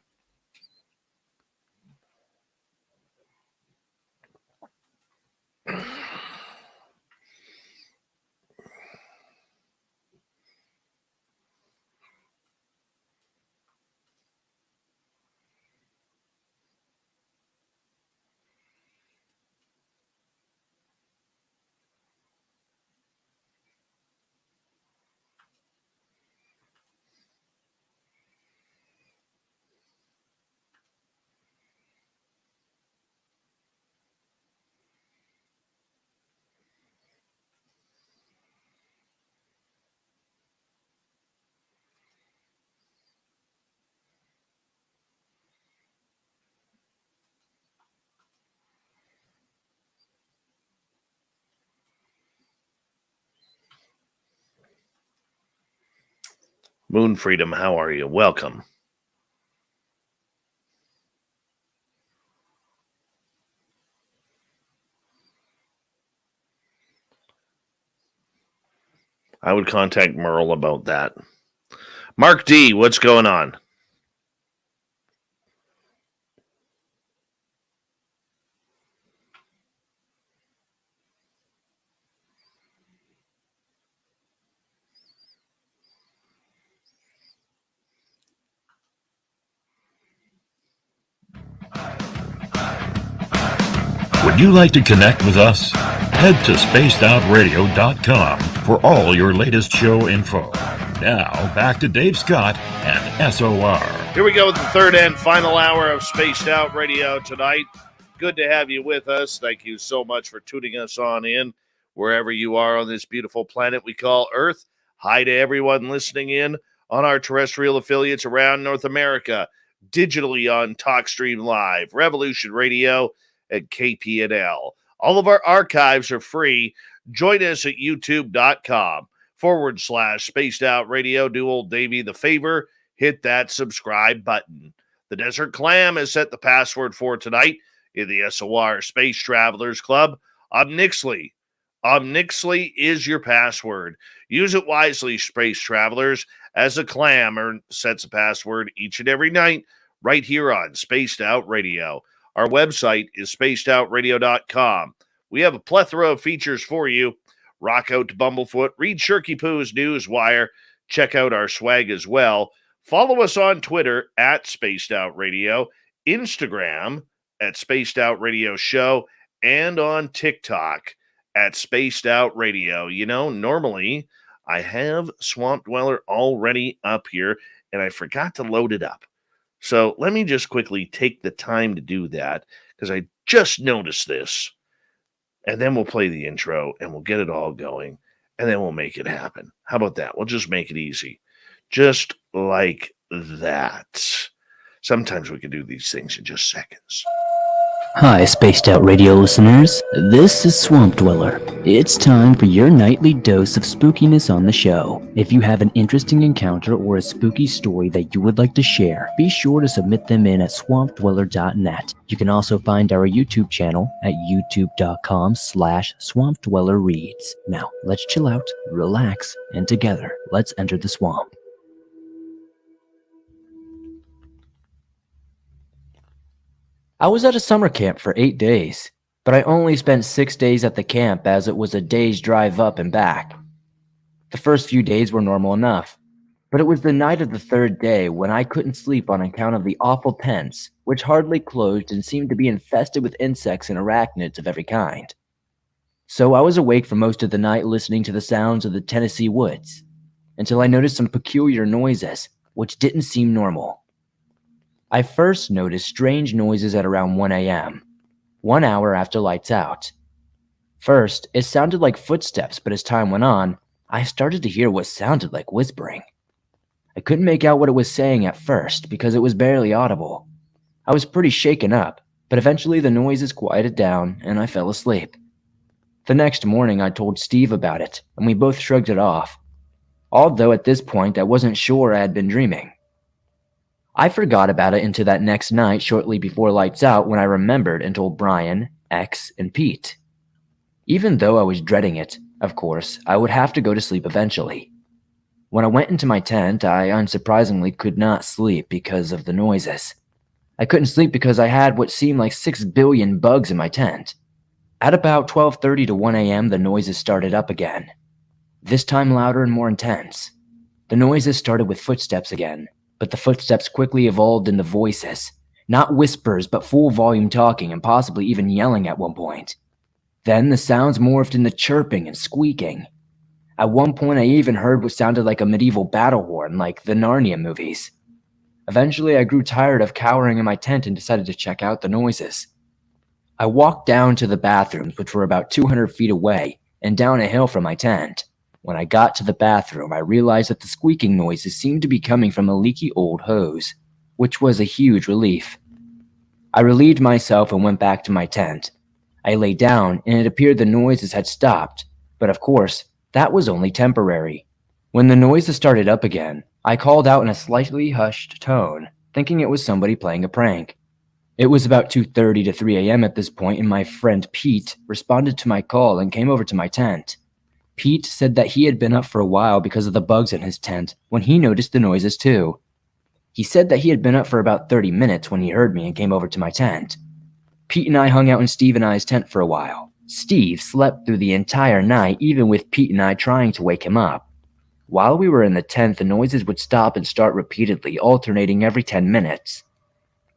Moon Freedom, how are you? Welcome. I would contact Merl about that. Mark D, what's going on? Would you like to connect with us? Head to spacedoutradio.com for all your latest show info. Now, back to Dave Scott and SOR. Here we go with the third and final hour of Spaced Out Radio tonight. Good to have you with us. Thank you so much for tuning us on in wherever you are on this beautiful planet we call Earth. Hi to everyone listening in on our terrestrial affiliates around North America, digitally on TalkStream Live, Revolution Radio, and KPNL. All of our archives are free. Join us at youtube.com/Spaced Out Radio. Do old Davey the favor. Hit that subscribe button. The Desert Clam has set the password for tonight in the SOR Space Travelers Club. Omnixley. Omnixley is your password. Use it wisely, Space Travelers, as a clam sets a password each and every night right here on Spaced Out Radio. Our website is spacedoutradio.com. We have a plethora of features for you. Rock out to Bumblefoot. Read Shirky Poo's Newswire. Check out our swag as well. Follow us on Twitter at Spaced Out Radio, Instagram at Spaced Out Radio Show, and on TikTok at Spaced Out Radio. You know, normally I have Swamp Dweller already up here, and I forgot to load it up. So let me just quickly take the time to do that, because I just noticed this. And then we'll play the intro, and we'll get it all going, and then we'll make it happen. How about that? We'll just make it easy. Just like that. Sometimes we can do these things in just seconds. Hi, Spaced Out Radio listeners. This is Swamp Dweller. It's time for your nightly dose of spookiness on the show. If you have an interesting encounter or a spooky story that you would like to share, be sure to submit them in at swampdweller.net. You can also find our YouTube channel at youtube.com/swampdwellerreads. Now, let's chill out, relax, and together, let's enter the swamp. I was at a summer camp for 8 days, but I only spent 6 days at the camp as it was a day's drive up and back. The first few days were normal enough, but it was the night of the third day when I couldn't sleep on account of the awful tents, which hardly closed and seemed to be infested with insects and arachnids of every kind. So I was awake for most of the night listening to the sounds of the Tennessee woods, until I noticed some peculiar noises, which didn't seem normal. I first noticed strange noises at around 1 a.m., 1 hour after lights out. First, it sounded like footsteps, but as time went on, I started to hear what sounded like whispering. I couldn't make out what it was saying at first because it was barely audible. I was pretty shaken up, but eventually the noises quieted down and I fell asleep. The next morning I told Steve about it, and we both shrugged it off, although at this point I wasn't sure I had been dreaming. I forgot about it into that next night shortly before lights out when I remembered and told Brian, X, and Pete. Even though I was dreading it, of course, I would have to go to sleep eventually. When I went into my tent, I unsurprisingly could not sleep because of the noises. I couldn't sleep because I had what seemed like 6 billion bugs in my tent. At about 12:30 to 1 a.m., the noises started up again. This time louder and more intense. The noises started with footsteps again, but the footsteps quickly evolved into voices. Not whispers, but full volume talking and possibly even yelling at one point. Then the sounds morphed into chirping and squeaking. At one point I even heard what sounded like a medieval battle horn, like the Narnia movies. Eventually I grew tired of cowering in my tent and decided to check out the noises. I walked down to the bathrooms, which were about 200 feet away, and down a hill from my tent. When I got to the bathroom, I realized that the squeaking noises seemed to be coming from a leaky old hose, which was a huge relief. I relieved myself and went back to my tent. I lay down, and it appeared the noises had stopped, but of course, that was only temporary. When the noises started up again, I called out in a slightly hushed tone, thinking it was somebody playing a prank. It was about 2:30 to 3 a.m. at this point, and my friend Pete responded to my call and came over to my tent. Pete said that he had been up for a while because of the bugs in his tent when he noticed the noises too. He said that he had been up for about 30 minutes when he heard me and came over to my tent. Pete and I hung out in Steve and I's tent for a while. Steve slept through the entire night, even with Pete and I trying to wake him up. While we were in the tent, the noises would stop and start repeatedly, alternating every 10 minutes.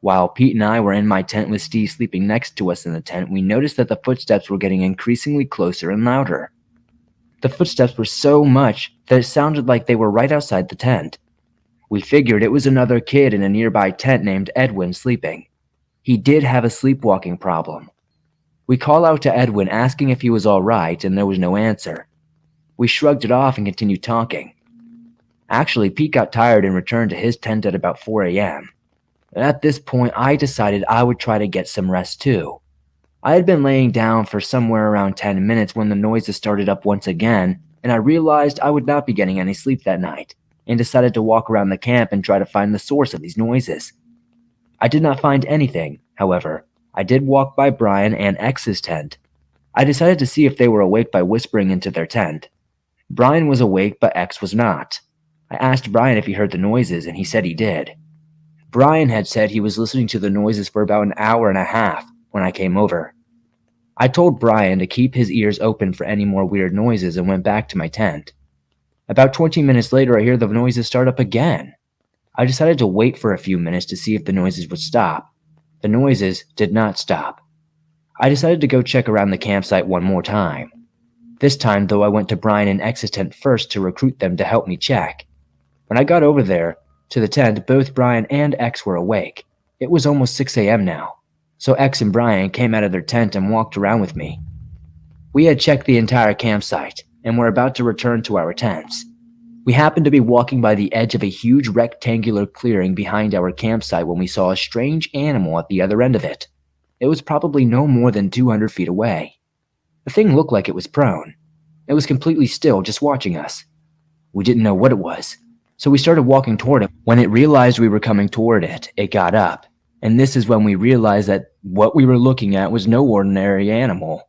While Pete and I were in my tent with Steve sleeping next to us in the tent, we noticed that the footsteps were getting increasingly closer and louder. The footsteps were so much that it sounded like they were right outside the tent. We figured it was another kid in a nearby tent named Edwin sleeping. He did have a sleepwalking problem. We called out to Edwin asking if he was all right, and there was no answer. We shrugged it off and continued talking. Actually, Pete got tired and returned to his tent at about 4 a.m. At this point, I decided I would try to get some rest too. I had been laying down for somewhere around 10 minutes when the noises started up once again, and I realized I would not be getting any sleep that night, and decided to walk around the camp and try to find the source of these noises. I did not find anything, however. I did walk by Brian and X's tent. I decided to see if they were awake by whispering into their tent. Brian was awake, but X was not. I asked Brian if he heard the noises, and he said he did. Brian had said he was listening to the noises for about an hour and a half when I came over. I told Brian to keep his ears open for any more weird noises and went back to my tent. About 20 minutes later, I hear the noises start up again. I decided to wait for a few minutes to see if the noises would stop. The noises did not stop. I decided to go check around the campsite one more time. This time, though, I went to Brian and X's tent first to recruit them to help me check. When I got over there to the tent, both Brian and X were awake. It was almost 6 a.m. now, so X and Brian came out of their tent and walked around with me. We had checked the entire campsite and were about to return to our tents. We happened to be walking by the edge of a huge rectangular clearing behind our campsite when we saw a strange animal at the other end of it. It was probably no more than 200 feet away. The thing looked like it was prone. It was completely still, just watching us. We didn't know what it was, so we started walking toward it. When it realized we were coming toward it, it got up. And this is when we realized that what we were looking at was no ordinary animal.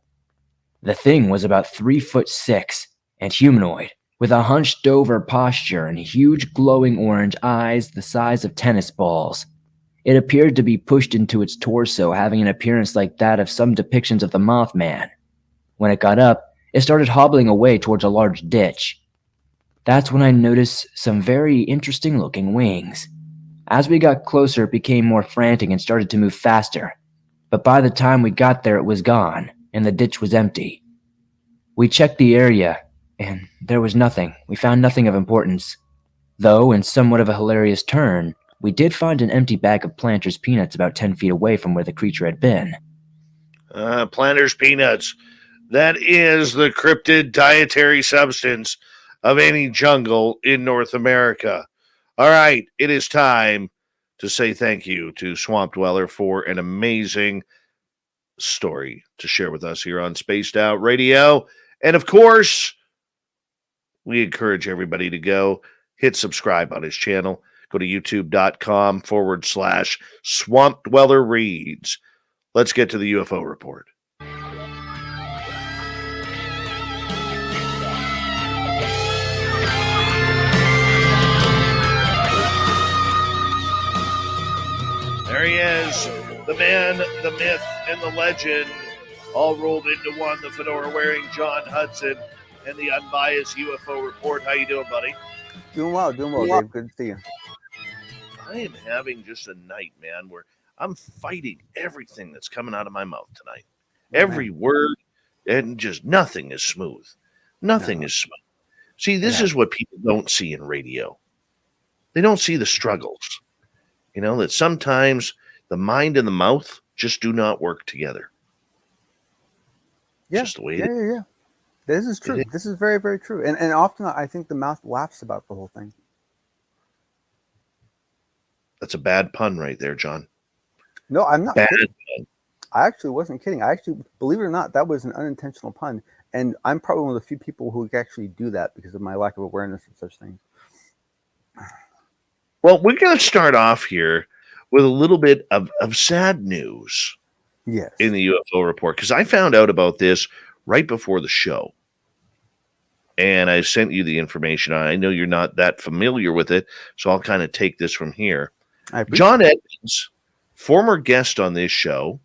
The thing was about 3'6" and humanoid, with a hunched over posture and huge glowing orange eyes the size of tennis balls. It appeared to be pushed into its torso, having an appearance like that of some depictions of the Mothman. When it got up, it started hobbling away towards a large ditch. That's when I noticed some very interesting looking wings. As we got closer, it became more frantic and started to move faster. But by the time we got there, it was gone, and the ditch was empty. We checked the area, and there was nothing. We found nothing of importance. Though, in somewhat of a hilarious turn, we did find an empty bag of Planters peanuts about 10 feet away from where the creature had been. Planters peanuts. That is the cryptid dietary substance of any jungle in North America. All right, it is time to say thank you to Swamp Dweller for an amazing story to share with us here on Spaced Out Radio. And of course, we encourage everybody to go hit subscribe on his channel. Go to youtube.com/Swamp Dweller Reads. Let's get to the UFO report. There he is, the man, the myth, and the legend, all rolled into one. The fedora-wearing John Hudson and the unbiased UFO report. How you doing, buddy? Doing well, Dave. Good to see you. I am having just a night, man, where I'm fighting everything that's coming out of my mouth tonight. Every word, and just nothing is smooth. Nothing is smooth. See, this is what people don't see in radio. They don't see the struggles. You know, that sometimes the mind and the mouth just do not work together. Yeah, just the way it is. Yeah. This is true. This is very, very true. And often I think the mouth laughs about the whole thing. That's a bad pun right there, John. No, I'm not bad kidding. Pun. I actually wasn't kidding. I actually, believe it or not, that was an unintentional pun. And I'm probably one of the few people who actually do that because of my lack of awareness of such things. Well, we're going to start off here with a little bit of sad news in the UFO report, because I found out about this right before the show. And I sent you the information. I know you're not that familiar with it, so I'll kind of take this from here. John Edmonds, former guest on this show,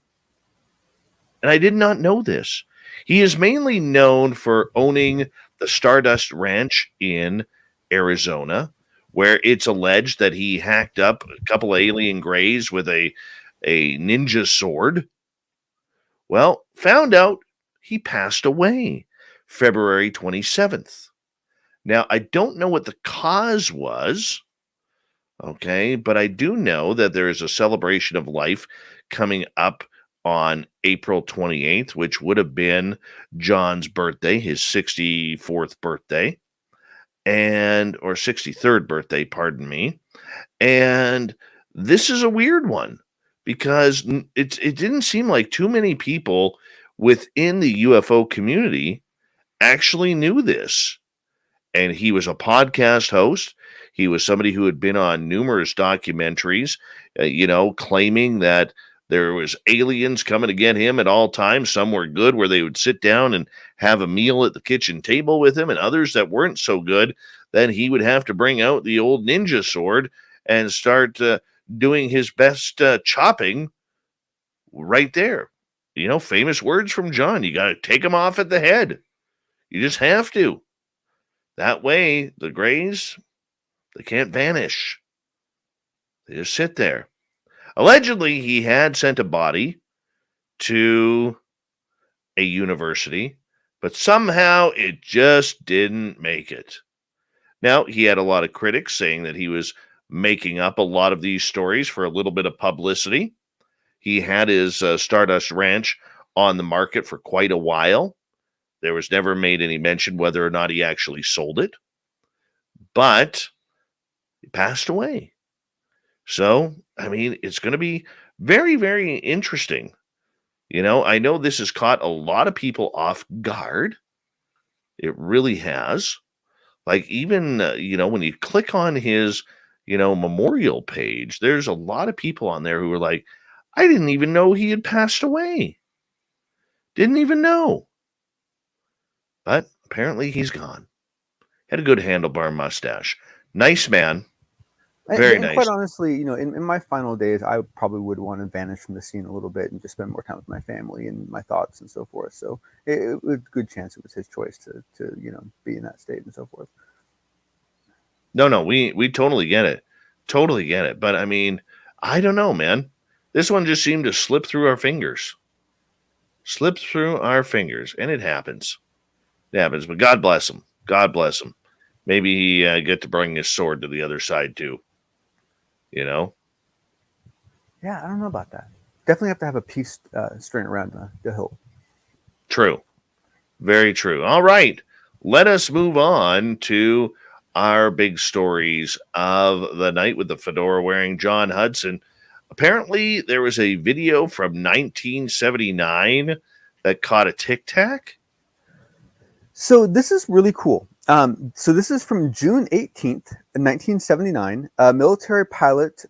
and I did not know this. He is mainly known for owning the Stardust Ranch in Arizona, where it's alleged that he hacked up a couple of alien greys with a ninja sword. Well, found out he passed away February 27th. Now, I don't know what the cause was, okay, but I do know that there is a celebration of life coming up on April 28th, which would have been John's birthday, his 64th birthday. Or 63rd birthday, pardon me. And this is a weird one because it didn't seem like too many people within the UFO community actually knew this. And he was a podcast host. He was somebody who had been on numerous documentaries, claiming that there was aliens coming to get him at all times. Some were good, where they would sit down and have a meal at the kitchen table with him, and others that weren't so good, then he would have to bring out the old ninja sword and start doing his best chopping right there. Famous words from John. You got to take him off at the head. You just have to. That way, the grays, they can't vanish. They just sit there. Allegedly, he had sent a body to a university, but somehow it just didn't make it. Now, he had a lot of critics saying that he was making up a lot of these stories for a little bit of publicity. He had his Stardust Ranch on the market for quite a while. There was never made any mention whether or not he actually sold it, but he passed away. So, I mean, it's going to be very, very interesting. I know this has caught a lot of people off guard. It really has. Like, even, when you click on his, memorial page, there's a lot of people on there who are like, I didn't even know he had passed away. Didn't even know. But apparently he's gone. Had a good handlebar mustache. Nice man. Very nice. Quite honestly, in my final days, I probably would want to vanish from the scene a little bit and just spend more time with my family and my thoughts and so forth. So it was a good chance it was his choice to be in that state and so forth. No, we totally get it. Totally get it. But I mean, I don't know, man. This one just seemed to slip through our fingers. And it happens. It happens, but God bless him. God bless him. Maybe he get to bring his sword to the other side too. You know? Yeah, I don't know about that. Definitely have to have a peace string around the hilt. True. Very true. All right. Let us move on to our big stories of the night with the fedora wearing John Hudson. Apparently, there was a video from 1979 that caught a tic tac. So this is really cool. So this is from June 18th, 1979. A military pilot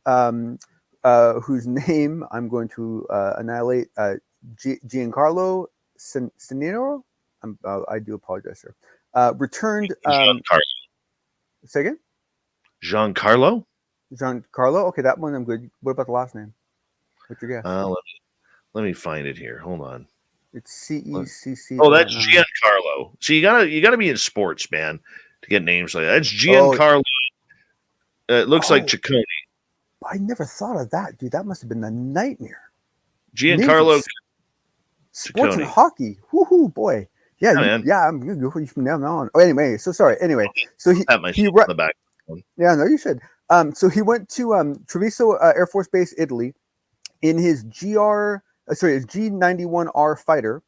whose name I'm going to annihilate, Giancarlo Cenino. I do apologize, sir. Returned. Giancarlo. Say again? Giancarlo? Giancarlo? Okay, that one I'm good. What about the last name? What's your guess? Let me find it here. Hold on. It's CECC. Oh, that's Giancarlo. So you gotta be in sports, man, to get names like that. That's Giancarlo. It looks like Ciccone. I never thought of that, dude. That must have been a nightmare. Giancarlo. Sports Ciccone. and hockey. Woohoo, boy. Yeah, I'm good from now on. Oh, anyway, so sorry. Anyway, so he on the back. Yeah, no, you should. So he went to Treviso Air Force Base, Italy, in his G91R fighter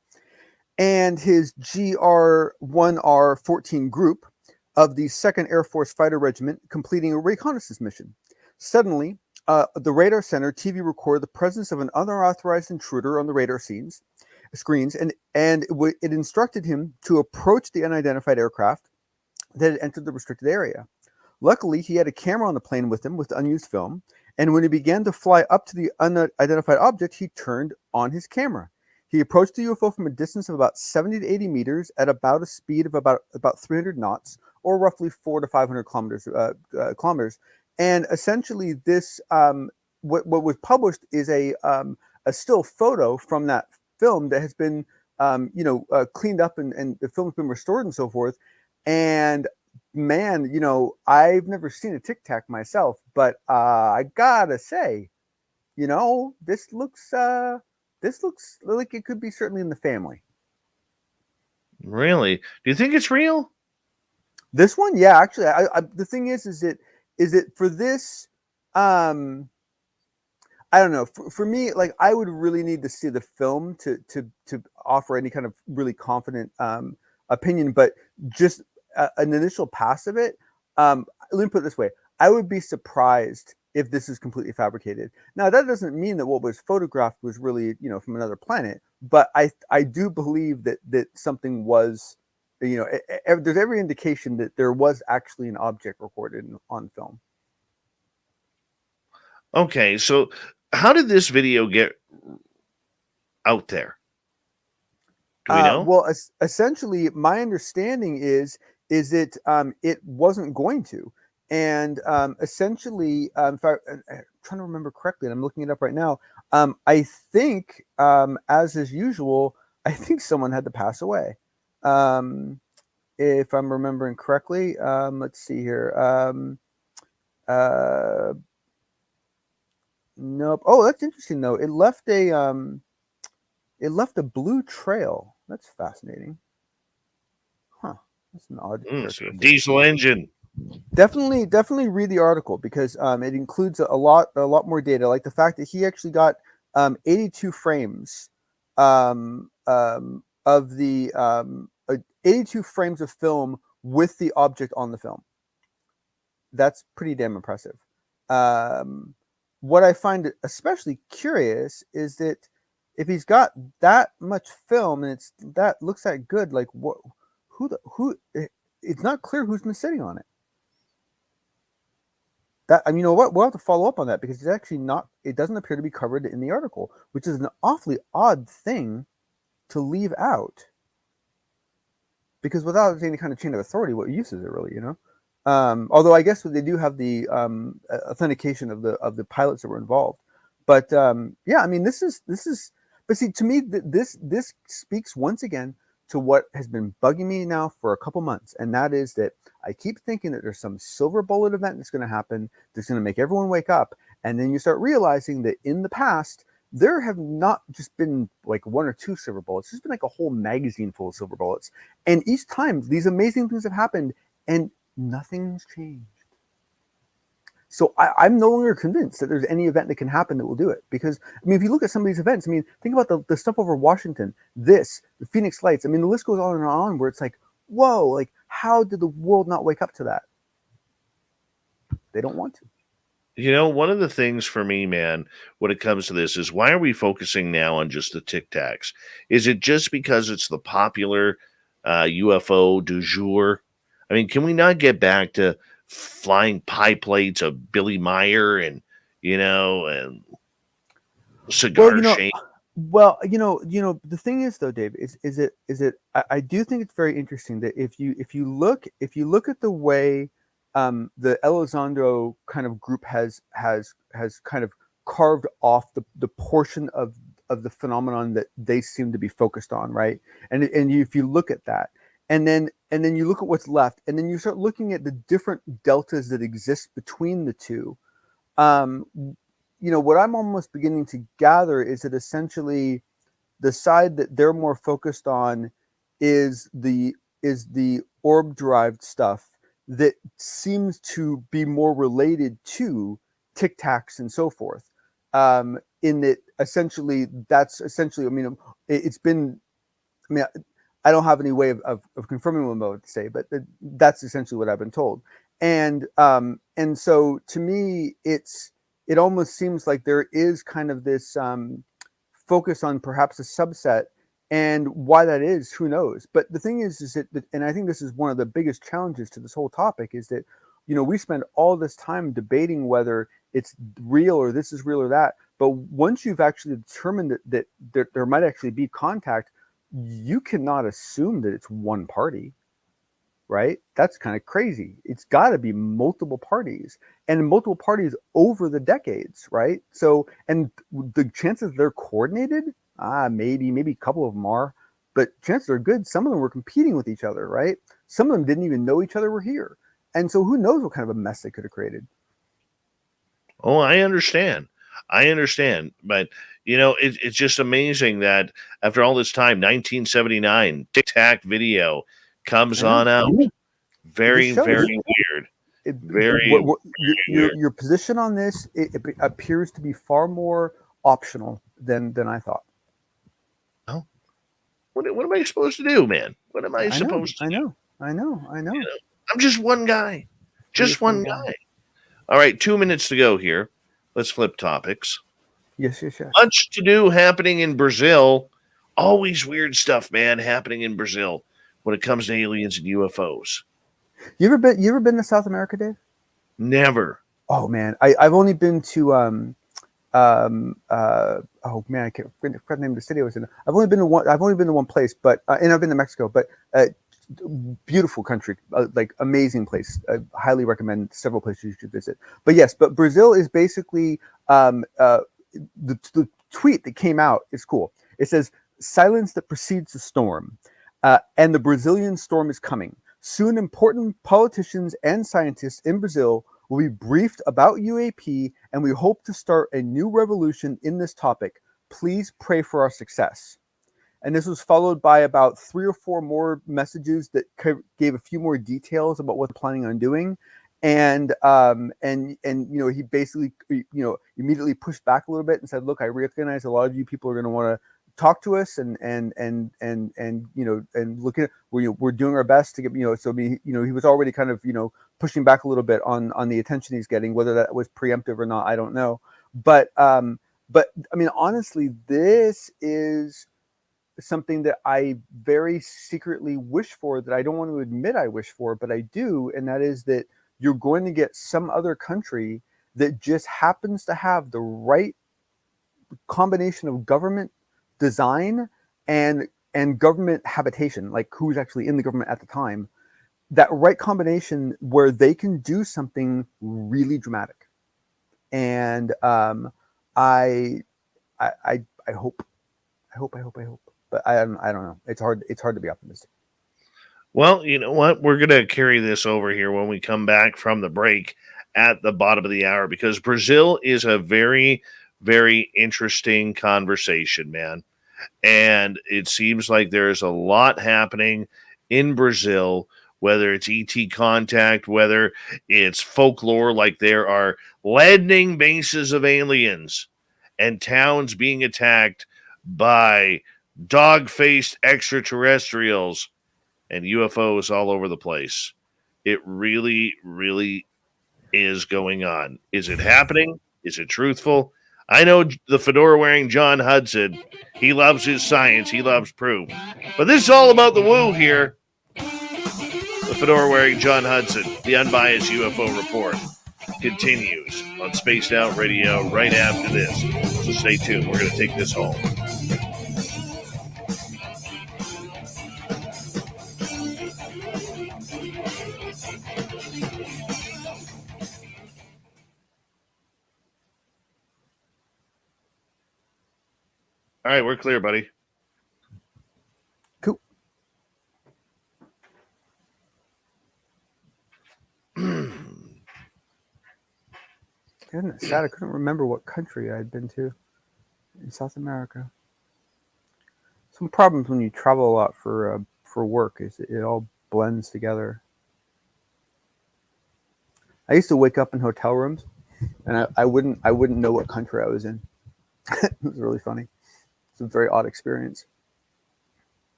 and his GR1R14 group of the 2nd Air Force Fighter Regiment, completing a reconnaissance mission. Suddenly, the radar center TV recorded the presence of an unauthorized intruder on the radar screens, and it instructed him to approach the unidentified aircraft that had entered the restricted area. Luckily, he had a camera on the plane with him with unused film, and when he began to fly up to the unidentified object, he turned on his camera. He approached the UFO from a distance of about 70 to 80 meters at about a speed of about 300 knots, or roughly 400 to 500 kilometers. And essentially, this what was published is a still photo from that film that has been cleaned up and the film's been restored and so forth. And man, I've never seen a Tic Tac myself, but I gotta say, this looks like it could be certainly in the family. Really? Do you think it's real? This one, yeah. Actually, the thing is it for this? I don't know. For me, like, I would really need to see the film to offer any kind of really confident opinion. But just an initial pass of it, let me put it this way: I would be surprised if this is completely fabricated. Now, that doesn't mean that what was photographed was really, from another planet. But I do believe that something was, there's every indication that there was actually an object recorded on film. Okay, so how did this video get out there? Do we know? Well, essentially, my understanding is that it wasn't going to, and essentially, if I'm trying to remember correctly, and I'm looking it up right now, I think, as is usual, I think someone had to pass away. If I'm remembering correctly, let's see here. Nope. Oh, that's interesting though. It left a blue trail. That's fascinating. Huh. That's an odd So diesel engine. Definitely read the article because it includes a lot more data, like the fact that he actually got 82 frames of the 82 frames of film with the object on the film. That's pretty damn impressive. What I find especially curious is that if he's got that much film and that looks that good, like who it's not clear who's been sitting on it. You know what? We'll have to follow up on that because it's actually not. It doesn't appear to be covered in the article, which is an awfully odd thing to leave out. Because without any kind of chain of authority, what use is it really? Although I guess they do have the authentication of the pilots that were involved. But yeah, I mean, this is. But see, to me, this speaks once again to what has been bugging me now for a couple months, and that is that I keep thinking that there's some silver bullet event that's going to happen that's going to make everyone wake up, and then you start realizing that in the past there have not just been like one or two silver bullets. There's been like a whole magazine full of silver bullets. And each time these amazing things have happened and nothing's changed. So I'm no longer convinced that there's any event that can happen that will do it. Because, I mean, if you look at some of these events, I mean, think about the stuff over Washington, the Phoenix Lights. I mean, the list goes on and on where it's like, whoa, like, how did the world not wake up to that? They don't want to. You know, one of the things for me, man, when it comes to this is why are we focusing now on just the Tic Tacs? Is it just because it's the popular UFO du jour? I mean, can we not get back to flying pie plates of Billy Meyer and, and cigar shape? Well, the thing is though, Dave, is it I do think it's very interesting that if you look at the way the Elizondo kind of group has kind of carved off the portion of the phenomenon that they seem to be focused on, right? And if you look at that, and then you look at what's left, and then you start looking at the different deltas that exist between the two. What I'm almost beginning to gather is that essentially the side that they're more focused on is the orb-derived stuff that seems to be more related to Tic Tacs and so forth. In that essentially, I mean, it's been, I mean, I don't have any way of confirming what I'm about to say, but that's essentially what I've been told. And so to me, it almost seems like there is kind of this focus on perhaps a subset, and why that is, who knows? But the thing is that, and I think this is one of the biggest challenges to this whole topic, is that, we spend all this time debating whether it's real or this is real or that. But once you've actually determined that there might actually be contact, you cannot assume that it's one party, right? That's kind of crazy. It's got to be multiple parties, and multiple parties over the decades, right? So, and the chances they're coordinated, maybe a couple of them are, but chances are good some of them were competing with each other, right? Some of them didn't even know each other were here. And so who knows what kind of a mess they could have created. Oh, I understand. But, it's just amazing that after all this time, 1979, Tic Tac video comes on out. Very, very weird. Your position on this, it appears to be far more optional than I thought. Oh, what am I supposed to do, man? What am I supposed to do? I know. I'm just one guy. Just one guy. All right, 2 minutes to go here. Let's flip topics. Yes. Much to do happening in Brazil. Always weird stuff, man, happening in Brazil when it comes to aliens and UFOs. You ever been to South America, Dave? Never. Oh man, I've only been to oh man, I can't remember the name of the city I was in. I've only been to one place, but and I've been to Mexico, but beautiful country, like amazing place. I highly recommend several places you should visit. But yes, Brazil is basically the tweet that came out is cool. It says, "Silence that precedes the storm," and the Brazilian storm is coming. Soon, important politicians and scientists in Brazil will be briefed about UAP, and we hope to start a new revolution in this topic. Please pray for our success. And this was followed by about 3 or 4 more messages that gave a few more details about what they're planning on doing. And he basically immediately pushed back a little bit and said, "Look, I recognize a lot of you people are going to want to talk to us and look at we're doing our best to get so he was already kind of pushing back a little bit on the attention he's getting. Whether that was preemptive or not, I don't know. But I mean, honestly, this is something that I very secretly wish for, that I don't want to admit I wish for, but I do, and that is that you're going to get some other country that just happens to have the right combination of government design and government habitation, like who's actually in the government at the time, that right combination where they can do something really dramatic. And I hope, but I don't know. It's hard to be optimistic. Well, you know what? We're going to carry this over here when we come back from the break at the bottom of the hour, because Brazil is a very, very interesting conversation, man. And it seems like there's a lot happening in Brazil, whether it's ET contact, whether it's folklore, like there are landing bases of aliens and towns being attacked by dog-faced extraterrestrials and UFOs all over the place. It really, really is going on. Is it happening? Is it truthful? I know the fedora wearing John Hudson. He loves his science. He loves proof. But this is all about the woo here. The fedora wearing John Hudson, the unbiased UFO report, continues on Spaced Out Radio right after this. So stay tuned. We're going to take this home. All right, we're clear, buddy. Cool. Isn't it sad? I couldn't remember what country I'd been to in South America. Some problems when you travel a lot for work is it all blends together. I used to wake up in hotel rooms, and I wouldn't know what country I was in. It was really funny. It's a very odd experience.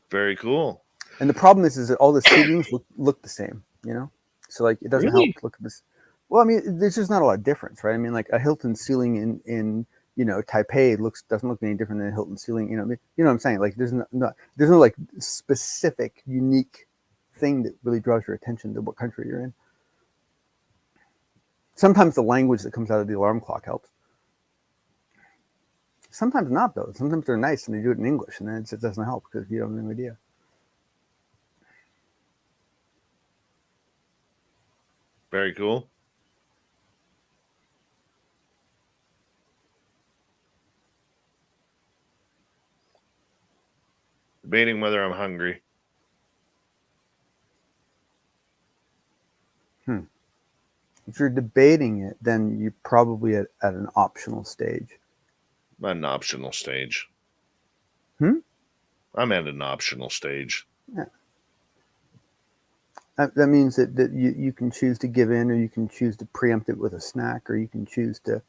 Very cool. And the problem is that all the ceilings look the same, you know? So, like, it doesn't help to look at this. Well, I mean, there's just not a lot of difference, right? I mean, like, a Hilton ceiling in Taipei doesn't look any different than a Hilton ceiling, you know what I'm saying? Like, there's no like, specific, unique thing that really draws your attention to what country you're in. Sometimes the language that comes out of the alarm clock helps. Sometimes not, though. Sometimes they're nice and they do it in English, and then it doesn't help because you don't have any idea. Very cool. Debating whether I'm hungry. If you're debating it, then you're probably at an optional stage. An optional stage. I'm at an optional stage. Yeah. That means that you can choose to give in, or you can choose to preempt it with a snack, or you can choose to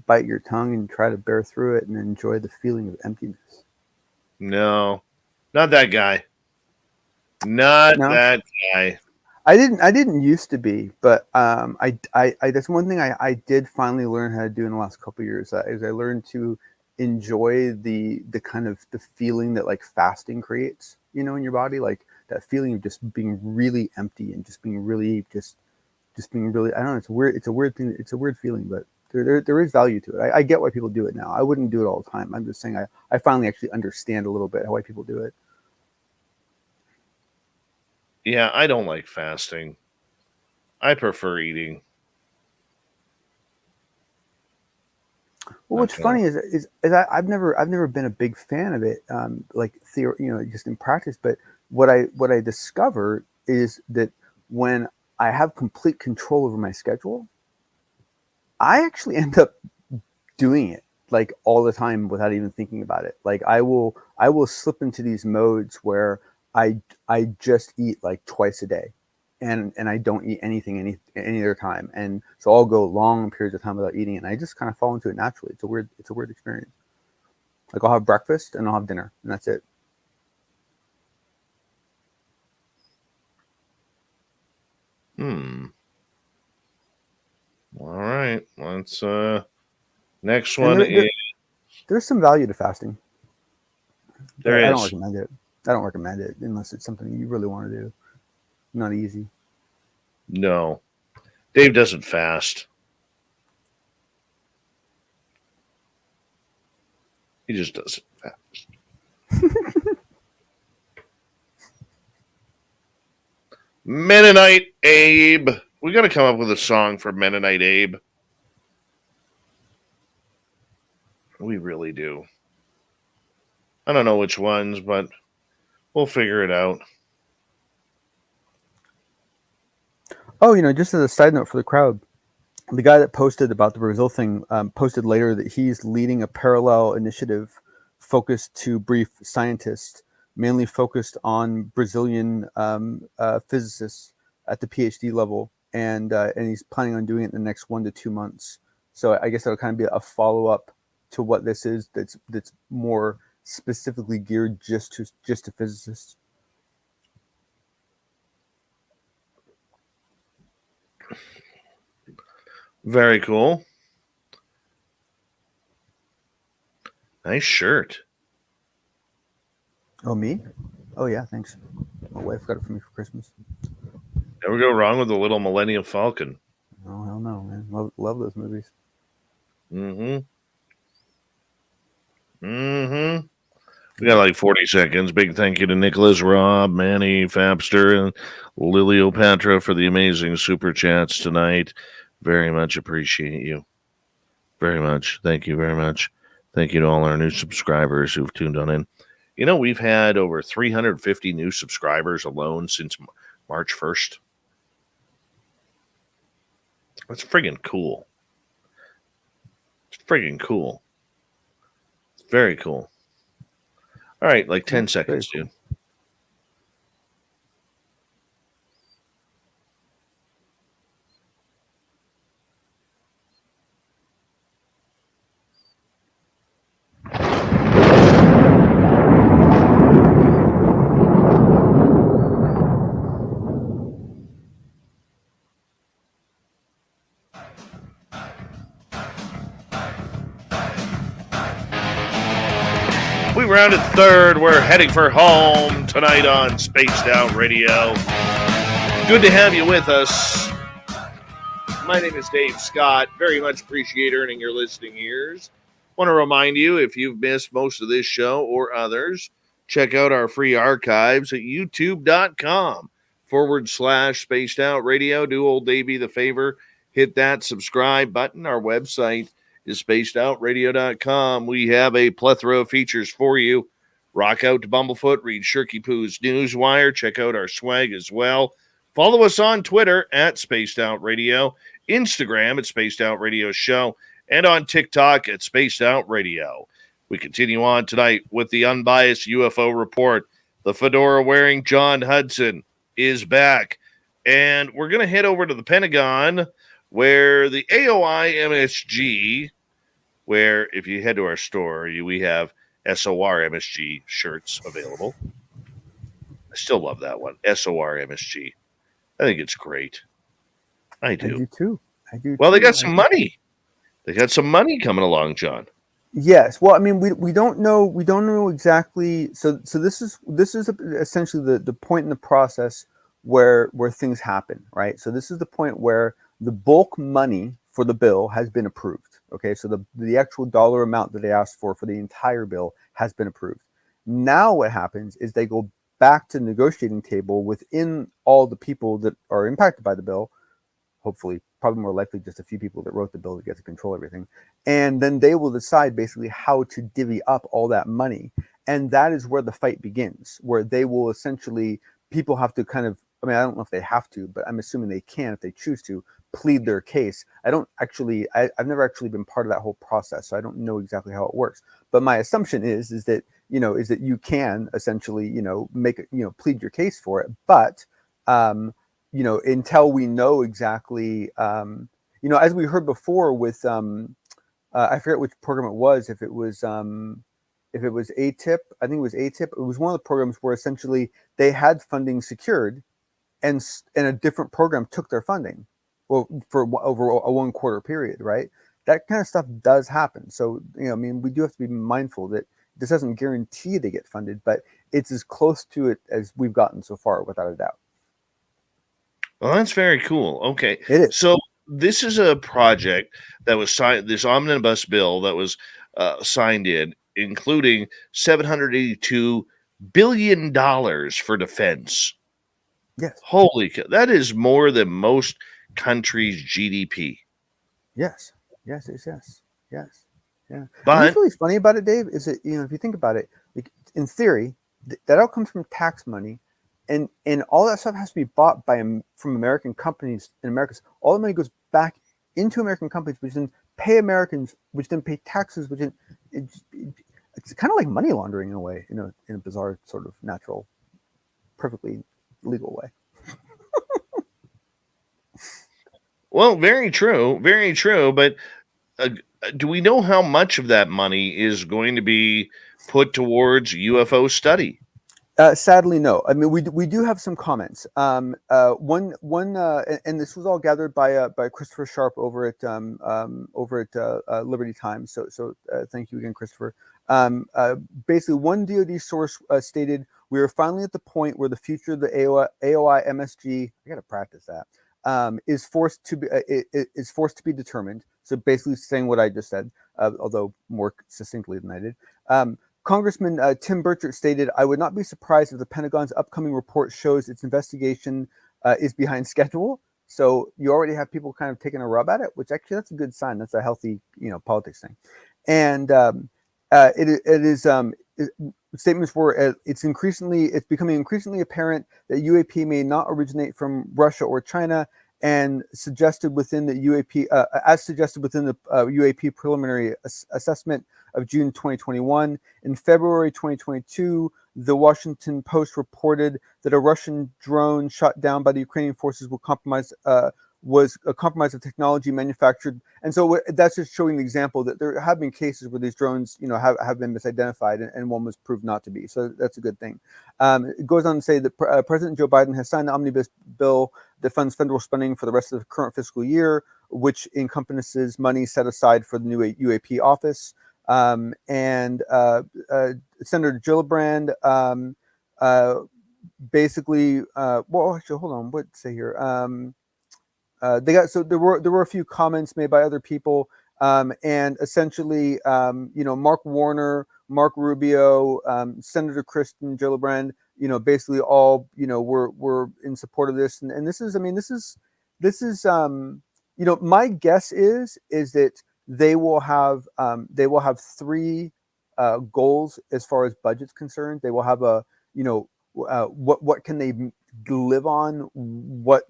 bite your tongue and try to bear through it and enjoy the feeling of emptiness. No, not that guy. Not that guy. I didn't used to be, but I that's one thing I did finally learn how to do in the last couple of years. Is I learned to enjoy the kind of the feeling that like fasting creates, in your body, like that feeling of just being really empty and just being really just being really, I don't know, it's a weird thing. It's a weird feeling, but there is value to it. I get why people do it now. I wouldn't do it all the time. I'm just saying I finally actually understand a little bit why people do it. Yeah, I don't like fasting. I prefer eating. Well, what's funny is I've never been a big fan of it, like theory, just in practice. But what I discover is that when I have complete control over my schedule, I actually end up doing it like all the time without even thinking about it. Like I will slip into these modes where I just eat like twice a day, and I don't eat anything any other time, and so I'll go long periods of time without eating, and I just kind of fall into it naturally. It's a weird experience. Like I'll have breakfast and I'll have dinner, and that's it. All right. Let's next one is there's some value to fasting. There is. I don't recommend it unless it's something you really want to do. Not easy. No. Dave doesn't fast. He just doesn't fast. Mennonite Abe. We got to come up with a song for Mennonite Abe. We really do. I don't know which ones, but we'll figure it out. Oh, just as a side note for the crowd, the guy that posted about the Brazil thing posted later that he's leading a parallel initiative focused to brief scientists, mainly focused on Brazilian physicists at the PhD level, and he's planning on doing it in the next 1 to 2 months. So I guess that'll kind of be a follow up to what this is. That's more specifically geared just to physicists. Very cool. Nice shirt. Oh, me? Oh, yeah, thanks. My wife got it for me for Christmas. Never go wrong with a little Millennium Falcon. Oh, hell no, man. Love those movies. Mm-hmm. Mm-hmm. We got like 40 seconds. Big thank you to Nicholas, Rob, Manny, Fabster, and Liliopatra for the amazing super chats tonight. Very much appreciate you. Very much. Thank you very much. Thank you to all our new subscribers who've tuned on in. You know, we've had over 350 new subscribers alone since March 1st. That's friggin' cool. It's friggin' cool. It's very cool. All right, like 10 seconds, cool. dude. We rounded third. We're heading for home tonight on Spaced Out Radio. Good to have you with us. My name is Dave Scott. Very much appreciate earning your listening ears. Want to remind you, if you've missed most of this show or others, check out our free archives at youtube.com/Spaced Out Radio. Do old Davey the favor. Hit that subscribe button. Our website is spacedoutradio.com. We have a plethora of features for you. Rock out to Bumblefoot, read Shirky Poo's Newswire, check out our swag as well. Follow us on Twitter at Spaced Out Radio, Instagram at Spaced Out Radio Show, and on TikTok at Spaced Out Radio. We continue on tonight with the unbiased UFO report. The fedora-wearing John Hudson is back, and we're going to head over to the Pentagon, where the AOI MSG, where if you head to our store, we have SOR MSG shirts available. I still love that one, SOR MSG. I think it's great. I do. I do too. Well, they got some money. They got some money coming along, John. Yes. Well, I mean, we don't know exactly. So this is essentially the point in the process where things happen, right? So this is the point where the bulk money for the bill has been approved. Okay, so the actual dollar amount that they asked for the entire bill has been approved. Now what happens is they go back to the negotiating table within all the people that are impacted by the bill. Hopefully, probably more likely just a few people that wrote the bill to get to control everything. And then they will decide basically how to divvy up all that money. And that is where the fight begins, where they will essentially, people have to kind of, I mean, I don't know if they have to, but I'm assuming they can, if they choose to, plead their case. I've never actually been part of that whole process, so I don't know exactly how it works. But my assumption is that you can essentially, plead your case for it. But, until we know exactly, as we heard before with, I forget which program it was, if it was ATIP, I think it was ATIP. It was one of the programs where essentially they had funding secured and a different program took their funding. Well, for over a 1 quarter period, right? That kind of stuff does happen. So, we do have to be mindful that this doesn't guarantee they get funded, but it's as close to it as we've gotten so far, without a doubt. Well, that's very cool. Okay. It is. So this is a project that was signed, this omnibus bill that was signed in, including $782 billion for defense. Yes. Holy cow. That is more than most countries' GDP. Yes. Yeah. But what's really funny about it, Dave, is that, if you think about it, like, in theory, that all comes from tax money, and all that stuff has to be bought from American companies in America. All the money goes back into American companies, which then pay Americans, which then pay taxes, which then it's kind of like money laundering in a way, in a bizarre sort of natural, perfectly legal way. Well, very true, very true. But do we know how much of that money is going to be put towards UFO study? Sadly, no. I mean, we do have some comments. And this was all gathered by Christopher Sharp over at Liberty Times. So thank you again, Christopher. Basically, one DoD source stated, "We are finally at the point where the future of the AOI MSG, I got to practice that, is forced to be determined." So basically, saying what I just said, although more succinctly than I did. Congressman Tim Burchett stated, "I would not be surprised if the Pentagon's upcoming report shows its investigation is behind schedule." So you already have people kind of taking a rub at it, which actually that's a good sign. That's a healthy, politics thing. And statements were, it's becoming increasingly apparent that UAP may not originate from Russia or China, and suggested within the UAP, UAP preliminary assessment of June 2021. In February 2022, the Washington Post reported that a Russian drone shot down by the Ukrainian forces was a compromise of technology manufactured. And so that's just showing the example that there have been cases where these drones, have been misidentified, and one was proved not to be. So that's a good thing. It goes on to say that President Joe Biden has signed the omnibus bill that funds federal spending for the rest of the current fiscal year, which encompasses money set aside for the new UAP office. And Senator Gillibrand basically, well, actually, hold on, what's it say here? There were a few comments made by other people, and essentially, Mark Warner, Mark Rubio, Senator Kristen Gillibrand, basically all, were in support of this, and this is, my guess is that they will have three goals as far as budget's concerned. They will have what can they live on, what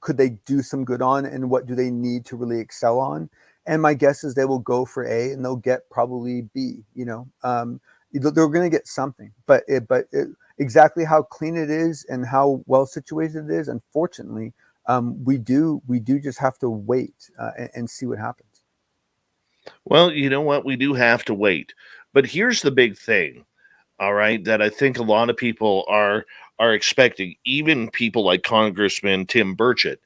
could they do some good on, and what do they need to really excel on. And my guess is they will go for A, and they'll get probably B. They're going to get something, but exactly how clean it is and how well situated it is, unfortunately, we do just have to wait and see what happens. Well, you know what? We do have to wait. But here's the big thing, all right, that I think a lot of people are expecting, even people like Congressman Tim Burchett.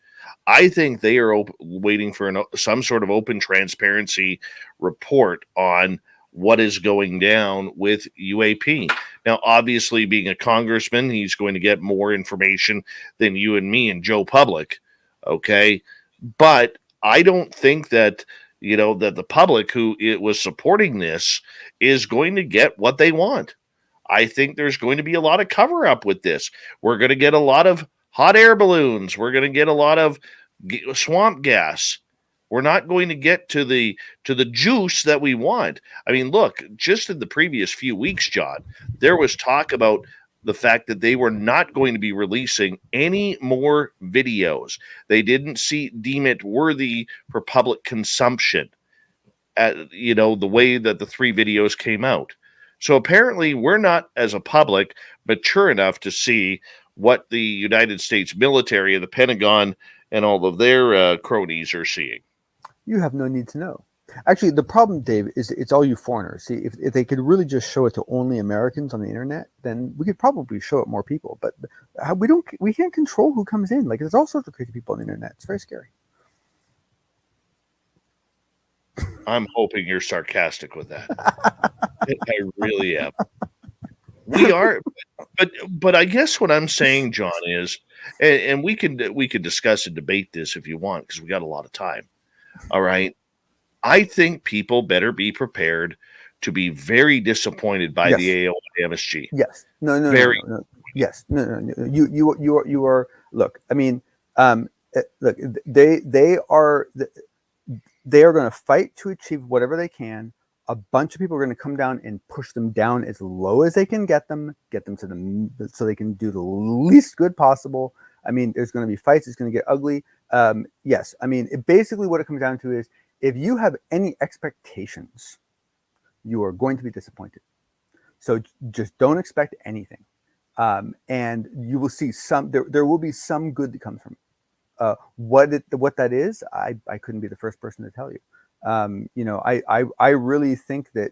I think they are waiting for some sort of open transparency report on what is going down with UAP. Now, obviously, being a congressman, he's going to get more information than you and me and Joe Public, okay? But I don't think that, that the public who was supporting this is going to get what they want. I think there's going to be a lot of cover up with this. We're going to get a lot of hot air balloons. We're going to get a lot of swamp gas. We're not going to get to the juice that we want. I mean, look, just in the previous few weeks, John, there was talk about the fact that they were not going to be releasing any more videos. They didn't deem it worthy for public consumption, the way that the 3 videos came out. So apparently we're not, as a public, mature enough to see what the United States military and the Pentagon and all of their cronies are seeing. You have no need to know. Actually, the problem, Dave, is it's all you foreigners. See, if they could really just show it to only Americans on the internet, then we could probably show it more people. But we can't control who comes in. Like, there's all sorts of crazy people on the internet. It's very scary. I'm hoping you're sarcastic with that. I really am. We are, but I guess what I'm saying, John, is, and we could discuss and debate this if you want, because we got a lot of time. All right. I think people better be prepared to be very disappointed by the AOI MSG. Yes. No. Yes. No. You are. Look, I mean, look, they are going to fight to achieve whatever they can. A bunch of people are going to come down and push them down as low as they can get them to so they can do the least good possible. I mean, there's going to be fights. It's going to get ugly. yes, I mean, basically what it comes down to is if you have any expectations, you are going to be disappointed. So just don't expect anything. And you will see there will be some good that comes from it. What that is, I couldn't be the first person to tell you. I really think that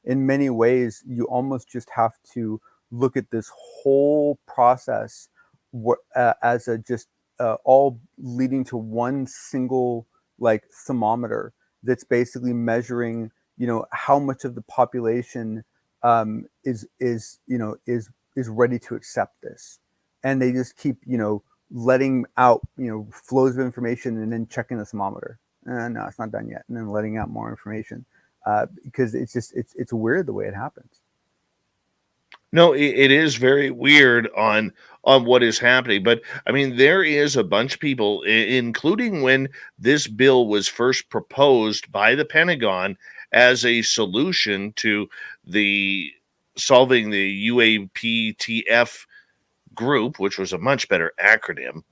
in many ways you almost just have to look at this whole process as a just all leading to one single like thermometer that's basically measuring how much of the population is ready to accept this, and they just keep letting out flows of information and then checking the thermometer. No, it's not done yet, and then letting out more information because it's weird the way it happens. No, it is very weird on what is happening. But I mean, there is a bunch of people, including when this bill was first proposed by the Pentagon as a solution to the solving the UAPTF group, which was a much better acronym,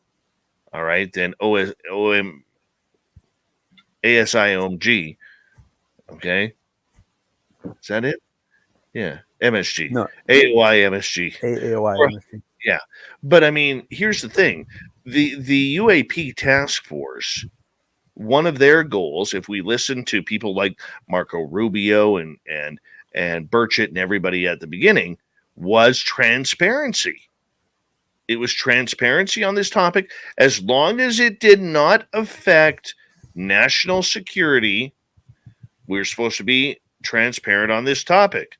all right, than ASIOMG. Okay, is that it? Yeah, MSG. No, AOI MSG. AOI MSG. Yeah. But I mean, here's the thing. The UAP task force, one of their goals, if we listen to people like Marco Rubio and Burchett and everybody at the beginning, was transparency. It was transparency on this topic as long as it did not affect national security. We're supposed to be transparent on this topic.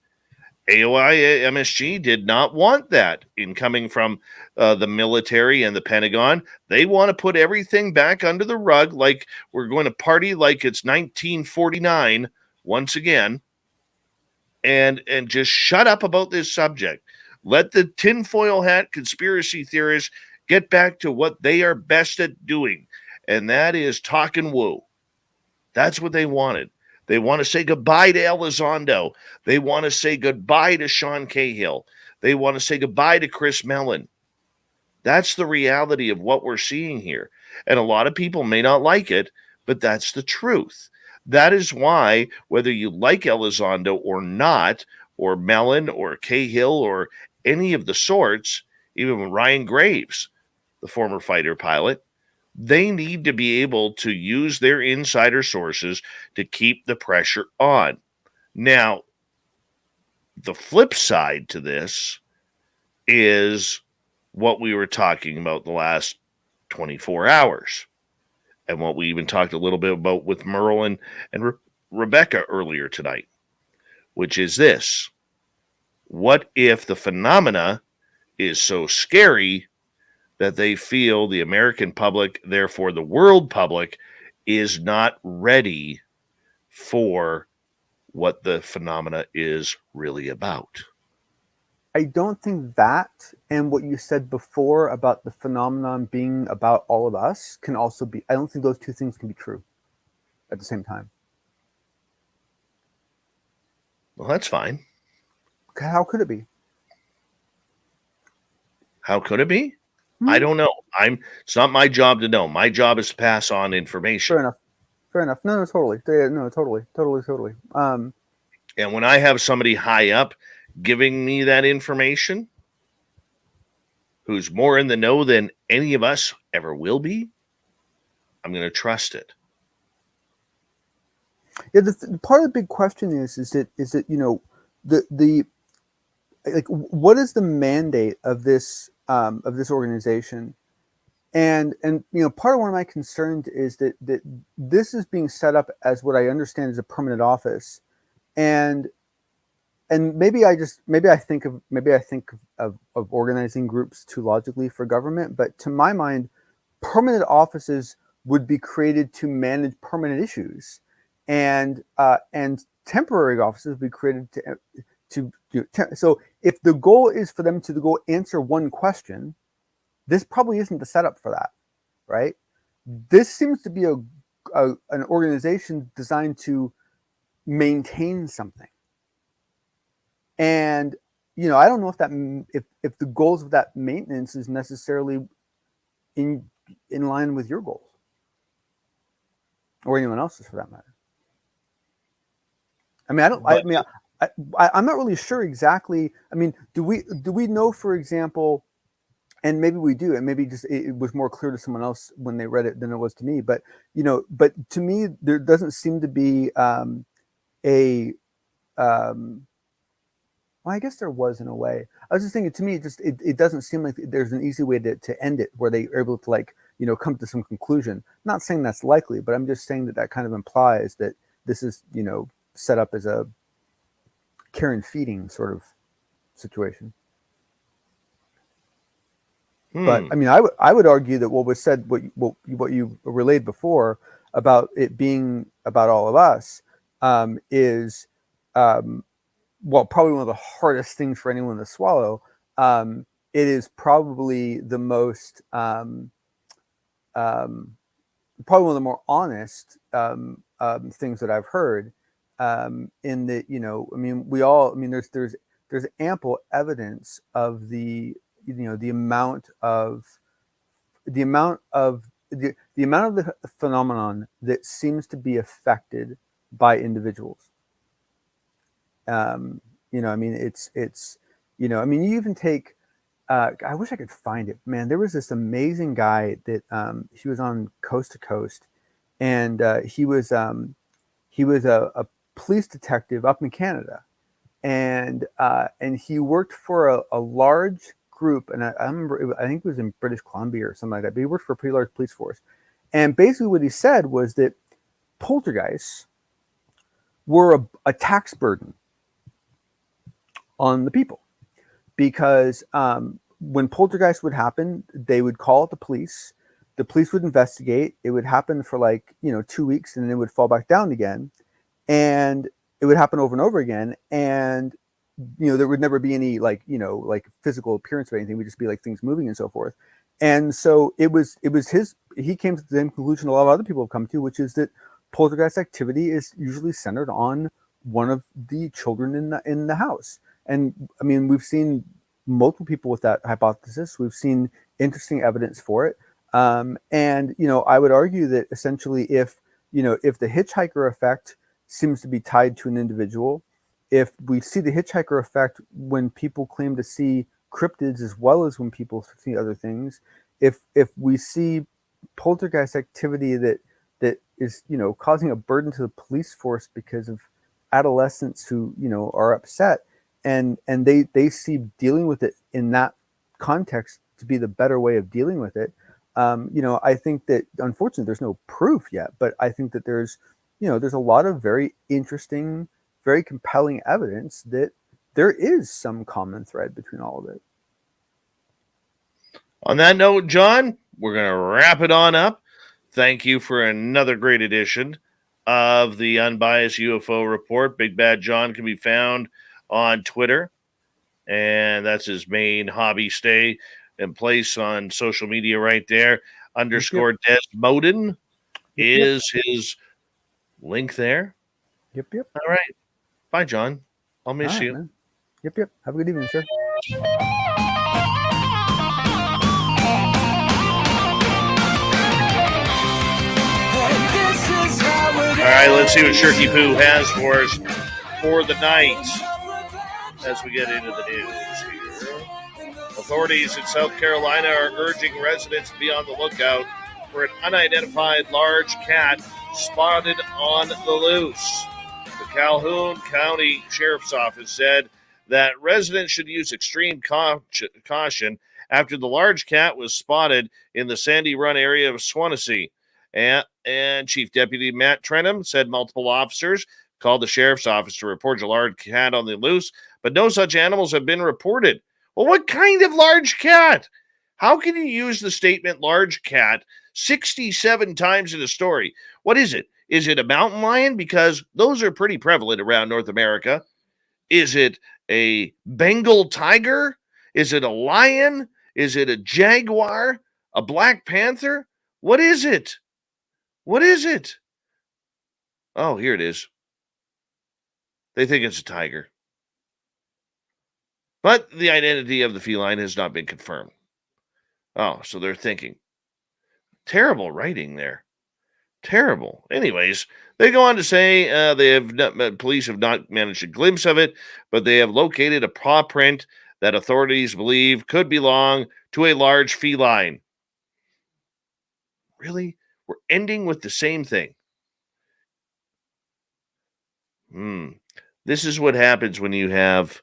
AOI MSG did not want that in coming from the military and the Pentagon. They want to put everything back under the rug, like we're going to party like it's 1949 once again, and just shut up about this subject. Let the tinfoil hat conspiracy theorists get back to what they are best at doing, and that is talk and woo. That's what they wanted. They want to say goodbye to Elizondo. They want to say goodbye to Sean Cahill. They want to say goodbye to Chris Mellon. That's the reality of what we're seeing here. And a lot of people may not like it, but that's the truth. That is why, whether you like Elizondo or not, or Mellon or Cahill or any of the sorts, even Ryan Graves, the former fighter pilot, they need to be able to use their insider sources to keep the pressure on. Now, the flip side to this is what we were talking about the last 24 hours and what we even talked a little bit about with Merle and Rebecca earlier tonight, which is this. What if the phenomena is so scary that they feel the American public, therefore the world public, is not ready for what the phenomena is really about? I don't think that and what you said before about the phenomenon being about all of us can also be, I don't think those two things can be true at the same time. Well, that's fine. How could it be? How could it be? I don't know. It's not my job to know. My job is to pass on information. Fair enough. No, totally. No, totally. And when I have somebody high up giving me that information, who's more in the know than any of us ever will be, I'm going to trust it. Yeah, the part of the big question is that the like what is the mandate of this organization? And part of one of my concerns is that this is being set up as what I understand is a permanent office, and maybe I think of organizing groups too logically for government, but to my mind, permanent offices would be created to manage permanent issues, and temporary offices would be created to so if the goal is for them to go answer one question, this probably isn't the setup for that, right? This seems to be an organization designed to maintain something, and I don't know if the goals of that maintenance is necessarily in line with your goals. or anyone else's for that matter. I mean, I'm not really sure exactly. I mean, do we know, for example, and maybe we do, and maybe just it was more clear to someone else when they read it than it was to me. But but to me, there doesn't seem to be a well, I guess there was in a way. I was just thinking, to me, it doesn't seem like there's an easy way to end it where they are able to, like, come to some conclusion. Not saying that's likely, but I'm just saying that kind of implies that this is, set up as a care and feeding sort of situation. But I mean, I would argue that what was said, what you relayed before about it being about all of us, is probably one of the hardest things for anyone to swallow. It is probably the most probably one of the more honest things that I've heard. In that, I mean, there's ample evidence of the amount of the phenomenon that seems to be affected by individuals. I mean, it's I mean, you even take I wish I could find it, man. There was this amazing guy that he was on Coast to Coast, and he was a police detective up in Canada, and he worked for a large group, and I remember I think it was in British Columbia or something like that. But he worked for a pretty large police force, and basically what he said was that poltergeists were a tax burden on the people, because when poltergeists would happen, they would call the police would investigate. It would happen for 2 weeks, and then it would fall back down again, and it would happen over and over again, and there would never be any like physical appearance of anything. It would just be like things moving and so forth. And so he came to the same conclusion a lot of other people have come to, which is that poltergeist activity is usually centered on one of the children in the house. And I mean, we've seen multiple people with that hypothesis. We've seen interesting evidence for it. And I would argue that essentially if the hitchhiker effect seems to be tied to an individual, if we see the hitchhiker effect when people claim to see cryptids as well as when people see other things, if we see poltergeist activity that is causing a burden to the police force because of adolescents who are upset, and they see dealing with it in that context to be the better way of dealing with it. I think that unfortunately there's no proof yet, but I think that there's a lot of very interesting, very compelling evidence that there is some common thread between all of it. On that note, John, we're going to wrap it on up. Thank you for another great edition of the Unbiased UFO Report. Big Bad John can be found on Twitter, and that's his main hobby. Stay in place on social media right there. _ Desmoden is his link there. Yep. All right. Bye, John. I'll miss you. Man. Yep. Have a good evening, sir. All right, let's see what Shirky Poo has for us for the night as we get into the news here. Authorities in South Carolina are urging residents to be on the lookout for an unidentified large cat spotted on the loose. The Calhoun County Sheriff's Office said that residents should use extreme caution after the large cat was spotted in the Sandy Run area of Swansea. And Chief Deputy Matt Trenham said multiple officers called the sheriff's office to report a large cat on the loose, but no such animals have been reported. Well, what kind of large cat? How can you use the statement large cat 67 times in a story? What is it? Is it a mountain lion? Because those are pretty prevalent around North America. Is it a Bengal tiger? Is it a lion? Is it a jaguar? A black panther? What is it? What is it? Oh, here it is. They think it's a tiger. But the identity of the feline has not been confirmed. Oh, so they're thinking. Terrible writing there. Terrible. Anyways, they go on to say police have not managed a glimpse of it, but they have located a paw print that authorities believe could belong to a large feline. Really? We're ending with the same thing. This is what happens when you have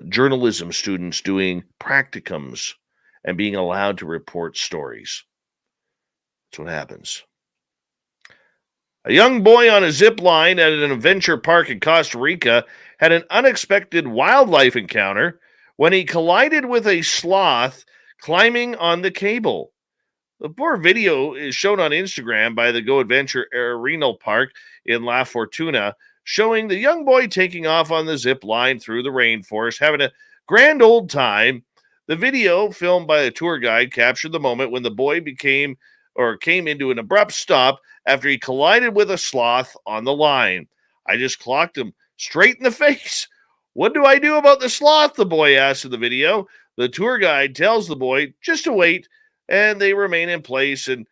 journalism students doing practicums and being allowed to report stories. That's what happens. A young boy on a zip line at an adventure park in Costa Rica had an unexpected wildlife encounter when he collided with a sloth climbing on the cable. The poor video is shown on Instagram by the Go Adventure Arenal Park in La Fortuna, showing the young boy taking off on the zip line through the rainforest, having a grand old time. The video, filmed by a tour guide, captured the moment when the boy came into an abrupt stop after he collided with a sloth on the line. I just clocked him straight in the face. What do I do about the sloth? The boy asked in the video. The tour guide tells the boy just to wait, and they remain in place, and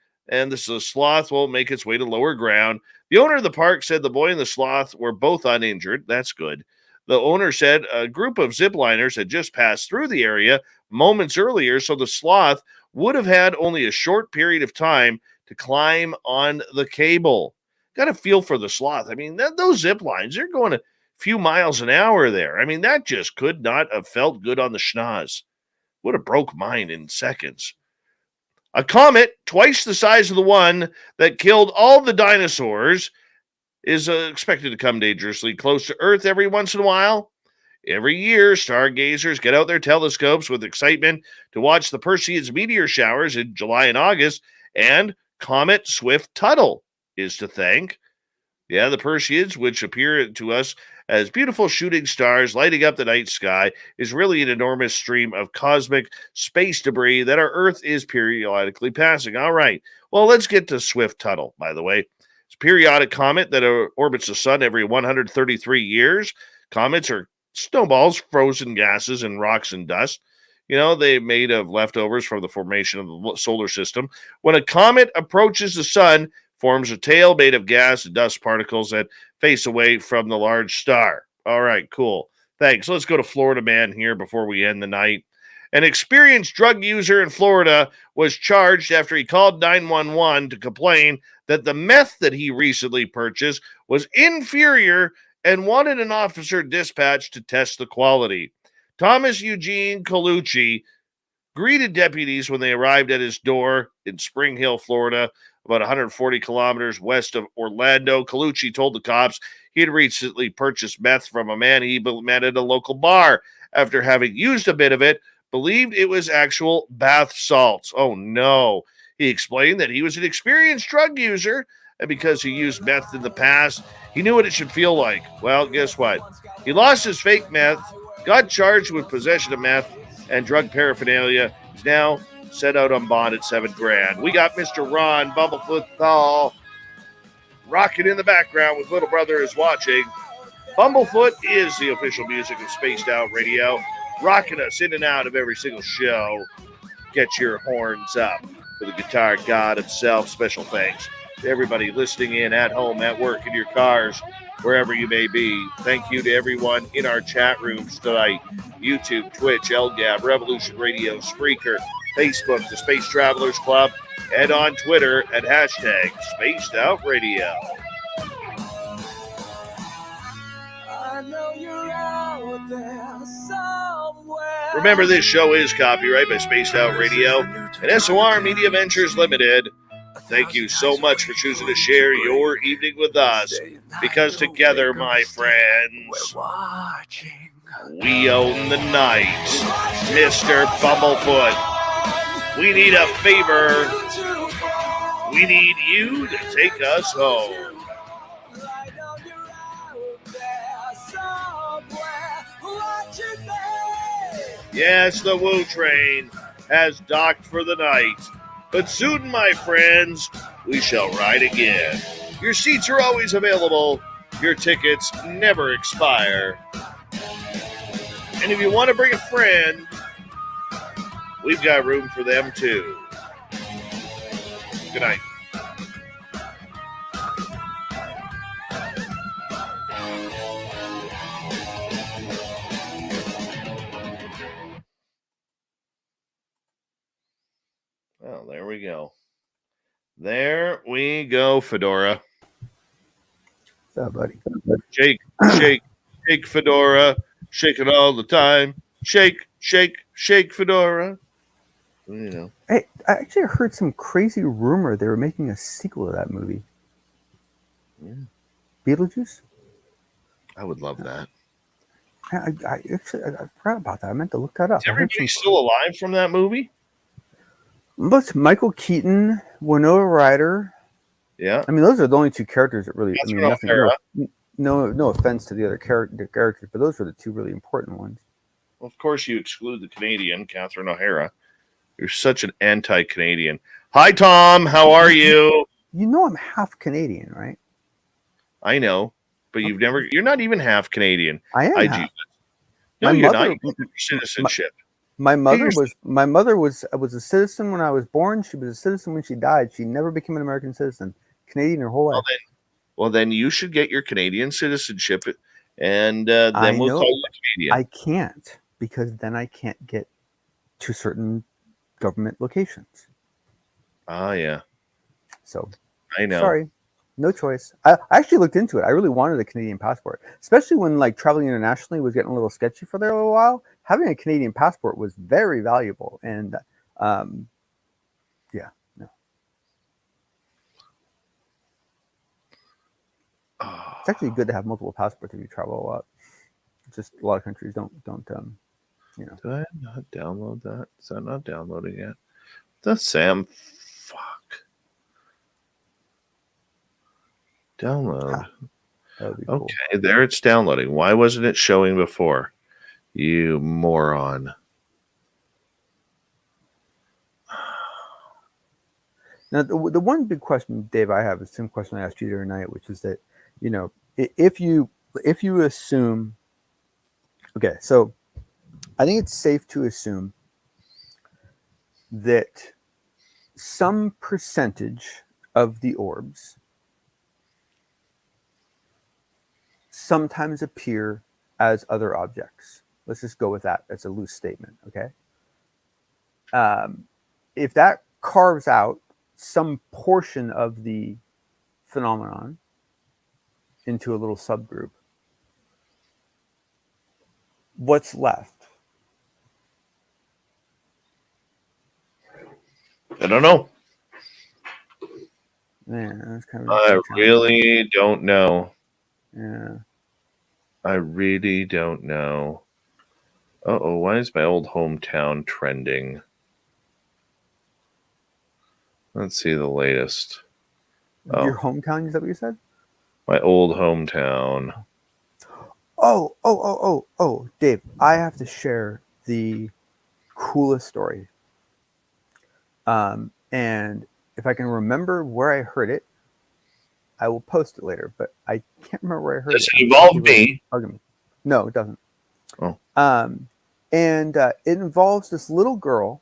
the sloth will make its way to lower ground. The owner of the park said the boy and the sloth were both uninjured. That's good. The owner said a group of zipliners had just passed through the area moments earlier, so the sloth would have had only a short period of time to climb on the cable. Got a feel for the sloth. I mean, those zip lines, they're going a few miles an hour there. I mean, that just could not have felt good on the schnoz. Would have broke mine in seconds. A comet, twice the size of the one that killed all the dinosaurs, is expected to come dangerously close to Earth every once in a while. Every year, stargazers get out their telescopes with excitement to watch the Perseids meteor showers in July and August, and Comet Swift-Tuttle is to thank. Yeah, the Perseids, which appear to us as beautiful shooting stars lighting up the night sky, is really an enormous stream of cosmic space debris that our Earth is periodically passing. All right, well, let's get to Swift-Tuttle, by the way. It's a periodic comet that orbits the sun every 133 years. Comets are snowballs, frozen gases, and rocks and dust. You know, they're made of leftovers from the formation of the solar system. When a comet approaches the sun, forms a tail made of gas and dust particles that face away from the large star. All right, cool. Thanks. Let's go to Florida man here before we end the night. An experienced drug user in Florida was charged after he called 911 to complain that the meth that he recently purchased was inferior and wanted an officer dispatched to test the quality. Thomas Eugene Colucci greeted deputies when they arrived at his door in Spring Hill, Florida, about 140 kilometers west of Orlando. Colucci told the cops he had recently purchased meth from a man he met at a local bar. After having used a bit of it, believed it was actual bath salts. Oh, no. He explained that he was an experienced drug user, and because he used meth in the past, he knew what it should feel like. Well, guess what? He lost his fake meth, got charged with possession of meth and drug paraphernalia. He's now set out on bond at $7,000. We got Mr. Ron Bumblefoot Thal rocking in the background with Little Brother is watching. Bumblefoot is the official music of Spaced Out Radio, rocking us in and out of every single show. Get your horns up for the guitar god himself. Special thanks to everybody listening in at home, at work, in your cars, wherever you may be. Thank you to everyone in our chat rooms tonight. YouTube, Twitch, LGAB, Revolution Radio, Spreaker, Facebook, the Space Travelers Club, and on Twitter at hashtag Spaced Out Radio. Remember, this show is copyright by Spaced Out Radio and SOR Media Ventures Limited. Thank you so much for choosing to share your evening with us, because together, my friends, we own the night. Mr. Bumblefoot, we need a favor. We need you to take us home. Yes, the Woo Train has docked for the night, but soon, my friends, we shall ride again. Your seats are always available. Your tickets never expire. And if you want to bring a friend, we've got room for them too. Good night. There we go, Fedora. So, buddy. Shake, shake, shake, Fedora. Shake it all the time. Shake, shake, shake, Fedora. You know. Hey, I actually heard some crazy rumor they were making a sequel to that movie. Yeah. Beetlejuice? I would love that. I forgot about that. I meant to look that up. Is everybody still alive from that movie? Look, Michael Keaton, Winona Ryder. Yeah. I mean, those are the only two characters that really. Catherine I mean, nothing. O'Hara. No offense to the other characters, but those were the two really important ones. Well, of course, you exclude the Canadian, Catherine O'Hara. You're such an anti-Canadian. Hi, Tom. How are you? You know, I'm half Canadian, right? I know, but you're not even half Canadian. I am. Half. No, you're not. You have citizenship. My mother was a citizen when I was born. She was a citizen when she died. She never became an American citizen. Canadian her whole life. Well, then you should get your Canadian citizenship, and then we'll call you Canadian. I can't, because then I can't get to certain government locations. Yeah. So I know. Sorry, no choice. I actually looked into it. I really wanted a Canadian passport, especially when like traveling internationally was getting a little sketchy for there a little while. Having a Canadian passport was very valuable, and yeah, no. It's actually good to have multiple passports if you travel a lot. Just a lot of countries don't you know. Did I not download that? Is that not downloading yet? The Sam, fuck. Download. That would be Okay, cool. there it's downloading. Why wasn't it showing before? You moron. Now, the one big question, Dave, I have is the same question I asked you the other night, which is that, you know, if you assume, okay, so I think it's safe to assume that some percentage of the orbs sometimes appear as other objects. Let's just go with that. That's a loose statement, okay? If that carves out some portion of the phenomenon into a little subgroup, what's left? I don't know. Man, that's kind of. I really don't know. Yeah. I really don't know. Uh-oh, why is my old hometown trending? Let's see the latest. Your hometown, is that what you said? My old hometown. Oh, Dave, I have to share the coolest story. And if I can remember where I heard it, I will post it later, but I can't remember where I heard Does it. it involve me? No, it doesn't. Oh. And it involves this little girl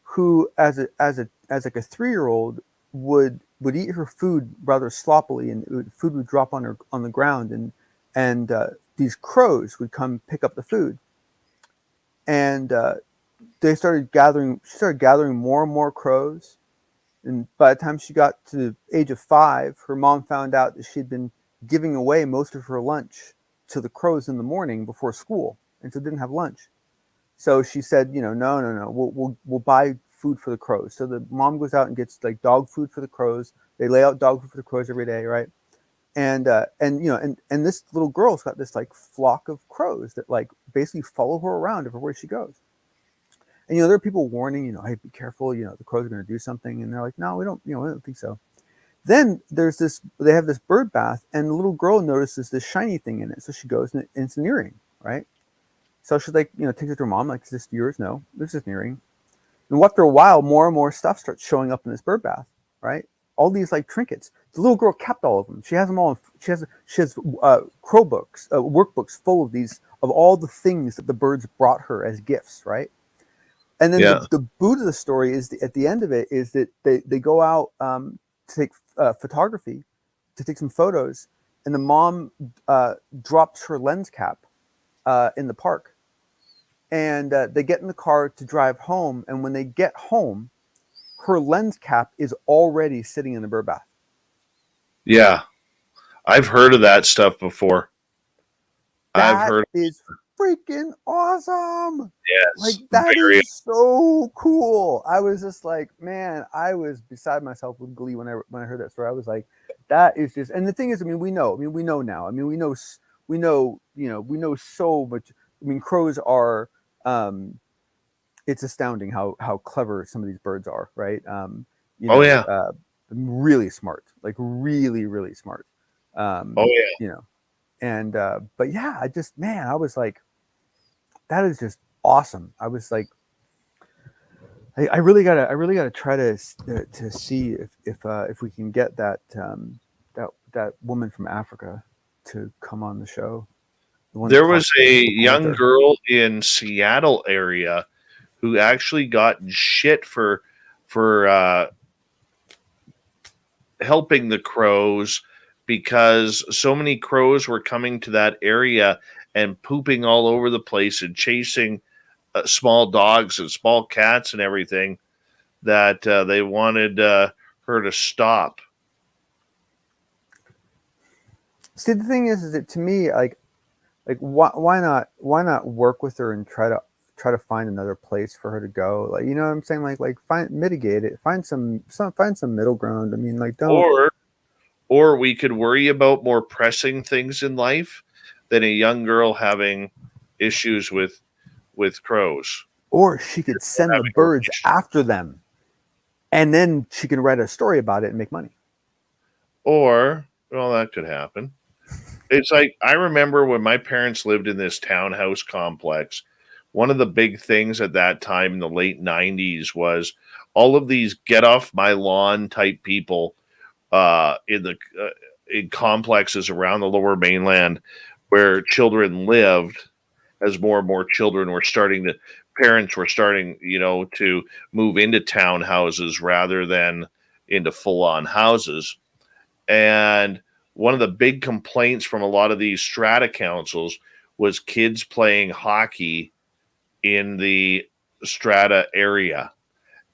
who, as like a 3-year-old, would eat her food rather sloppily, and food would drop on the ground, and these crows would come pick up the food, and she started gathering more and more crows, and by the time she got to the age of 5, her mom found out that she'd been giving away most of her lunch to the crows in the morning before school, and so didn't have lunch. So she said, no, we'll buy food for the crows. So the mom goes out and gets like dog food for the crows. They lay out dog food for the crows every day, right? And this little girl's got this like flock of crows that like basically follow her around everywhere she goes. And there are people warning, hey, be careful, the crows are going to do something, and they're like, no, we don't think so. Then they have this bird bath, and the little girl notices this shiny thing in it, so she goes, and it's an earring, right? So she's like, takes it to her mom, like, is this yours? No, this is an earring. And after a while, more and more stuff starts showing up in this bird bath, right? All these like trinkets. The little girl kept all of them. She has them all. She has crow books, workbooks full of all the things that the birds brought her as gifts, right? And then the boot of the story is at the end of it is that they go out to take photography, to take some photos, and the mom drops her lens cap in the park. And they get in the car to drive home. And when they get home, her lens cap is already sitting in the bird bath. Yeah, I've heard of that stuff before. I've That heard. is freaking awesome. Like, Yes, that very. is so cool. I was just like, man, I was beside myself with glee when I heard that story. I was like, that is just, and the thing is, we know now. We know so much. Crows are, it's astounding how clever some of these birds are, right? Oh yeah. Really smart, like really, really smart. Oh yeah. And but yeah, I was like, that is just awesome. I was like, I really gotta try to see if we can get that woman from Africa to come on the show. There was a young girl in Seattle area who actually got shit for helping the crows because so many crows were coming to that area and pooping all over the place and chasing small dogs and small cats and everything that they wanted her to stop. See, the thing is that to me, like why not work with her and try to find another place for her to go? Like, you know what I'm saying? Like mitigate it, find some middle ground. I mean, like, don't. Or we could worry about more pressing things in life than a young girl having issues with crows. Or she could send the birds after them, and then she can write a story about it and make money. Or, well, that could happen. It's like, I remember when my parents lived in this townhouse complex, one of the big things at that time in the late 90s was all of these get off my lawn type people in complexes around the Lower Mainland where children lived. As more and more children were parents were starting, to move into townhouses rather than into full-on houses. And one of the big complaints from a lot of these strata councils was kids playing hockey in the strata area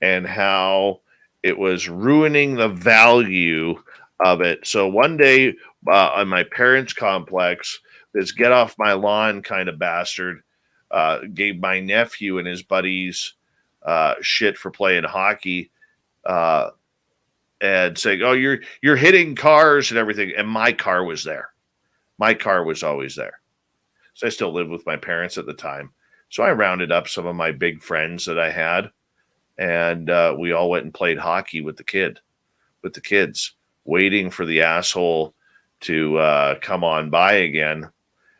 and how it was ruining the value of it. So one day on my parents' complex, this get off my lawn kind of bastard gave my nephew and his buddies shit for playing hockey and saying, "Oh, you're hitting cars and everything." And my car was there. My car was always there. So I still lived with my parents at the time. So I rounded up some of my big friends that I had, and we all went and played hockey with the kids, waiting for the asshole to come on by again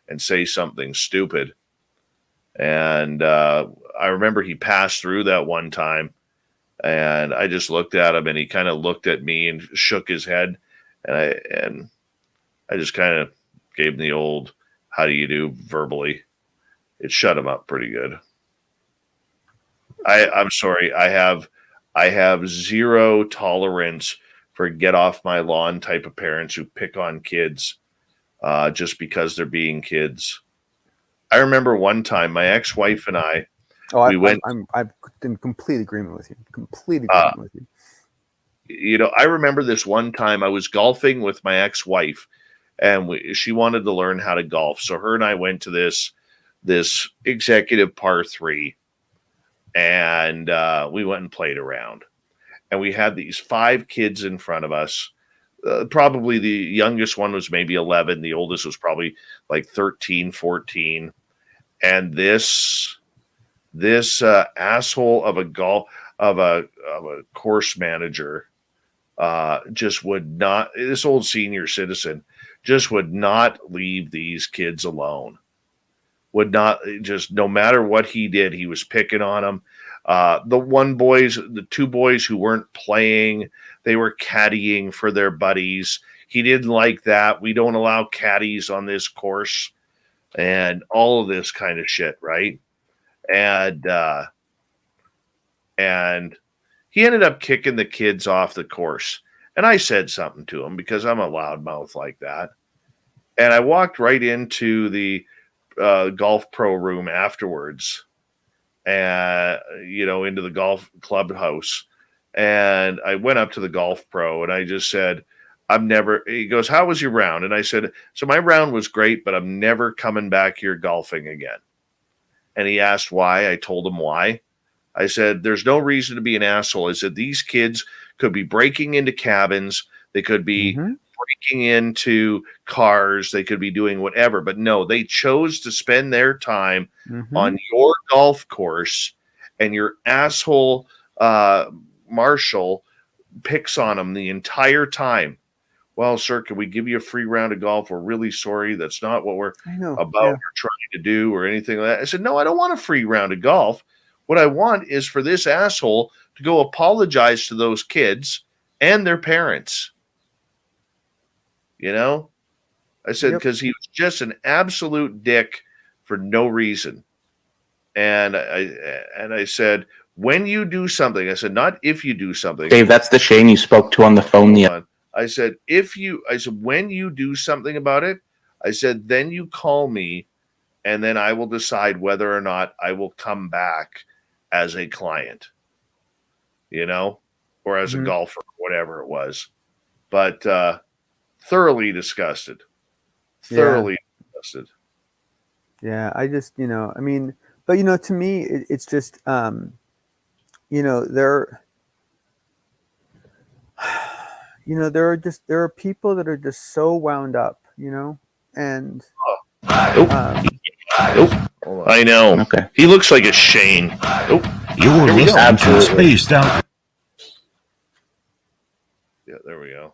and say something stupid. And I remember he passed through that one time, and I just looked at him, and he kind of looked at me and shook his head, and I just kind of gave him the old "how do you do" verbally. It shut him up pretty good. I'm sorry. I have zero tolerance for get off my lawn type of parents who pick on kids just because they're being kids. I remember one time my ex-wife and I, I'm in complete agreement with you. Complete agreement with you. I remember this one time I was golfing with my ex-wife, and she wanted to learn how to golf. So her and I went to this executive par 3, and we went and played around. And we had these 5 kids in front of us. Probably the youngest one was maybe 11. The oldest was probably like 13, 14. And this asshole of a course manager just would not. This old senior citizen just would not leave these kids alone. Would not, just no matter what he did, he was picking on them. The 2 boys who weren't playing, they were caddying for their buddies. He didn't like that. We don't allow caddies on this course, and all of this kind of shit, right? And he ended up kicking the kids off the course. And I said something to him because I'm a loudmouth like that. And I walked right into the golf pro room afterwards, and into the golf clubhouse, And I went up to the golf pro and I just said, he goes, how was your round? And I said, so my round was great, but I'm never coming back here golfing again. And he asked why. I told him why. I said, there's no reason to be an asshole. I said, these kids could be breaking into cabins. They could be breaking into cars. They could be doing whatever. But no, they chose to spend their time on your golf course, and your asshole marshal picks on them the entire time. Well, sir, can we give you a free round of golf? We're really sorry. That's not what we're about or trying to do or anything like that. I said, no, I don't want a free round of golf. What I want is for this asshole to go apologize to those kids and their parents. You know? I said, because he was just an absolute dick for no reason. And I said, when you do something, I said, not if you do something. Dave, that's the Shane you spoke to on the phone. I said, when you do something about it, I said, then you call me and then I will decide whether or not I will come back as a client, you know, or as a golfer, whatever it was. But thoroughly disgusted. Thoroughly disgusted. Yeah, I just, I mean, but, to me, it's just, there are people that are just so wound up, and I know. Okay. He looks like a Shane. You're listening to Spaced Out. Yeah, there we go.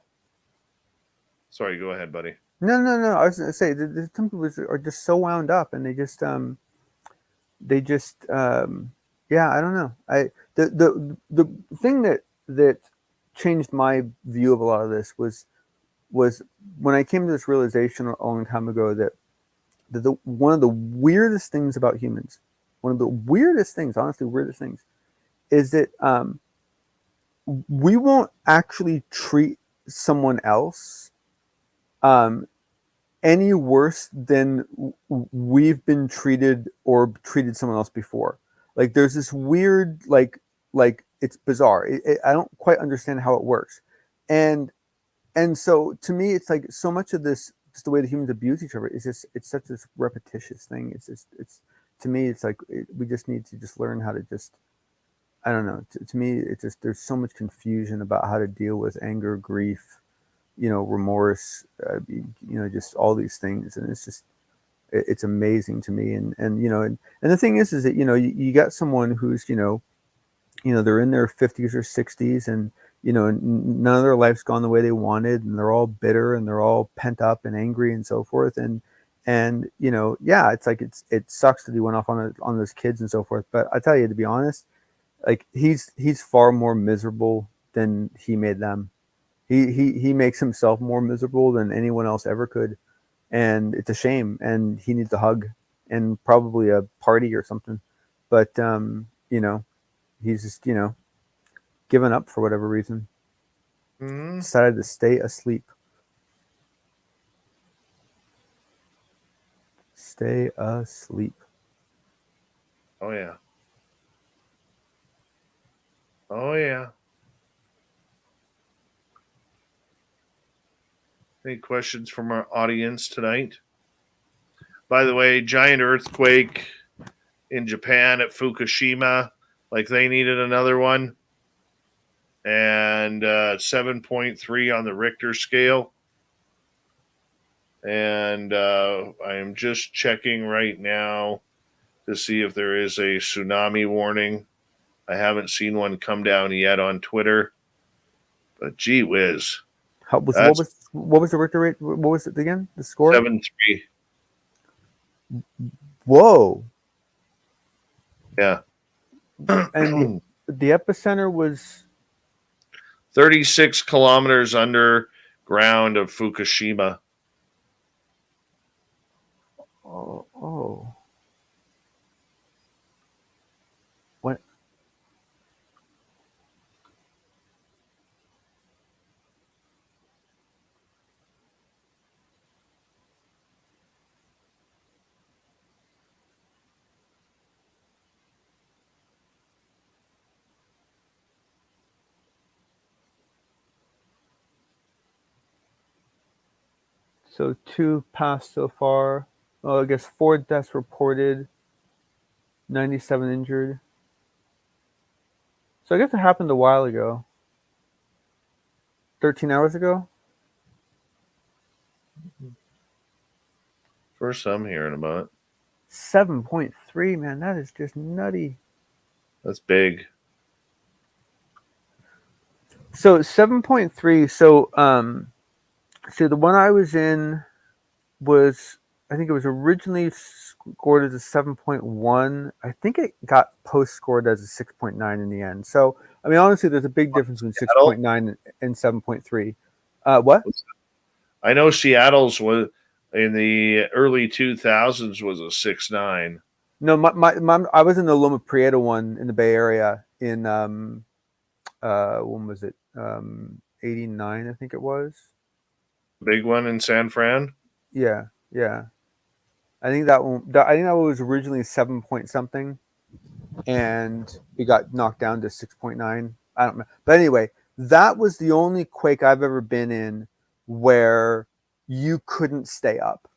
Sorry, go ahead, buddy. No. I was going to say some people are just so wound up, and they just yeah, I don't know. The thing that changed my view of a lot of this was when I came to this realization a long time ago that one of the weirdest things about humans, honestly weirdest things, is that we won't actually treat someone else any worse than we've been treated or treated someone else before. Like there's this weird, like it's bizarre. I don't quite understand how it works. And so to me, it's like so much of this, just the way the humans abuse each other is just, it's such this repetitious thing. It's to me, it's like, we just need to just learn how to just, I don't know. To me, it's just, there's so much confusion about how to deal with anger, grief, remorse, just all these things. And it's just, it's amazing to me. And the thing is that, you got someone who's, they're in their 50s or 60s and, none of their life's gone the way they wanted, and they're all bitter and they're all pent up and angry and so forth. And it's like, it sucks that he went off on those kids and so forth. But I tell you, to be honest, like he's far more miserable than he made them. He makes himself more miserable than anyone else ever could. And it's a shame. And he needs a hug and probably a party or something. But, he's just, given up for whatever reason. Decided to stay asleep. Stay asleep. Oh, yeah. Oh, yeah. Any questions from our audience tonight? By the way, giant earthquake in Japan at Fukushima, like they needed another one. And 7.3 on the Richter scale. And I am just checking right now to see if there is a tsunami warning. I haven't seen one come down yet on Twitter. But gee whiz. What was the Richter rate? What was it again? The score? 7.3. Whoa. Yeah. And the epicenter was 36 kilometers underground of Fukushima. Oh. What? So 2 passed so far. Oh, I guess 4 deaths reported, 97 injured. So I guess it happened a while ago. 13 hours ago? First I'm hearing about it. 7.3, man, that is just nutty. That's big. So 7.3, so the one I was in was, I think it was originally scored as a 7.1. I think it got post scored as a 6.9 in the end. So, I mean, honestly, there's a big difference between 6.9 and 7.3. What? I know Seattle's was in the early 2000s was a 6.9. No, I was in the Loma Prieta one in the Bay Area in, when was it? 89, I think it was. Big one in San Fran? Yeah. I think that one was originally 7 point something, and it got knocked down to 6.9. I don't know, but anyway, that was the only quake I've ever been in where you couldn't stay up.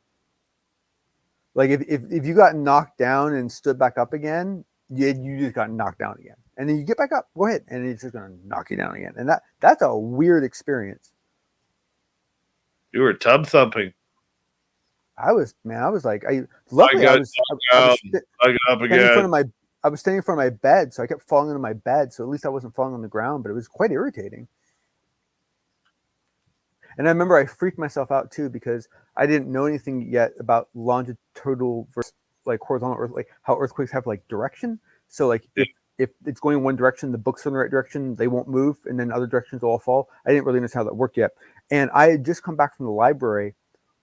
Like if you got knocked down and stood back up again, you just got knocked down again, and then you get back up, go ahead, and it's just gonna knock you down again, and that's a weird experience. You were tub thumping. I was like, I was standing in front of my bed, so I kept falling into my bed. So at least I wasn't falling on the ground, but it was quite irritating. And I remember I freaked myself out too because I didn't know anything yet about longitudinal versus like horizontal earth, like how earthquakes have like direction. So like if it's going in one direction, the books are in the right direction, they won't move, and then other directions will all fall. I didn't really understand how that worked yet. And I had just come back from the library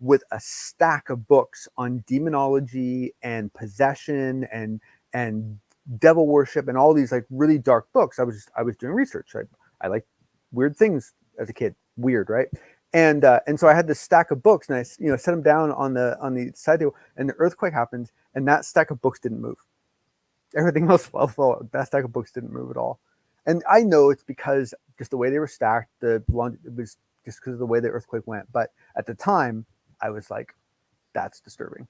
with a stack of books on demonology and possession and devil worship and all these like really dark books. I was doing research. I like weird things as a kid. Weird, right? And so I had this stack of books, and I set them down on the side table, and the earthquake happened, and that stack of books didn't move. Everything else fell forward. That stack of books didn't move at all. And I know it's because just the way they were stacked. It was just because of the way the earthquake went. But at the time, I was like, that's disturbing.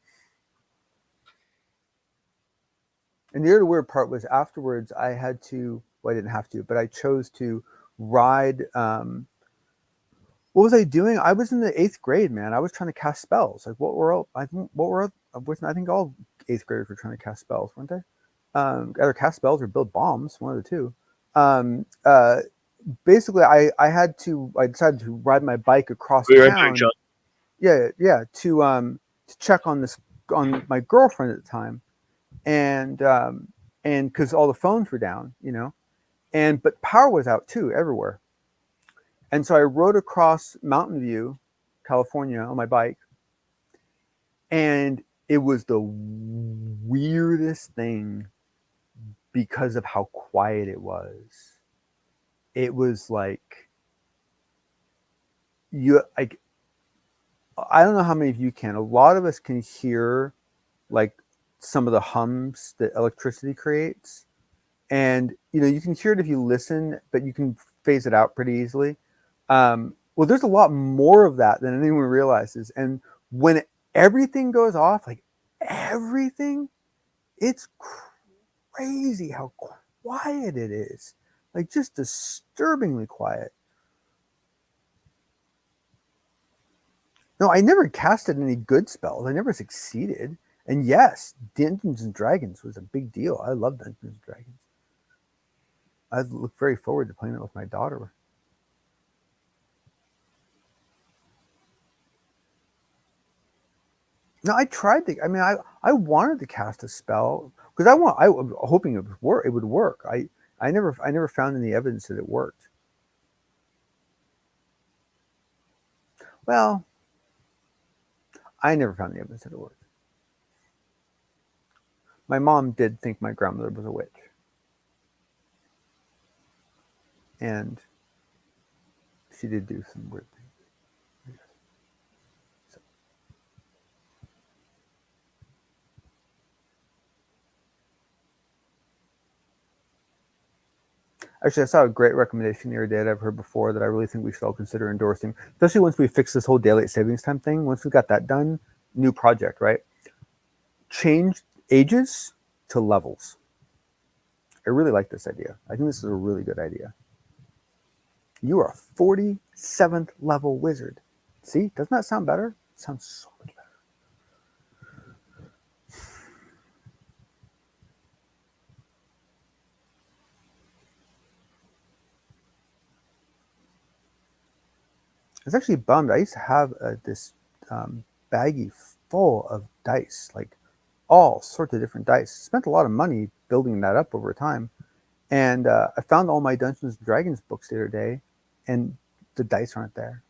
And the other weird part was afterwards I had to, well, I didn't have to, but I chose to ride. What was I doing? I was in the 8th grade, man. I was trying to cast spells. Like I think all 8th graders were trying to cast spells, weren't they? Either cast spells or build bombs, one of the two. Basically I decided to ride my bike across town. Yeah, to check on my girlfriend at the time, and because all the phones were down, but power was out too everywhere, and so I rode across Mountain View, California, on my bike, and it was the weirdest thing because of how quiet it was. It was like I don't know how many of you can. A lot of us can hear like some of the hums that electricity creates. And, you can hear it if you listen, but you can phase it out pretty easily. Well, there's a lot more of that than anyone realizes. And when everything goes off, like everything, it's crazy how quiet it is. Like just disturbingly quiet. No, I never casted any good spells. I never succeeded. And yes, Dungeons and Dragons was a big deal. I love Dungeons and Dragons. I look very forward to playing it with my daughter. No, I tried to. I mean, I wanted to cast a spell because I was hoping it would work. I never found any evidence that it worked. Well, I never found the evidence that it worked. My mom did think my grandmother was a witch. And she did do some weird things. So. Actually, I saw a great recommendation the other day that I've heard before that I really think we should all consider endorsing, especially once we fix this whole daylight savings time thing. Once we got that done, new project, right? Change ages to levels. I really like this idea. I think this is a really good idea. You are a 47th level wizard. See, doesn't that sound better? It sounds so much better. I was actually bummed. I used to have this baggie full of dice, like all sorts of different dice. Spent a lot of money building that up over time. And I found all my Dungeons and Dragons books the other day, and the dice aren't there.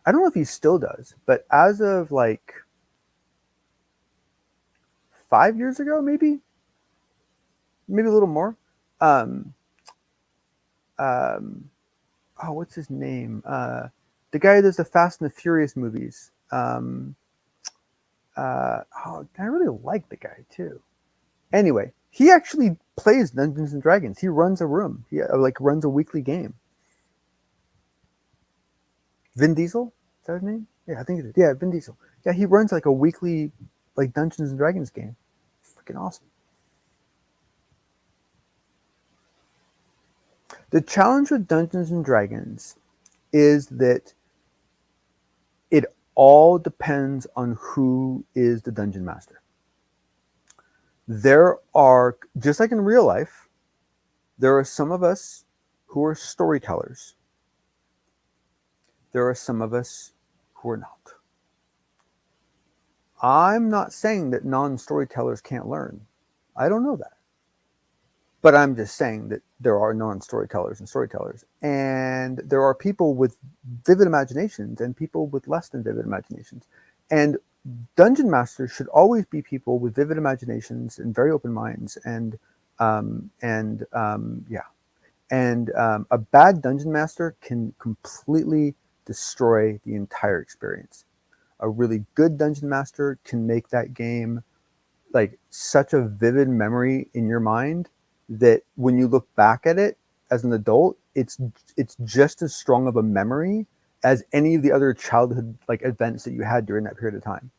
I don't know if he still does, but as of like 5 years ago, maybe a little more. What's his name? The guy who does the Fast and the Furious movies. I really like the guy too. Anyway, he actually plays Dungeons and Dragons. He runs a room. He runs a weekly game. Vin Diesel? Is that his name? Yeah, I think it is. Yeah, Vin Diesel. Yeah, he runs like a weekly Dungeons and Dragons game. Freaking awesome. The challenge with Dungeons and Dragons is that it all depends on who is the dungeon master. There are, just like in real life, there are some of us who are storytellers. There are some of us who are not. I'm not saying that non-storytellers can't learn. I don't know that. But I'm just saying that there are non-storytellers and storytellers. And there are people with vivid imaginations and people with less than vivid imaginations. And dungeon masters should always be people with vivid imaginations and very open minds. And a bad dungeon master can completely destroy the entire experience. A really good dungeon master can make that game like such a vivid memory in your mind that when you look back at it as an adult, it's just as strong of a memory as any of the other childhood events that you had during that period of time.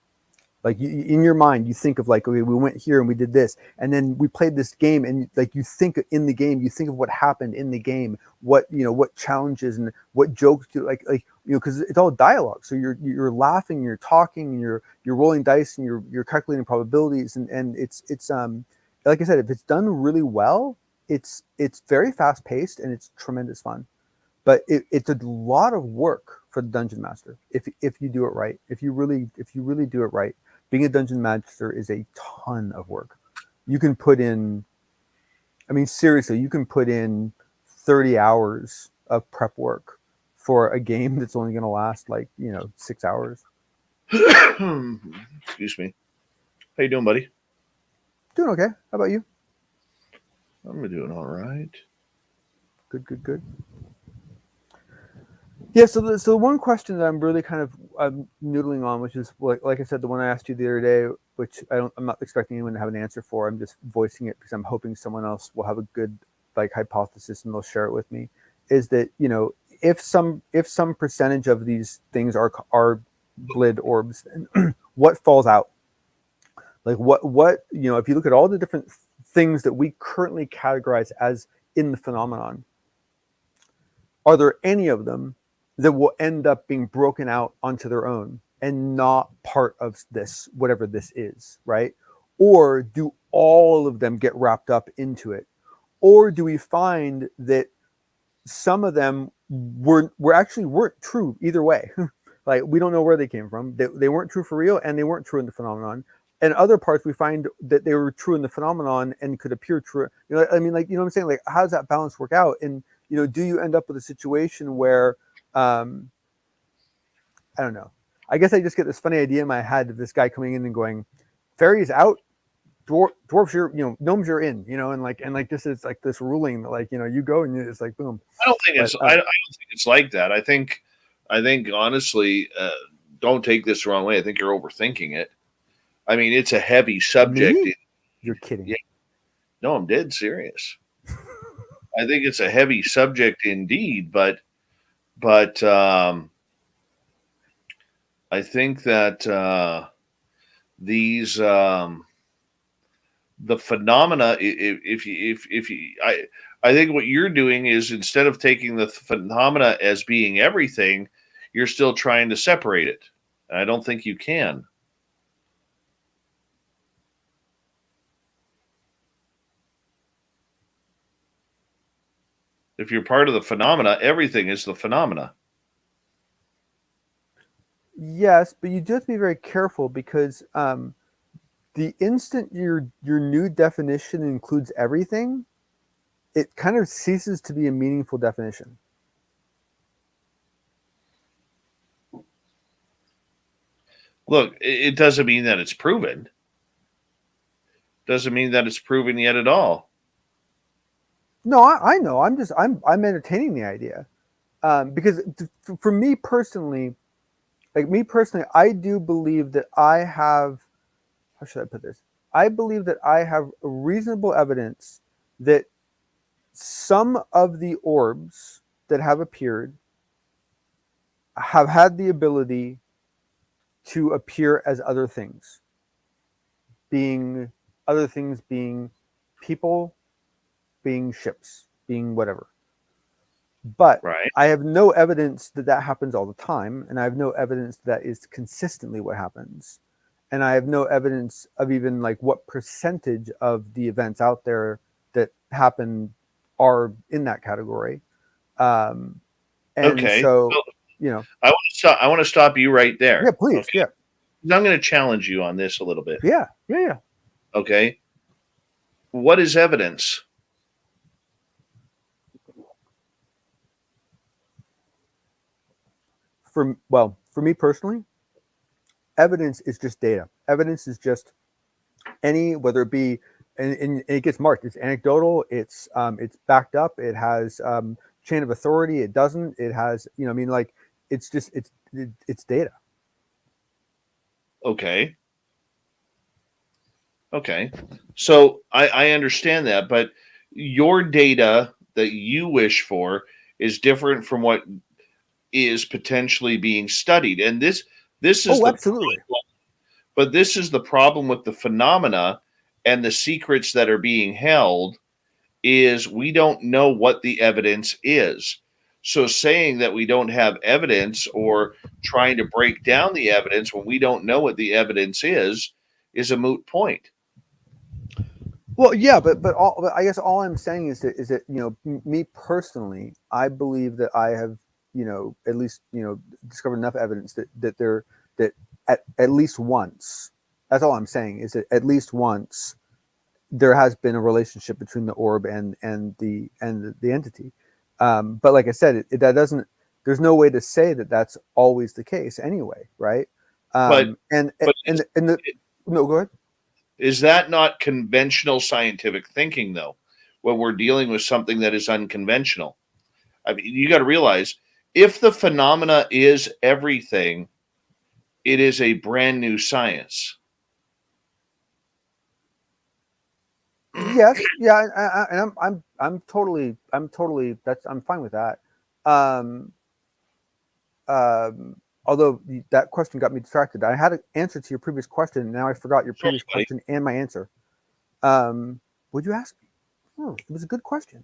Like in your mind, you think of okay, we went here and we did this, and then we played this game, and you think in the game, you think of what happened in the game, what challenges and what jokes do because it's all dialogue. So you're laughing, you're talking, and you're rolling dice, and you're calculating probabilities, and it's like I said, if it's done really well, it's very fast paced and it's tremendous fun. But it's a lot of work for the dungeon master if you do it right. If you really do it right. Being a dungeon master is a ton of work. You can put in, seriously, you can put in 30 hours of prep work for a game that's only going to last 6 hours. Excuse me. How you doing, buddy? Doing okay. How about you? I'm doing all right. Good. Yeah, so the one question that I'm really kind of noodling on, which is like I said, the one I asked you the other day, which I'm not expecting anyone to have an answer for. I'm just voicing it because I'm hoping someone else will have a good hypothesis and they'll share it with me. Is that if some percentage of these things are blid orbs, what falls out? Like what if you look at all the different things that we currently categorize as in the phenomenon, are there any of them that will end up being broken out onto their own and not part of this, whatever this is, right? Or do all of them get wrapped up into it? Or do we find that some of them weren't true either way? We don't know where they came from. They weren't true for real, and they weren't true in the phenomenon. And other parts we find that they were true in the phenomenon and could appear true. What I'm saying? How does that balance work out? And do you end up with a situation where I don't know. I guess I just get this funny idea in my head of this guy coming in and going, "Fairies out, dwarves you're, gnomes you're in," and this is this ruling that you go and it's boom. I don't think it's like that. I think I think honestly, don't take this the wrong way. I think you're overthinking it. I mean, it's a heavy subject. Me? You're kidding. Yeah. No, I'm dead serious. I think it's a heavy subject indeed, but I think that these the phenomena. If you, I think what you're doing is instead of taking the phenomena as being everything, you're still trying to separate it. And I don't think you can. If you're part of the phenomena, everything is the phenomena. Yes, but you do have to be very careful because the instant your new definition includes everything, it kind of ceases to be a meaningful definition. Look, it doesn't mean that it's proven. Doesn't mean that it's proven yet at all. No, I know. I'm entertaining the idea because for me personally, I do believe that I have. How should I put this? I believe that I have reasonable evidence that some of the orbs that have appeared have had the ability to appear as other things, being people, being ships, being whatever. But Right. I have no evidence that that happens all the time, and I have no evidence that is consistently what happens. And I have no evidence of even like what percentage of the events out there that happen are in that category. And Okay. so, Well, you know, I want to stop you right there. yeah, please, Okay? yeah, I'm going to challenge you on this a little bit. yeah. Okay. What is evidence? For me personally, evidence is just data. Evidence is just whether it be, and it gets marked. It's anecdotal. It's backed up. It has chain of authority. It doesn't. It has, I mean, like it's just it's data. Okay. Okay. So I understand that, but your data that you wish for is different from what is potentially being studied. And this is the Absolutely. but this is the problem with the phenomena and the secrets that are being held is we don't know what the evidence is. So saying that we don't have evidence or trying to break down the evidence when we don't know what the evidence is a moot point. Well, yeah, but I guess all I'm saying is that me personally, I believe that I have at least discovered enough evidence that at least once. That's all I'm saying is that at least once there has been a relationship between the orb and the entity. But like I said, that doesn't. There's no way to say that that's always the case anyway, right? No, go ahead. Is that not conventional scientific thinking, though, when we're dealing with something that is unconventional? I mean, you got to realize if the phenomena is everything, it is a brand new science. Yes, yeah, and I'm totally I'm fine with that. Although that question got me distracted. I had an answer to your previous question, and now I forgot your previous question and my answer. Would you ask me? Oh, it was a good question.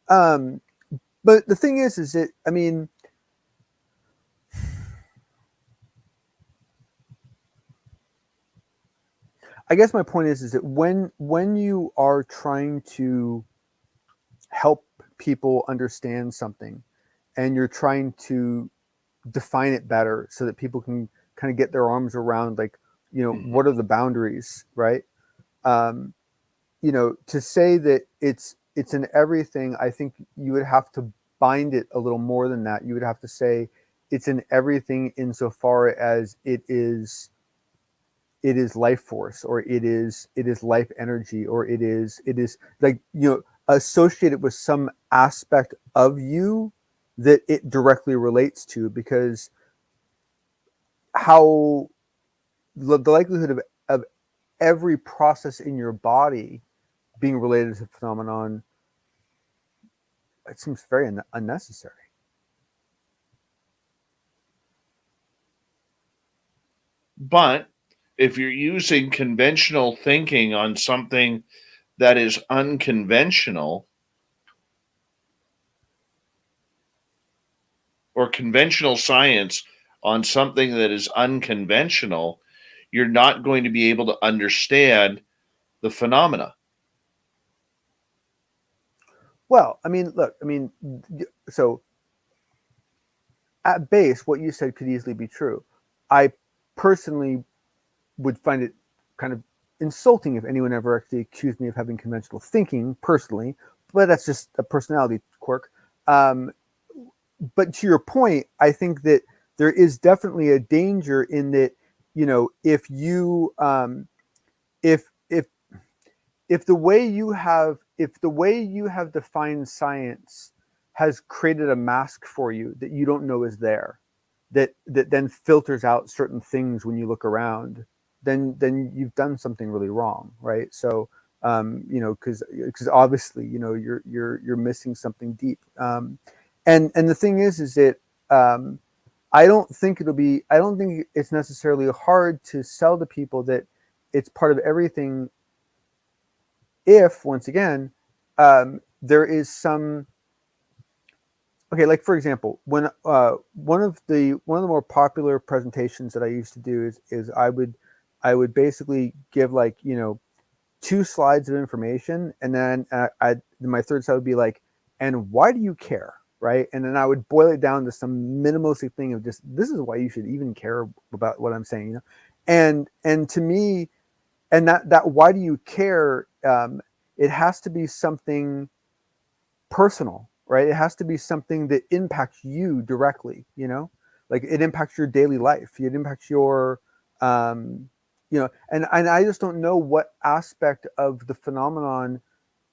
But the thing is that I mean, I guess my point is that when you are trying to help people understand something, and you're trying to define it better so that people can kind of get their arms around like what are the boundaries, right? To say that it's in everything, I think you would have to bind it a little more than that. You would have to say it's in everything insofar as it is life force, or it is life energy, or it is like associated with some aspect of you that it directly relates to, because how the likelihood of every process in your body being related to phenomenon, it seems very unnecessary. But if you're using conventional thinking on something that is unconventional, or conventional science on something that is unconventional, you're not going to be able to understand the phenomena. Well, I mean, look, I mean, so at base, what you said could easily be true. I personally would find it kind of insulting if anyone ever actually accused me of having conventional thinking personally, but that's just a personality quirk. But to your point, I think that there is definitely a danger in that, you know, if you if the way you have defined science has created a mask for you that you don't know is there, that then filters out certain things when you look around, then you've done something really wrong, right? So you know, because obviously, you know, you're missing something deep. And the thing is that I don't think it's necessarily hard to sell to people that it's part of everything, if once again there is some, okay, like for example, when one of the more popular presentations that I used to do is I would basically give, like, you know, 2 slides of information, and then my third slide would be like, and why do you care, right? And then I would boil it down to some minimalistic thing of just, this is why you should even care about what I'm saying, you know. And to me, and that why do you care, it has to be something personal, right? It has to be something that impacts you directly, you know, like it impacts your daily life, it impacts your you know, and I just don't know what aspect of the phenomenon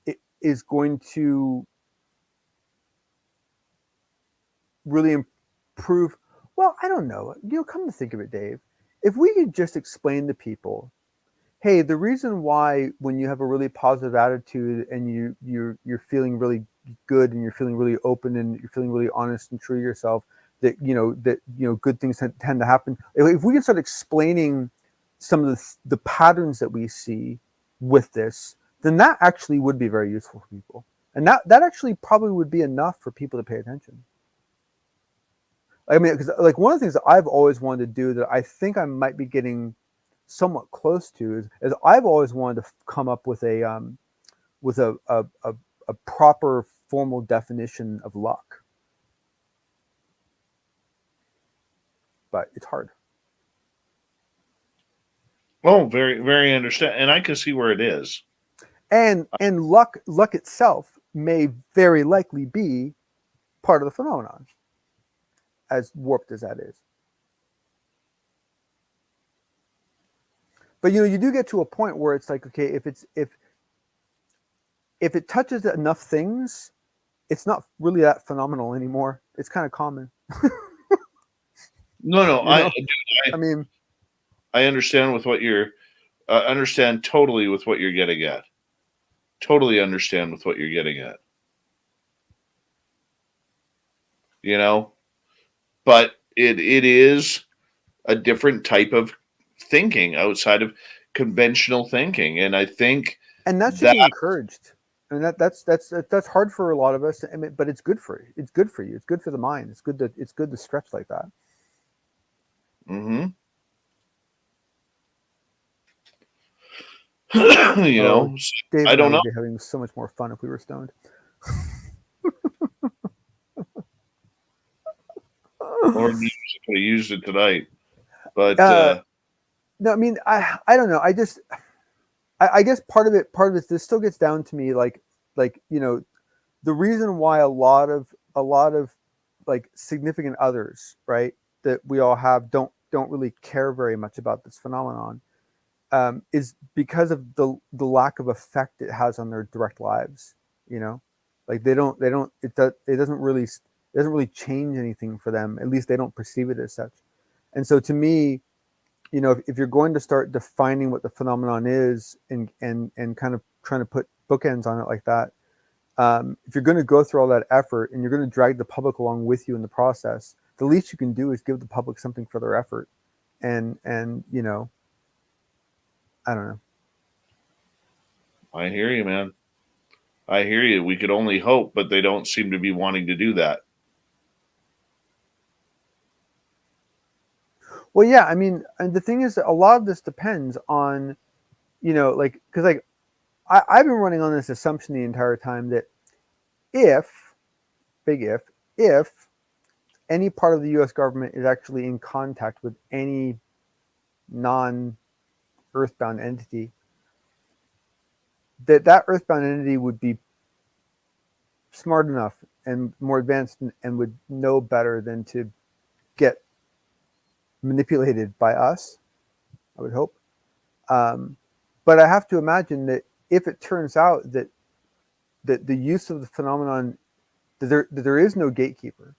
it is going to really improve. Well, I don't know, you know, come to think of it, Dave, if we could just explain to people, hey, the reason why when you have a really positive attitude and you're feeling really good and you're feeling really open and you're feeling really honest and true to yourself, that you know good things tend to happen. If we can start explaining some of the patterns that we see with this, then that actually would be very useful for people, and that actually probably would be enough for people to pay attention. I mean, because like one of the things that I've always wanted to do that I think I might be getting somewhat close to is I've always wanted to come up with a proper formal definition of luck, but it's hard. Oh, very, very understand, and I can see where it is. And luck itself may very likely be part of the phenomenon, as warped as that is. But you know, you do get to a point where it's like, okay, if it touches enough things, it's not really that phenomenal anymore. It's kind of common. No, You know? I mean, I understand with what you're understand totally with what you're getting at. Totally understand with what you're getting at. You know, but it is a different type of thinking outside of conventional thinking, and I think and that should that be encouraged. I mean, that's hard for a lot of us. I mean, but it's good for you. It's good for you. It's good for the mind. It's good to stretch like that. Mm-hmm. You know, Dave I and I don't know. would be having so much more fun if we were stoned. Or you could have used it tonight, but No, I mean, I don't know. I guess part of it, this still gets down to me, like you know, the reason why a lot of like significant others, right, that we all have don't really care very much about this phenomenon, is because of the lack of effect it has on their direct lives. You know, like it doesn't really It doesn't really change anything for them. At least they don't perceive it as such. And so to me, if you're going to start defining what the phenomenon is and kind of trying to put bookends on it like that, if you're going to go through all that effort and you're going to drag the public along with you in the process, the least you can do is give the public something for their effort. And I don't know. I hear you, man. I hear you. We could only hope, but they don't seem to be wanting to do that. Well, yeah, I mean, and the thing is that a lot of this depends on, because I've been running on this assumption the entire time that if any part of the U.S. government is actually in contact with any non-earthbound entity, that earthbound entity would be smart enough and more advanced and would know better than to get manipulated by us, I would hope. But I have to imagine that if it turns out that the use of the phenomenon, that there is no gatekeeper,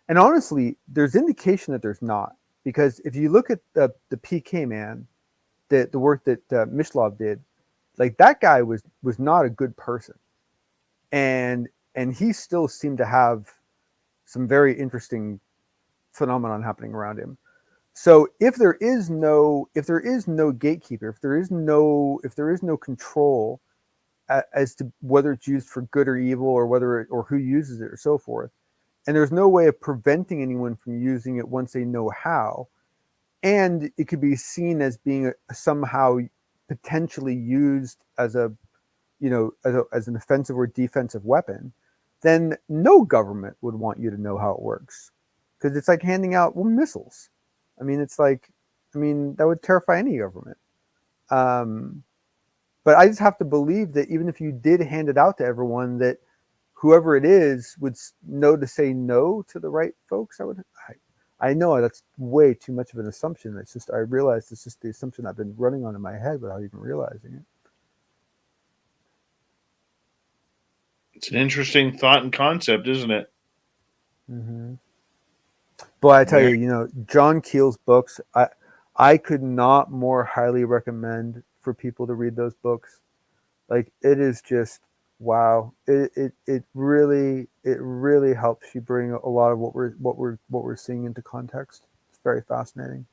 and honestly, there's indication that there's not, because if you look at the PK man, the work that Mishlov did, like that guy was not a good person, and he still seemed to have some very interesting phenomenon happening around him. So if there is no gatekeeper, if there is no control as to whether it's used for good or evil, or who uses it, or so forth, and there's no way of preventing anyone from using it once they know how, and it could be seen as being somehow potentially used as as an offensive or defensive weapon, then no government would want you to know how it works, because it's like handing out missiles. I mean, that would terrify any government. But I just have to believe that even if you did hand it out to everyone, that whoever it is would know to say no to the right folks. I know that's way too much of an assumption. It's just, I realized it's just the assumption I've been running on in my head without even realizing it. It's an interesting thought and concept, isn't it? Mm-hmm. But I tell you, John Keel's books, I could not more highly recommend for people to read those books. Like, it is just wow. It really helps you bring a lot of what we're seeing into context. It's very fascinating,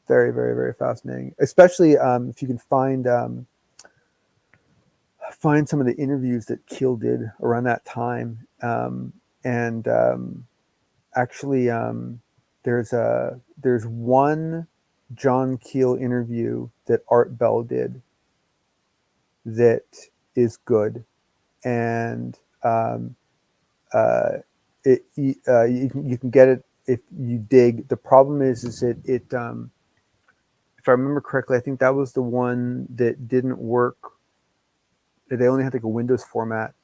very, very, very fascinating. Especially if you can find some of the interviews that Keel did around that time, actually, there's one John Keel interview that Art Bell did that is good, and you can get it if you dig. The problem is it if I remember correctly, I think that was the one that didn't work. They only had like a Windows format,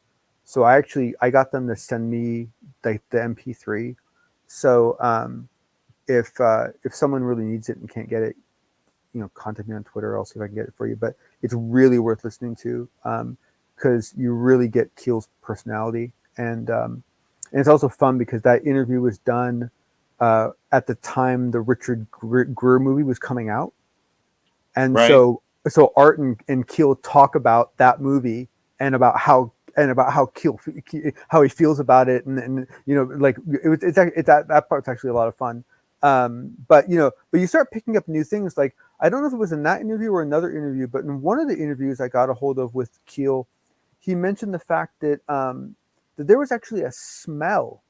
so I got them to send me like the MP3. So if someone really needs it and can't get it, contact me on Twitter. I'll see if I can get it for you. But it's really worth listening to, because you really get Keel's personality, and it's also fun because that interview was done at the time the Richard Gere movie was coming out, and right. so Art and Keel talk about that movie and about how Keel, how he feels about it, and like that part's actually a lot of fun. But you start picking up new things. Like, I don't know if it was in that interview or another interview, but in one of the interviews I got a hold of with Keel, he mentioned the fact that that there was actually a smell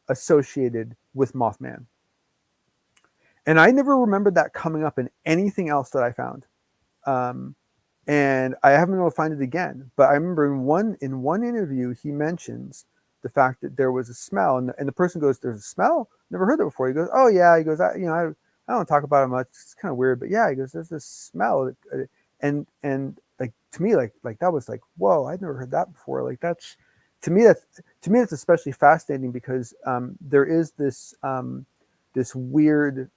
associated with Mothman, and I never remembered that coming up in anything else that I found. And I haven't been able to find it again. But I remember in one interview he mentions the fact that there was a smell, and the person goes, "There's a smell? Never heard that before." He goes, "Oh yeah." He goes, I don't talk about it much. It's kind of weird, but yeah." He goes, "There's this smell," and like, to me, like that was like, whoa, I'd never heard that before. Like, that's to me that's especially fascinating, because there is this weird.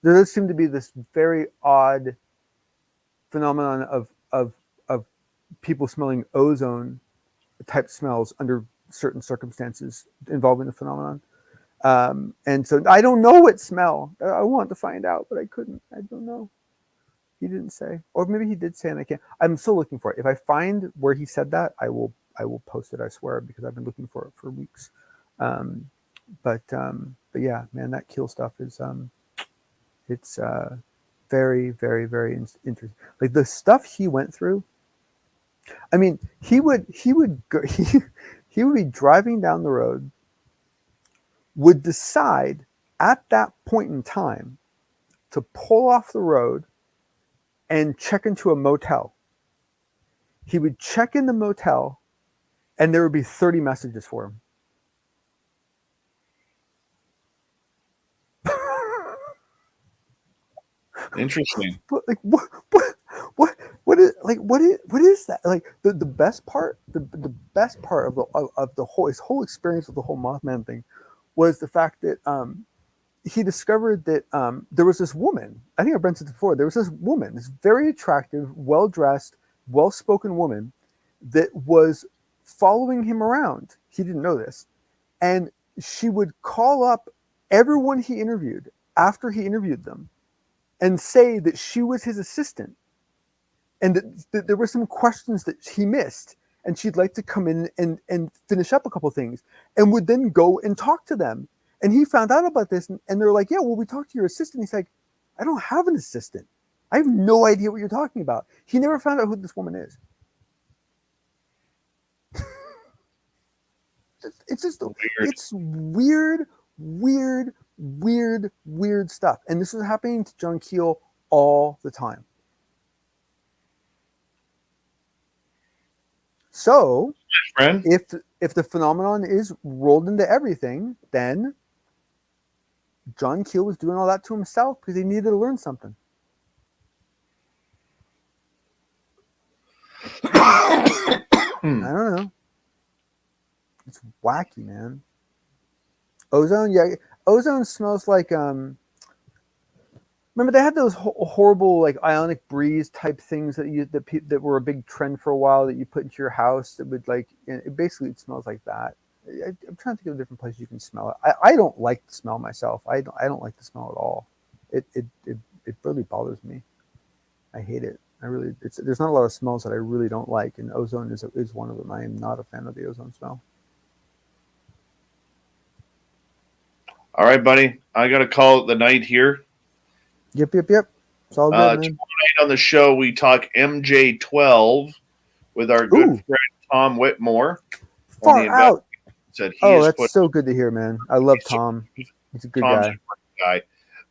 There does seem to be this very odd phenomenon of people smelling ozone type smells under certain circumstances involving the phenomenon. And so I don't know what smell. I want to find out, but I couldn't. I don't know. He didn't say, or maybe he did say, and I can't. I'm still looking for it. If I find where he said that, I will post it. I swear, because I've been looking for it for weeks. But yeah, man, that keel stuff is it's very, very, very interesting. Like the stuff he went through. I mean, he would go, he would be driving down the road, would decide at that point in time to pull off the road and check into a motel. He would check in the motel, and there would be 30 messages for him. Interesting. But like what is that? Like the best part, the best part of the whole his whole experience with the whole Mothman thing was the fact that he discovered that there was this woman. I think I've mentioned it before. There was this woman, this very attractive, well-dressed, well-spoken woman that was following him around. He didn't know this, and she would call up everyone he interviewed after he interviewed them and say that she was his assistant and that there were some questions that he missed and she'd like to come in and finish up a couple things, and would then go and talk to them. And he found out about this, and they're like, yeah, well, we talked to your assistant. He's like, I don't have an assistant. I have no idea what you're talking about. He never found out who this woman is. It's just weird. It's weird stuff. And this was happening to John Keel all the time. So, friend, if the phenomenon is rolled into everything, then John Keel was doing all that to himself because he needed to learn something. I don't know. It's wacky, man. Ozone, yeah. Ozone smells like remember they had those horrible like ionic breeze type things that were a big trend for a while that you put into your house that would like it basically it smells like that. I'm trying to think of different places you can smell it. I don't like the smell myself. I don't like the smell at all. It really bothers me. I hate it. There's not a lot of smells that I really don't like, and ozone is one of them. I am not a fan of the ozone smell. All right, buddy. I got to call it the night here. Yep. It's all good, man. Tonight on the show, we talk MJ12 with our good friend Tom Whitmore. Far out. That's so good to hear, man. I love Tom. He's a good guy.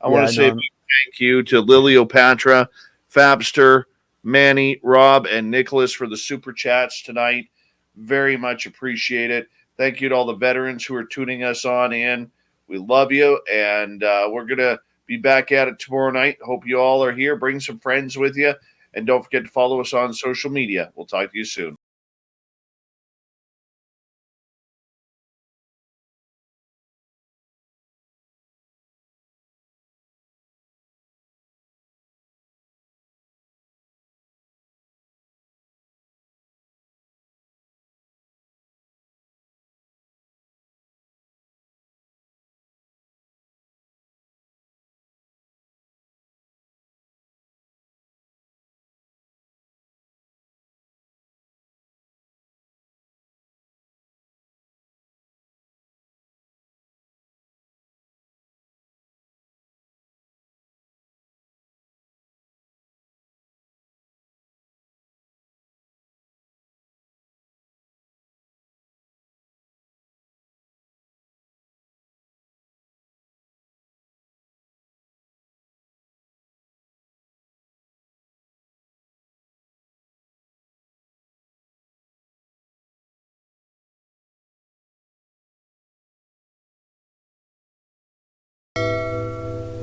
I want to say a big thank you to Liliopatra, Fabster, Manny, Rob, and Nicholas for the super chats tonight. Very much appreciate it. Thank you to all the veterans who are tuning us on in. We love you, and we're going to be back at it tomorrow night. Hope you all are here. Bring some friends with you, and don't forget to follow us on social media. We'll talk to you soon.